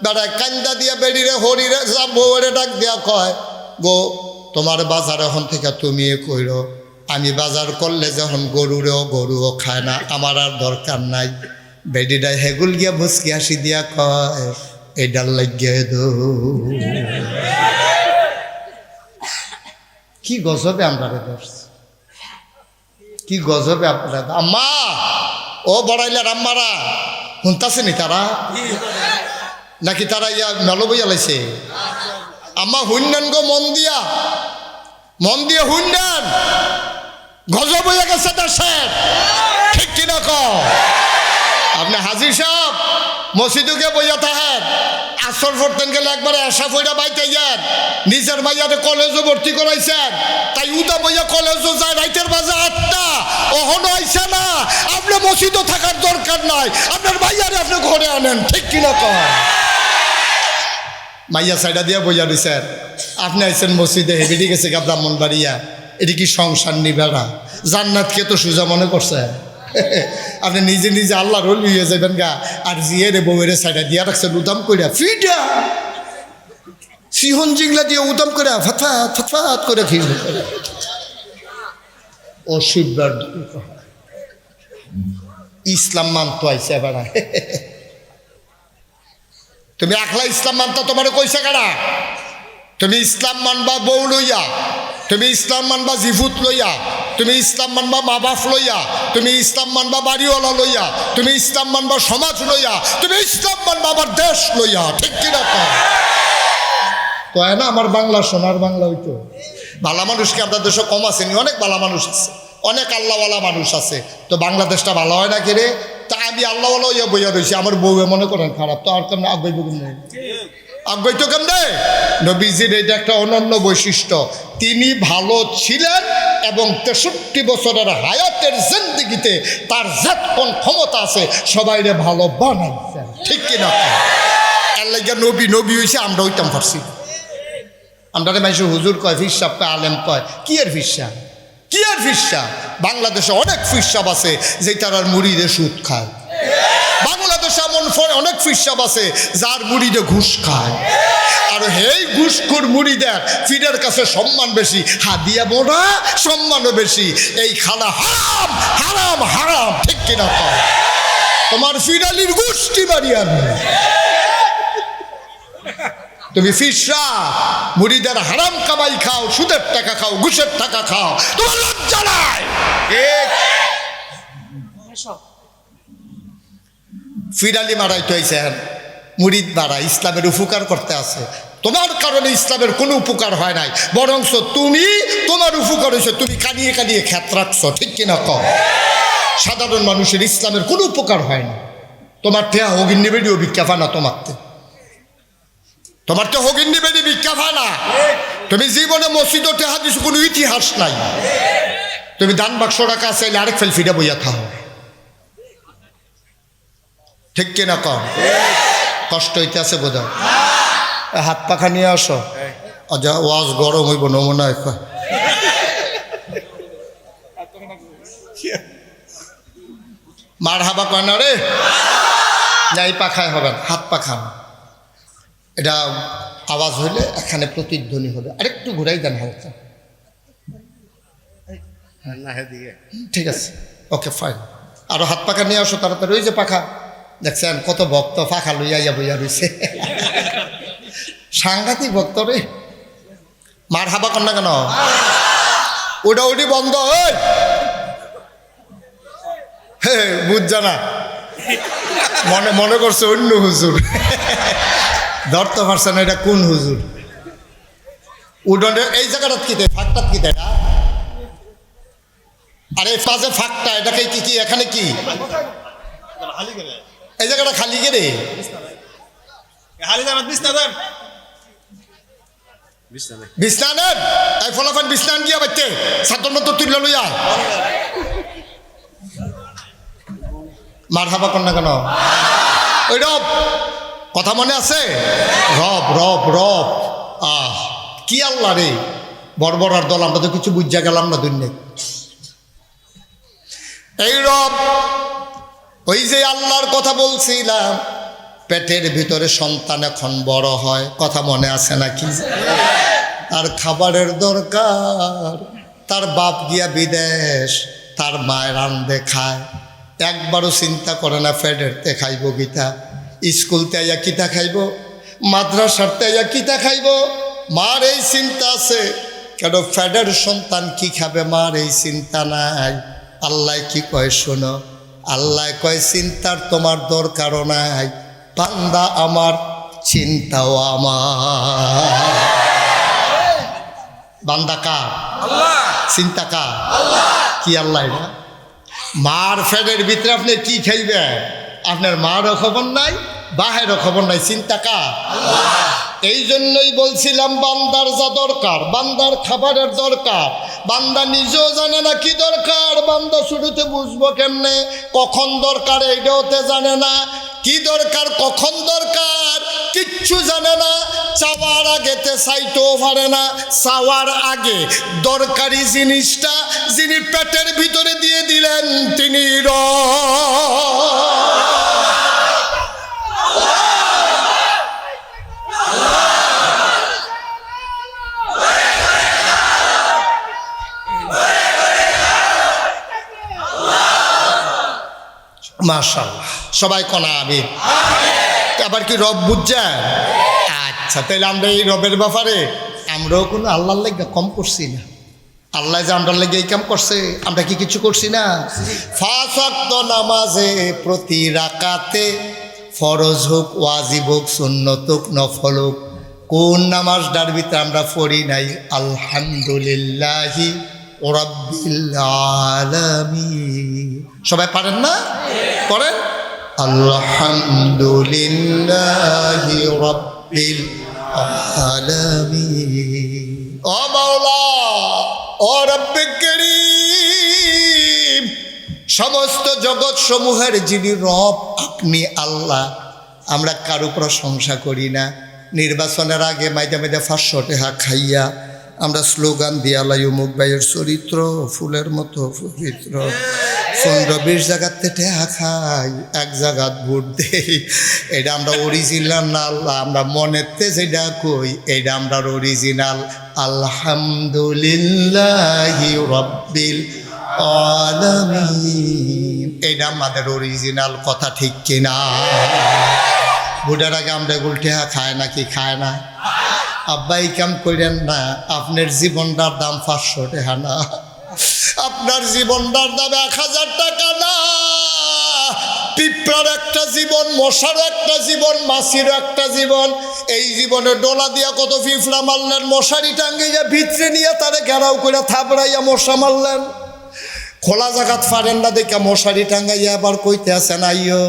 বেড়ায় কান্দা দিয়া বেড়িরে হরিরে বউরে ডাক দিয়া কয় গো তোমার বাজার এখন থেকে তুমি কইর, আমি বাজার করলে যখন গরুও খায় না, আমার আর দরকার নাই। বেডিটাই হেগুল গিয়া মুসকি হাসি দিয়া কয় এডাল লাগিয়ে দো। কি গজবে আমরা ধরছি, কি গজবে আপনারা। আম্মা ও বড়াইলার আম্মারা শুনতাছে নি তারা, নাকি তারা ইয়া মেলো বইয়া লাইছে? আম্মা হুন্নেন গো, মন দিয়া হুন্নেন। গজব হয়ে গেছে দেশের, ঠিক কিনা কও? আপনি হাজির সাহেব মসজিদকে বইয়া থাকেন, আসর পড়তেন গেলে একবারে এসা ফইরা বাইতে যান, নিজের মাইয়ারে কলেজও ভর্তি করাইছেন, তাই উদা বইয়া কলেজও যায় রাইতের বাজে 8টা, ওহনো আইছে না। আপনি মসজিদও থাকার দরকার নাই, আপনার মাইয়ারে আপনি ঘরে আনেন, ঠিক কিনা কও? মাইয়া সাইডা দিয়া বইয়া দিছেন, আপনি আইছেন মসজিদে, হেবিডি গেছে গা ব্রাহ্মণবাড়িয়া, এটি কি সংসার নিবে না? জান্নাতকে তো সোজা মনে করছে। আপনি নিজে নিজে আল্লাহর ওলি হয়ে যাবেন গা, আর জিয়েরে বউয়ের সাইডা দিয়া রাখছেন উদাম করিয়া, ফিটা সিহন জিংলা দিয়ে উদাম করে ফাতফাত ফাতফাত করে খিল অসুবিধার। ইসলাম মানতো আইসে বেড়া, তুমি একলা ইসলাম মানতা, তোমার কইছে কারা? তুমি ইসলাম মানবা বউ লইয়া, তুমি ইসলাম মানবা জিফুত লইয়া, তুমি ইসলাম মানবা মা বাপ লইয়া, তুমি ইসলাম মানবা বাড়িওয়ালা লইয়া, তুমি ইসলাম মানবা সমাজ লইয়া, তুমি ইসলাম মানবা আবার দেশ লইয়া, ঠিক কিনা কয় না? আমার বাংলা সোনার বাংলা হইতো। ভালা মানুষকে আপনার দেশে কম আসেনি, অনেক ভালা মানুষ আছে, অনেক আল্লাহওয়ালা মানুষ আছে, তো বাংলাদেশটা ভালো হয় না কেরে? তা আমি আল্লাহওয়ালা ইয়া বইয়া রয়েছি, আমার বউয়ে মনে করেন খারাপ, তো আর কেমন আগ্রহ নেই, আগ্রহ তো কেমনে? নবীজির এটা একটা অনন্য বৈশিষ্ট্য, তিনি ভালো ছিলেন এবং 63 বছরের হায়াতের জিন্দেগিতে তার জাত কোন ক্ষমতা আছে সবাইরে ভালো বানাইছেন, ঠিক কিনা? এর লাগে নবী হয়েছে, আমরা হইতাম পারছি। আমরা মানুষ হুজুর কয়, ফিরসাব কয়, আলেম কয়, কি এর ফিরসা, কি এর ফিরসা? বাংলাদেশে অনেক ফিরসাব আছে যে তার মুড়িদে সুদ খায়। বাংলাদেশে এমন অনেক ফিরসাব আছে যার মুড়িদে ঘুষ খায়, আর এই ঘুষখোর মুড়িদের ফিরের কাছে সম্মান বেশি, হাদিয়া মোড়া সম্মানও বেশি। এই খানা হারাম হারাম হারাম, ঠিক কিনা? তোমার ফিরালির গোষ্ঠী বাড়িয়ে আনবে। তুমি ফিরসা মুড়িদের হারাম কামাই খাও, সুদের টাকা খাও, ঘুষের টাকা খাও, তোমার লজ্জা নাই? ফিরালি মারাই তো আইছেন, মুরিদ মারা ইসলামের উপকার করতে আছে, তোমার কারণে ইসলামের কোনো উপকার হয় নাই, বরঞ্চ তুমি তোমার উপকার হয়েছে, তুমি কানিয়ে কানিয়ে খ্যাত রাখছো, ঠিক কিনা কম? সাধারণ মানুষের ইসলামের কোনো উপকার হয় না। তোমার টেহা হগিন্নি বেডিও ভিক্ষা পানা, তোমার তো হগিন্নি বেডি ভিক্ষা পানা। তুমি জীবনে মসজিদ টেহা দিছো, কোনো ইতিহাস নাই। তুমি দান বাক্স টাকা চাইলে আরেক ফেল ফিরে বইয়া থাও, ঠিক কিনা কম? কষ্ট হইতে আছে বোধ হয়, হাত পাখা নিয়ে আসো, ওয়াজ গরম হইব নমুনা। মার হাবা কয় না রে, যাই পাখায় হবে, হাত পাখা, এটা আওয়াজ হইলে এখানে প্রতিধ্বনি হবে। আরেকটু ঘুরাই দেন হালকা, ঠিক আছে, ওকে ফাইন। আরো হাত পাখা নিয়ে আসো তাড়াতাড়ি। ওই যে পাখা দেখছেন, কত ভক্ত পাখা লইয়া ইয়া বইয়া রয়েছে, সাংঘাতিক ভক্ত রে। মার হাবা কর না কেন? ওটা ওটি বন্ধ, হে বুঝ জানা, মনে করছে অন্য হুজুর, ধরতে পারছে না এটা কোন হুজুর। উডনে এই জায়গাটা কি দেয়, ফাঁকটা কি দেয়? আরে ফাঁজে ফাঁকটা, এটাকে কি কি এখানে কি এই জায়গাটা খালি কে রে? বিছনানের এই ফলাফল বিছনান গিয়া বাইতে ছাত্র মতো তুলে লইয়া মার হাবা কর না কেন? ওই রব কথা মনে আছে? রব রব রব, কি আল্লাহ রে, বর্বরার দল, আমরা তো কিছু বুঝা গেলাম না দুনিয়া। এই রব, ওই যে আল্লাহর কথা বলছিলাম, পেটের ভিতরে সন্তান এখন বড় হয়, কথা মনে আছে নাকি? তার খাবারের দরকার, তার বাপ গিয়া বিদেশ, তার মায়ের রান্ধে খায়, একবারও চিন্তা করে না পেটেরতে খাইব কিতা, স্কুলতে আইয়া কিতা খাইব, মাদ্রাসার তাইয়া কিতা খাইব, মার এই চিন্তা আছে। কেন ফ্যাডের সন্তান কি খাবে, মার এই চিন্তা নাই। আল্লাহ কি কয় শোনো, আল্লাহ কয় চিন্তার তোমার দরকারও নাই, বান্দা আমার চিন্তাও আমার। বান্দা কার? চিন্তা কার? কি আল্লাহ না? মার ফ্যাডের ভিতরে আপনি কি খাইবেন, আপনার মারও খবর নাই, বাহেরও খবর নাই, চিন্তা কার? এই জন্যই বলছিলাম বান্দার যা দরকার, বান্দার খাবারের দরকার, বান্দা নিজেও জানে না কি দরকার। বান্দা শুরুতে বুঝবো কেমনে কখন দরকার, এইটাওতে জানে না। কি দরকার, কখন দরকার কিচ্ছু জানে না। চাওয়ার আগেতে চাইতেও পারে না। চাওয়ার আগে দরকারি জিনিসটা যিনি পেটের ভিতরে দিয়ে দিলেন তিনি মাশাআল্লাহ। সবাই কনা আমিন। আবার কি রব বুঝছেন? আচ্ছা, তাহলে আমরা এই রবের ব্যাপারে আমরাও কোনো আল্লাহর লেগে কম করছি না। আল্লাহ যে আমরার লেগে এই কাম করছে, আমরা কি কিছু করছি না? 5 ওয়াক্ত নামাজে প্রতি রাকাতে, ফরজ হোক ওয়াজিব হোক সুন্নত হোক নফল হোক, কোন নামাজটার ভিতরে আমরা পড়ি নাই আলহামদুলিল্লাহি রাব্বিল আলামিন? সবাই পারেন না? পড়েন আলহামদুলিল্লাহি রাব্বিল আলামিন। ও মাওলা, ও রব্বে কারীম, সমস্ত জগৎ সমূহের যিনি রব আপনি আল্লাহ। আমরা কারো প্রশংসা করি না। নির্বাচনের আগে মাইদা মাইদা 500 টাকা খাইয়া আমরা স্লোগান দিয়া লাই অমুক ভাইয়ের চরিত্র ফুলের মতো পবিত্র। 15-20 জায়গাতে টেহা খাই, এক জায়গাত ভোট দেই। এটা আমরা অরিজিনাল না আল্লাহ, আমরা মনেতে যেটা কই এটা আমরা অরিজিনাল। আলহামদুলিল্লাহি রাব্বিল আলামিন, এটা আমাদের অরিজিনাল কথা, ঠিক কিনা? ভোটের আগে আমরা এগুলো টেহা খায় না কি খায় না? আব্বা এই কাম করেন না। আপনার জীবনটার দাম 500 টাকা না, আপনার জীবনটার দাম 1000 টাকা না। পিঁপড়ার একটা জীবন, মশারও একটা জীবন, মাছিরও একটা জীবন। এই জীবনে ডোলা দিয়া কত পিঁপড়া মারলেন, মশারি টাঙ্গাইয়া ভিতরে নিয়ে তারে ঘেরাও করে থাপড়াইয়া মশা মারলেন। খোলা জাগাত ফারেন না দেখা মশারি টাঙ্গাইয়া আবার কইতে আছেন আইয়ো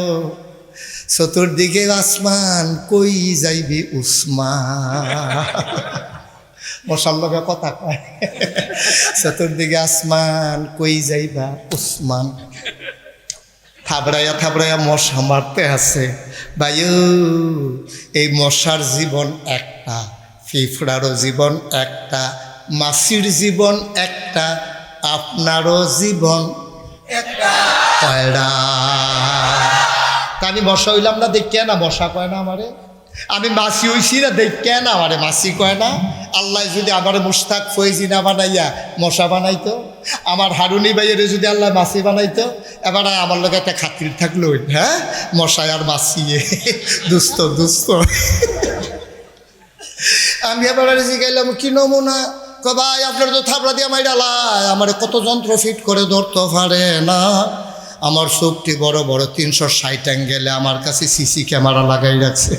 চতুর্দিকে আসমান, কই যাইবি উসমান। মশার লগে কথা কয়, চতুর্দিকে আসমান, কই যাইবা উসমান। থাবড়াইয়া থাবড়াইয়া মশা মারতে আছে। ভাইও, এই মশার জীবন একটা, পিঁপড়ারও জীবন একটা, মাছির জীবন একটা, আপনারও জীবন একটা। কয়টা? তা আমি মশা হইলাম না দেখ না, মশা কয় না আমারে। আমি মাছি হইছি না দেখ না আমারে মাছি কয় না। আল্লাহ যদি আমারে মুশতাক ফয়েজি না বানাইয়া মশা বানাইতো, আমার হারুনি ভাইয়ের যদি আল্লাহ মাছি বানাইতো, এবার আমার লোক একটা খাতির থাকলো, হ্যাঁ মশায় আর মাছিয়ে দুস্থ দুস্থ। আমি এবার জিগাইলাম কি নমুনা? ভাই আপনার তো থাবড়া দিয়ে মাইডালায় আমার কত যন্ত্র ফিট করে ধরতে পারে না। আমার চোখটি বড় বড় 360 অ্যাঙ্গেলে আমার কাছে সিসি ক্যামেরা লাগাই রাখছে,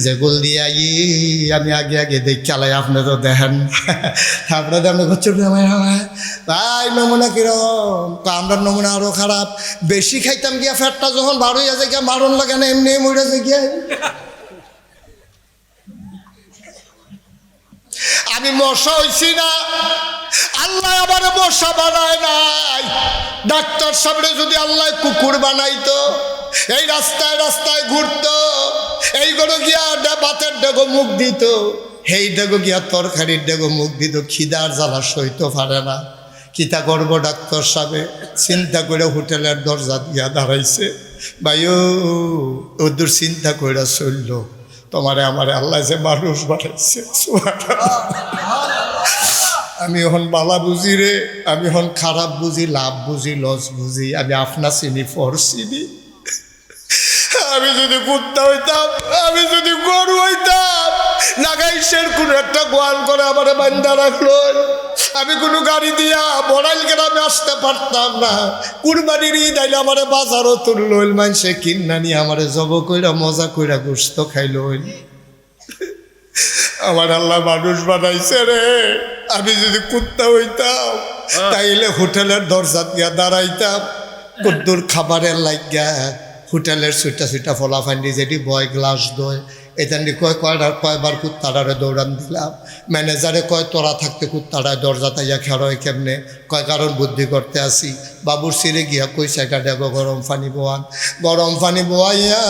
যেগুলো দিয়ে আমি আগে আগে দেখ চালাই। আপনারও দেখেন, আপনাদের আপনি ঘুরছে ভাই নমুনা কিরম? আমরা নমুনা আরও খারাপ। বেশি খাইতাম গিয়া ফ্যাটটা যখন বারোই আছে গিয়া মারণ লাগে না, এমনি মরে আছে গিয়া। আমি মশা হইছি না, আল্লাহ আবার মশা বানায় নাই। ডাক্তার সামনে যদি আল্লাহ কুকুর বানাইতো, এই রাস্তায় রাস্তায় ঘুরতো, এইগুলো গিয়া ভাতের ডেগো মুখ দিত, এই ডেগো গিয়া তরকারির ডেগো মুখ দিত। খিদার জ্বালা সইতে পারে না। কিতা করবো ডাক্তার সাহেব চিন্তা করে হোটেলের দরজা দিয়া দাঁড়াইছে। ভাইও ওদের চিন্তা করে চলল, তোমারে আমারে আল্লাহ যে মানুষ বানাইছে। আমি এখন বালা বুঝি রে, আমি এখন খারাপ বুঝি, লাভ বুঝি, লস বুঝি। আমি আপনা চিনি, ফর চিনি। আমি যদি কুত্তা হইতাম, আমি যদি গরু হইতাম, লাগাইশের কোনো একটা গোয়াল করে আমার বান্ধা রাখলো, আমি কোনো গাড়ি দিয়া বড়াইল গ্রামে আসতে পারতাম না। কুরবানির ঈদ আইলে আমার বাজারও তুলল, মানুষে কিনা নিয়ে আমার জব কইরা মজা কইরা গোস্ত খাইল। আমার আল্লাহ মানুষ বানাইছে রে। আমি যদি কুত্তা হইতাম তাইলে হোটেলের দরজা দিয়া দাঁড়াইতাম, কদ্দুর খাবারের লাগিয়া হোটেলের সুইটা সুইটা ফলাফান্ডি যেটি বয় গ্লাস দই এখানে কয়বার কুত্তাটারে দৌড়ান দিলাম। ম্যানেজারে কয় তোরা থাকতে কুত্তাটায় দরজা তাইয়া খেরোয় কেমনে, কয় কারণ বুদ্ধি করতে আসি। বাবুর সিরে গিয়া কইসা কাটাবো গরম পানি বোয়ান, গরম পানি বোয়াইয়া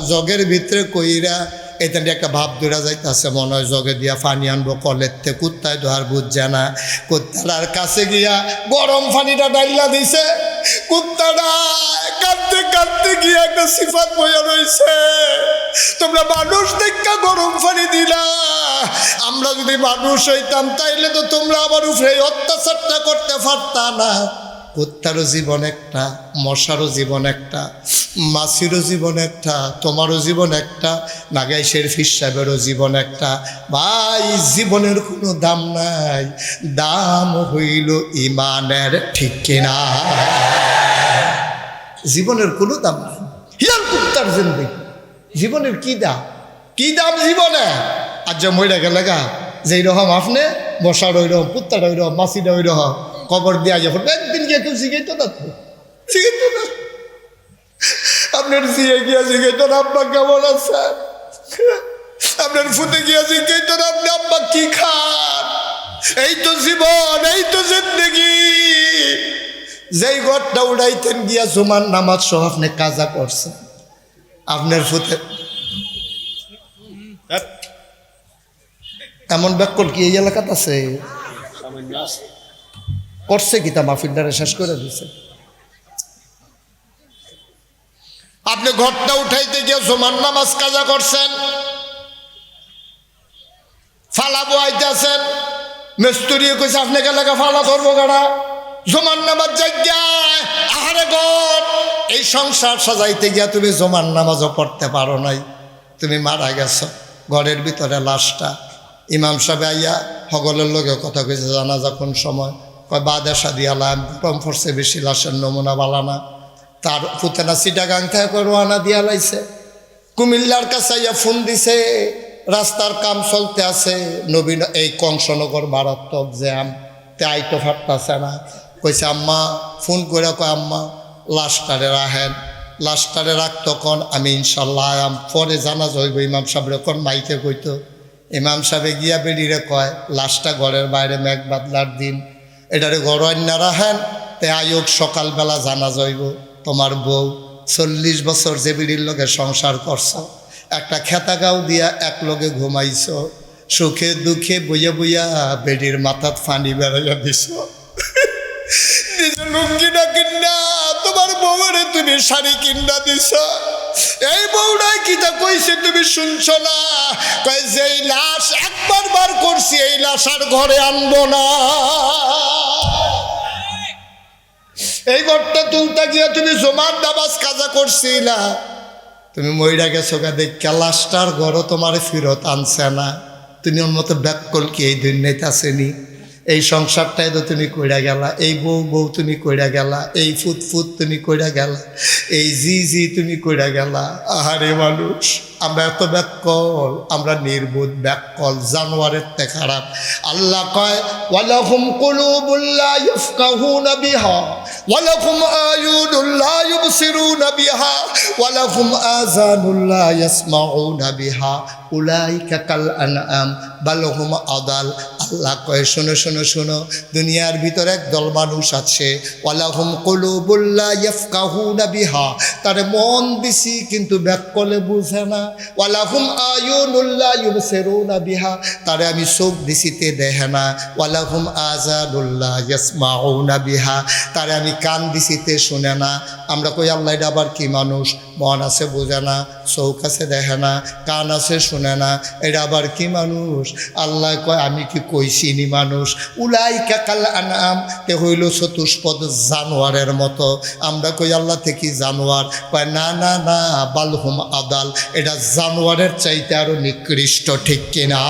জগের ভিতরে কইরা এখানে একটা ভাব দৌড়া যাইতেছে, মনে হয় জগে দিয়া পানি আনবো কলের থেকে, কুত্তায় তো আর বুঝছে না। কুত্তাটার কাছে গিয়া গরম পানিটা ডাইলা দিছে, কুত্তাটা কাঁদতে কাঁদতে গিয়া একটা সিফাত বইয়া রয়েছে, তোমরা মানুষ দেখা গরম পানি দিলা, আমরা যদি মানুষ হইতাম তাইলে তো তোমরা আমার উপরে অত্যাচারটা করতে পারতা না। কুত্তারও জীবন একটা, মশারও জীবন একটা, মাছিরও জীবন একটা, তোমারও জীবন একটা, নাগাইশের ফির সাহেবেরও জীবন একটা। ভাই জীবনের কোনো দাম নাই, দাম হইল ইমানের, ঠিক কিনা? জীবনের কোনো দাম নাই। হিয়াল কুত্তার জিন্দেগি, জীবনের কি দাম, কি দাম জীবনে? আর যে মইরা গেলে গা যেই রকম আপনি, মশার ওই রকম, কুত্তাটা ওই রকম, মাছিটা ওই রকম, কবর দেওয়া যাবে একদিন গিয়ে কেউ শিখাইতো না, তো শিখাইতো না। আপনার জিয়ে গিয়া শিখাইতো না আব্বা কেমন আছে, আপনার ফুটে গিয়া শিখাইতো না আপনি আব্বা কি খান। এই তো জীবন, এই তো জিন্দেগি। যেই ঘরটা উড়াইতেন গিয়া জুমার নামাজ সহ আপনি কাজা করছেন, আপনার ফুটে এমন ব্যাকল কি এই এলাকাত আছে? করছে কি তা মাহফিলটারে শেষ করে দিছে। আপনি ঘরটা উঠাইতে গিয়ে জুমার নামাজ কাজা করছেন, ফালা বইতেছেন, মিস্ত্রি কইছে আপনাকে এলাকা ফালা ধরবো গাড়া, জুমার নামাজ জায়গায় আহারে ঘর। এই সংসার সাজাইতে গিয়া তুমি জুমার নামাজও পড়তে পারো নাই, তুমি মারা গেছো। ঘরের ভিতরে লাশটা, ইমাম সাহেব আইয়া হগলের লোকে কথা কইছে জানাজা কোন সময়, কয় বাদে সাদি আলাম কম ফরছে, বেশি লাশের নমুনা বালানা। তার পুতেনা চিটাগাং থেকে রোয়ানা দিয়া লাইছে, কুমিল্লার কাছে আইয়া ফোন দিছে, রাস্তার কাম চলতে আছে, নবীন এই কংসনগর মারাত্মক জ্যাম, তে আইতো ফাটতাছে না। কইছে আম্মা ফোন করে, কয় আম্মা লাশটারে রাহেন, লাশটারে রাখতো কন, আমি ইনশাল্লাহ আয়াম, পরে জানাজ হইব। ইমাম সাহেবরে কন মাইকে কইতো, ইমাম সাহেবে গিয়া বেরিয়ে কয় লাশটা ঘরের বাইরে মেঘ বাদলার দিন, এটারে ঘর আন্না রাহেন, তে আয়োগ সকালবেলা জানাজ হইব। তোমার বউ 40 বছর যে বিড়ির লগে সংসার করছ, একটা খেতা গাও দিয়া এক লগে ঘুমাইছ, সুখে দুঃখে বইয়া বইয়া বেডির মাথাত ফানি বেড়াইয়া দিছ, নিজের লুঙ্গি না কিনা তোমার বউরে তুমি শাড়ি কিনা দিছ। এই বউরাই কিতা কইছে তুমি শুনছ না? কয় যেই লাশ একবার বার করছি এই লাশ আর ঘরে আনবো না। এই ঘরটা তুলতে গিয়া তুমি জমার নামাজ কাজা করছিলা, তুমি মইরা গেছো গা দেখা লাশটার ঘরও তোমার ফিরত আনছে না। তুমি ওর মতো ব্যাকল কি এই দুনিয়াতে আসেনি? এই সংসারটাই তো তুমি কইরা গেলা, এই বউ বউ তুমি কইরা গেলা, এই ফুট ফুট তুমি কইরা গেলা, এই জি জি তুমি কইরা গেলা। আহারে মানুষ, আমরা এত ব্যাকল, আমরা নির্বোধ ব্যাকল, জানোয়ারের তে খারাপ। আল্লাহ কয় ওয়ালাহুম কুলুবুল লা ইয়াফকাহুনা বিহা ওয়ালাহুম আয়ুনুল লা ইউবসিরুনা বিহা ওয়ালাহুম আযানুল লা ইয়াসমাউনা বিহা উলাইকা কাল আনআম বাল হুম আদাল। আল্লাহ কয় শোনো শোনো শোনো, দুনিয়ার ভিতরে একদল মানুষ আছে, ওয়ালাহুম কুলুবুল লা ইয়াফকাহুনা বিহা, তার মন দিছি কিন্তু ব্যাকলে বুঝে না। ওয়ালাহুম আয়ুনুল লা ইউবসিরুনা বিহা, তারে আমি চোখ দিছিতে দেখে না। ওয়ালাহুম আযানুল লা ইয়াসমাউনা বিহা, তারে আমি কান দিছিতে শুনে না। আমরা কই আল্লাহ এটা আবার কি মানুষ? মন আছে বোঝে না, চৌক আছে দেখে না, কান আছে শুনে না, এটা আবার কি মানুষ? আল্লাহ কয় আমি কি কইছিনি মানুষ? উলাইকা কাল আনআম, তে হইল চতুষ্পদ জানোয়ারের মতো। আমরা কই আল্লাহ থেকে জানোয়ার, কয় না না না, বালহুম আদাল, এটা জানোয়ারের চাইতে আরো নিকৃষ্ট, ঠিক কিনা?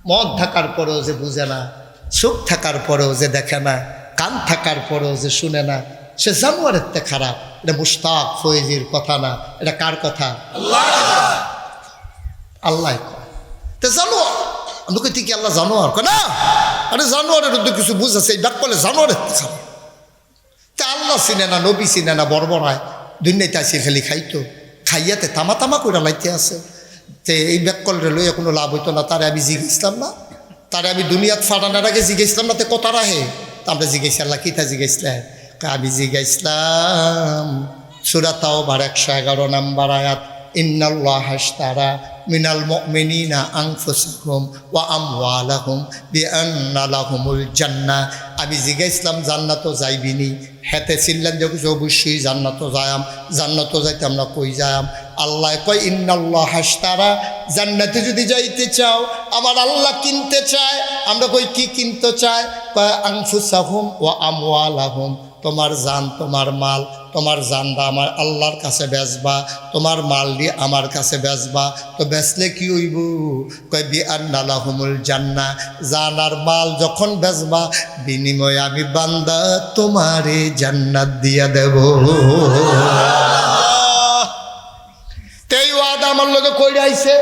মন থাকার পরেও যে বুঝে না, চোখ থাকার পরেও যে দেখে না, কান থাকার পরেও যে শুনে না, সে জানোয়ারের তে খারাপ। এটা মুশতাক ফৈজির কথা না, এটা কার কথা? আল্লাহ কয়। তে জানোয়ার, আমি কই কি আল্লাহ জানোয়ার? কয় না, আরে জানোয়ারের মধ্যে কিছু বুঝাছে, এই ব্যাক করলে জানোয়ারের তে খারাপ। তে আল্লাহ চিনে না, নবী চিনে না, বর্বরায় দুনিয়াতে আসি খালি খাইতো, খাইয়াতে তামা তামা করে লাইতে আছে। তে এই ব্যাক করলে লইয়া কোনো লাভ হইতো না। তারে আমি জিজ্ঞেসলাম না, তারে আমি দুনিয়াত ফাটানোর আগে জিজ্ঞেসলাম না, তে কত রাহে? তা আমরা জিজ্ঞেসি আল্লাহ কিতা জিজ্ঞেসলেন? আমি জিজ্ঞাসলাম সূরা তাওবার 111 নম্বর আয়াত, ইন্নাল্লাহা আশতারা মিনাল মুমিনিনা আনফুসাহুম ওয়া আমওয়ালাহুম বিআন্না লাহুমুল জান্নাহ। আমি জিজ্ঞাসলাম জান্নাতও যাইবিনি? হেতে ছিলেন যে অবশ্যই জান্নাতও যায়াম। জান্নাতও যাইতে আমরা কই যায়াম? আল্লাহ কয় ইন্নাল্লাহা আশতারা, জান্নাতে যদি যাইতে চাও আমার আল্লাহ কিনতে চায়। আমরা কই কি কিনতে চায়? কয় আনফুসাহুম ওয়া আমওয়ালাহুম, তোমার জান, তোমার মাল, তোমার জানটা আমার আল্লাহর কাছে বেচবা, তোমার মাল দিয়ে আমার কাছে বেচবা। তো বেচলে কি হইব? কয় বিআন্না লাহুমুল জান্নাহ, জান আর মাল যখন বেচবা বিনিময়ে আমি বান্দা তোমারে জান্নাত দিয়া দেব। তেই ওয়াদা আমার লোকে কইরা আইছে,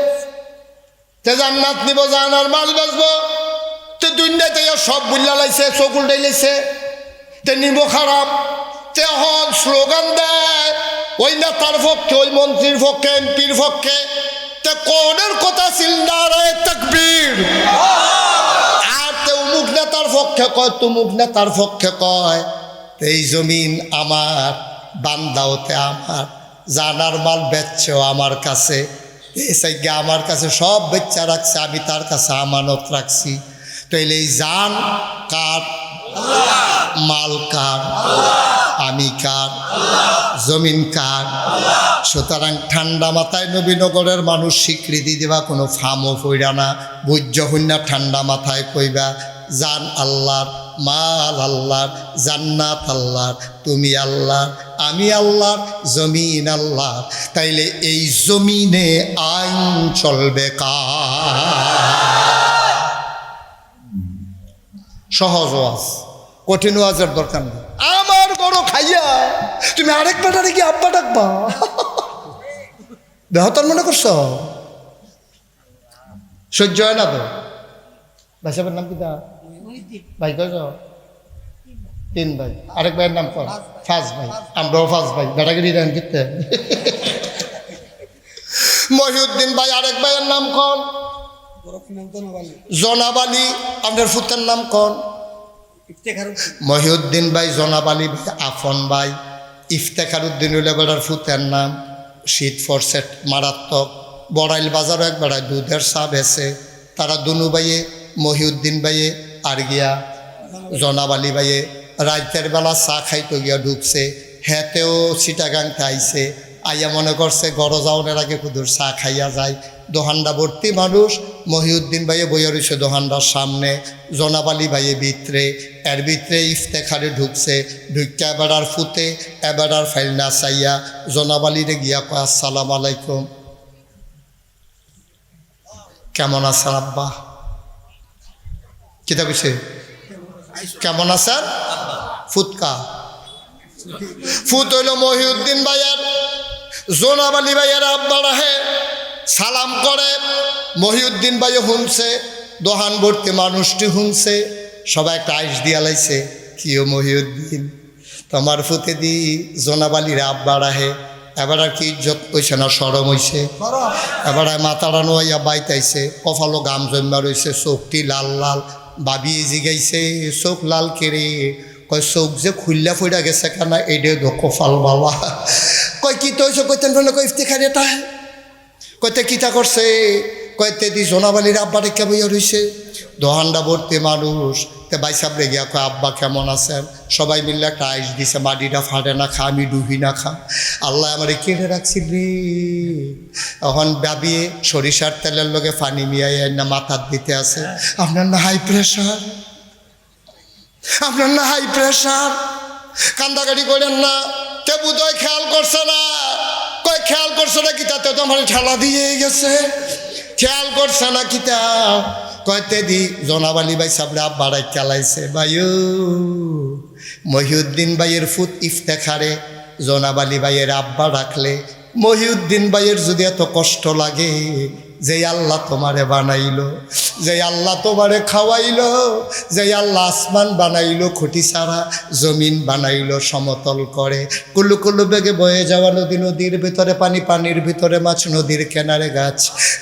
তে জান্নাত নিব, জান আর মাল বেচবো। তো দুনিয়াতে সব বুল্লা লাইছে, চকুল ডাইলেছে, তে নিব খারাপ। তে হন স্লোগান দেয় ওই নেতার পক্ষে, ওই মন্ত্রীর পক্ষে, এমপির পক্ষে। তে কোনের কথা ছিল নারায়ে তাকবীর। আর তে অমুক নেতার পক্ষে কয়, তুমুক নেতার পক্ষে কয়। এই জমিন আমার, বান্দাওতে আমার, জানার মাল বেচছেও আমার কাছে, এই আমার কাছে সব বেচা রাখছে, আমি তার কাছে আমানত রাখছি। তো এই জান কার? মাল কার? আমি কার? জমিন কার? সুতরাং ঠান্ডা মাথায় নবীনগরের মানুষ স্বীকৃতি দিবা, কোনো ফামও ফইরা না, বুঝ্য হইনা ঠান্ডা মাথায় কইবা জান আল্লাহর, মাল আল্লাহর, জান্নাত আল্লাহর, তুমি আল্লাহর, আমি আল্লাহর, জমিন আল্লাহর। তাইলে এই জমিনে আইন চলবে কার? সহজ ওয়াজ, কঠিন ওয়াজের দরকার নেই। আমার বড় খাইয়া তুমি আরেক বেটারে কি আব্বা ডাকবা? বেহতর মনে করছ? সহ্য হয় না তো? ভাই সাহেবের নাম কি? ভাই কয়জ? 3 ভাই। আরেক ভাইয়ের নাম কর? ফাজ ভাই। আমরাও ফাজ ভাই। বেটাগিরি দেন কিতে? মহিউদ্দিন ভাই। আরেক ভাইয়ের নাম কন? জনাব আলী। আপনার ফুতের নাম কন? মহিউদ্দিন ভাই, জনাব আলী ভাই, আফন ভাই। ইফতেখার উদ্দিন হইলে বেড়ার ফুতের নাম। শীত ফরসেট মারাত্মক। বড়াইল বাজারও এক বেড়ায় দুধের চা বেছে। তারা দুনু ভাইয়ে, মহিউদ্দিন ভাইয়ে আর গিয়া জনাব আলী ভাইয়ে রাতের বেলা চা খাইতে গিয়া ঢুকছে। হেতেও চিটাগাংতে আইছে, আইয়া মনে করছে গড় যাওয়ার আগে কুদুর চা খাইয়া যায়। দোহান্ডা ভর্তি মানুষ। মহিউদ্দিন ভাইয়ে বইয়া রয়েছে দোহান্ডার সামনে, জনাব আলী ভাইয়ে ভিতরে। এর ভিতরে ইফতেখারে ঢুকছে। ঢুকা এবারার ফুতে, এবারার ফাইল না চাইয়া জনাব আলীরে গিয়া কয় আসসালাম আলাইকুম। কেমন আছেন আব্বা? কিতা কইছে? কেমন আছেন? ফুৎকা। ফুত হইল মহিউদ্দিন ভাইয়ের। জনাব আলী ভাইয়ের আব্বা রাহে সালাম করে। মহিউদ্দিন ভাইও শুনছে, দোহান ভর্তি মানুষটি শুনছে। সবাই একটা আইস দিয়া লাইছে, কিও মহিউদ্দিন, তোমার ফুতে দি জনাব আলীর আব্বা রাহে। এবার আর কি ইজ্জত হইছে না সরম হইছে? এবার মাথাটা নোয়াইয়া বাইতাইছে, কপালও গাম জমা রয়েছে, চোখটি লাল লাল। ভাবি জিগাইছে চোখ লাল কেড়ে? কয় চোখ যে খুললা ফুইরা গেছে কেন? এইডে দো কপাল বাবা। কয় কি তৈছ? কইতেন কয় ইফতেখারে এটা। কইতে কিতা করছে? কয়তে দি জনাব আলীর আব্বা রেখা বইয়া রয়েছে। দোহান্ডা ভর্তি মানুষ। তে ভাই সাহেব গিয়া কয় আব্বা কেমন আছেন? সবাই মিললে একটা আইস দিছে, মাটিটা ফাটে না খা, আমি ডুবি না খা। আল্লাহ আমারে কেড়ে রাখছিল রে। এখন ভাবিয়ে সরিষার তেলের লগে পানি মিয়াই না মাথার দিতে আছে। আপনার না হাই প্রেশার, আপনার না হাই প্রেশার, কান্দাকাটি করেন না। তে বুধয় খেয়াল করছে না, কয় খেয়াল করছে না কি তাতে তো আমার ঠেলা দিয়ে গেছে, খেয়াল করছে না কিতা কয়তে দি জনাব আলী ভাই সাবরে আব্বারাই চালাইছে। ভাইও মহিউদ্দিন ভাইয়ের ফুট ইফতেখারে জনাব আলী ভাইয়ের আব্বা রাখলে মহিউদ্দিন ভাইয়ের যদি এত কষ্ট লাগে, যে আল্লাহ তোমারে বানাইলো, যে আল্লাহ তোমারে খাওয়াইলো, যে আল্লাহ আসমান বানাইলো খুঁটি ছাড়া, জমিন বানাইলো সমতল করে, কুলু কুলু বেগে বয়ে যাওয়া নদী, নদীর ভিতরে পানি, পানির ভিতরে মাছ, নদীর কিনারে গাছ,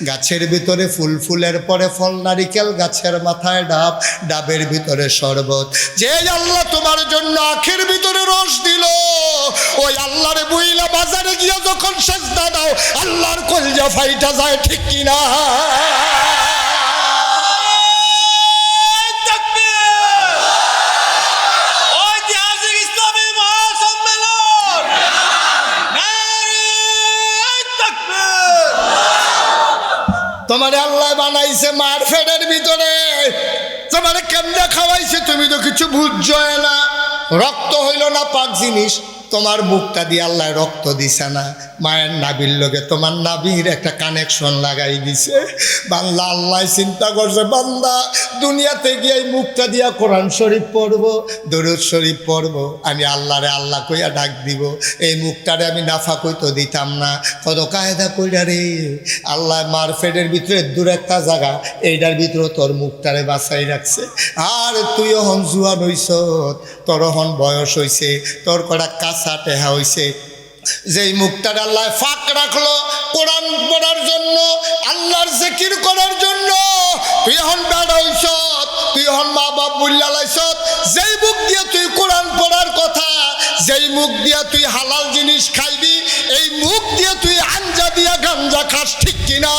গাছের ভিতরে ফুল, ফুলের পরে ফল, নারিকেল গাছের মাথায় ডাব, ডাবের ভিতরে শরবত, যে আল্লাহ তোমার জন্য আখের ভিতরে রস দিল, ওই আল্লাহর বইলা বাজারে গিয়া যখন সেজদা দাও আল্লাহর কলজা ফাইটা যায়, ঠিক কিনা? তোমারে আল্লাহ বানাইছে মার ফেডের ভিতরে, তোমারে কেমনে খাওয়াইছে তুমি তো কিছু বুঝছো না। রক্ত হইল না পাক জিনিস, তোমার মুখটা দিয়ে আল্লাহ রক্ত দিছে না, মায়ের নাবির লগে তোমার নাবির একটা কানেকশন লাগাই দিছে। বান্দা আল্লাহ চিন্তা করছে, বান্দা দুনিয়াতে গিয়ে এই মুখটা দিয়া কোরআন শরীফ পড়বো, দরুদ শরীফ পড়বো, আমি আল্লাহরে আল্লাহ কইয়া ডাক দিব, এই মুখটারে আমি নাফা কইতো দিতাম না। কত কায়দা কইরা রে আল্লাহ মার ফেডের ভিতরে দূর একটা জায়গা, এইটার ভিতরে তোর মুখটারে বাঁচাই রাখছে। আর তুই হন জুয়ান হইছ, তোর হন বয়স হইছে, তোর কটা কাঁচা টেহা হইছে, যেই মুখটার আল্লাহ ফাঁক রাখলো কোরআন পড়ার জন্য, আল্লাহর জিকির করার জন্য, তুই এখন বেড়া হইছ, তুই এখন মা বাপ বুল্লা লাইছ, যেই মুখ দিয়ে তুই কোরআন পড়ার কথা, যেই মুখ দিয়া তুই হালাল জিনিস খাইবি, এই মুখ দিয়ে তুই আঞ্জা দিয়া গাঞ্জা খাস, ঠিক কিনা?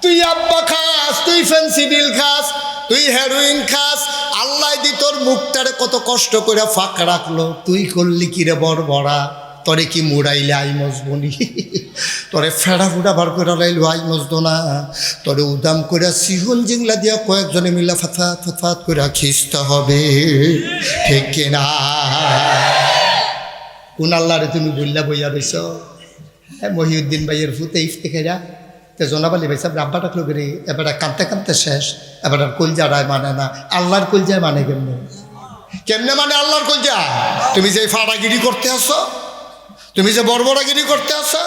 তুই আব্বা খাস, তুই ফেন্সিডিল খাস, তুই হেরোইন খাস, আল্লাহ দি তোর মুখটারে কত কষ্ট করে ফাঁক রাখলো, তুই করলি কি রে বড়, তোরে কি মুড়াইলে আই মজবনি, তোরে ফেড়া ফুটা বার করে লাইলো আই মজদ না, তোরে উদাম করে সিহন জিংলা দিয়া কয়েকজনে মিলা ফাতফাত ফাতফাত করে খিস্তে হবে, ঠিক কিনা? কোন আল্লাহরে তুমি বললা বইয়া রইছ? মহিউদ্দিন ভাইয়ের ফুতে ইফতেখারা তে জনাব আলী ভাই সাহেব আব্বা ডাকলো করে, এবার কাঁদতে কাঁদতে শেষ, এবার আর কলজারায় মানে না, আল্লাহর কলজায় মানে কেমনে? কেমনে মানে আল্লাহর কলজা? তুমি যে ফাড়াগিরি করতে আসো, তুমি যে বড়বড়াগিরি করতে আসো,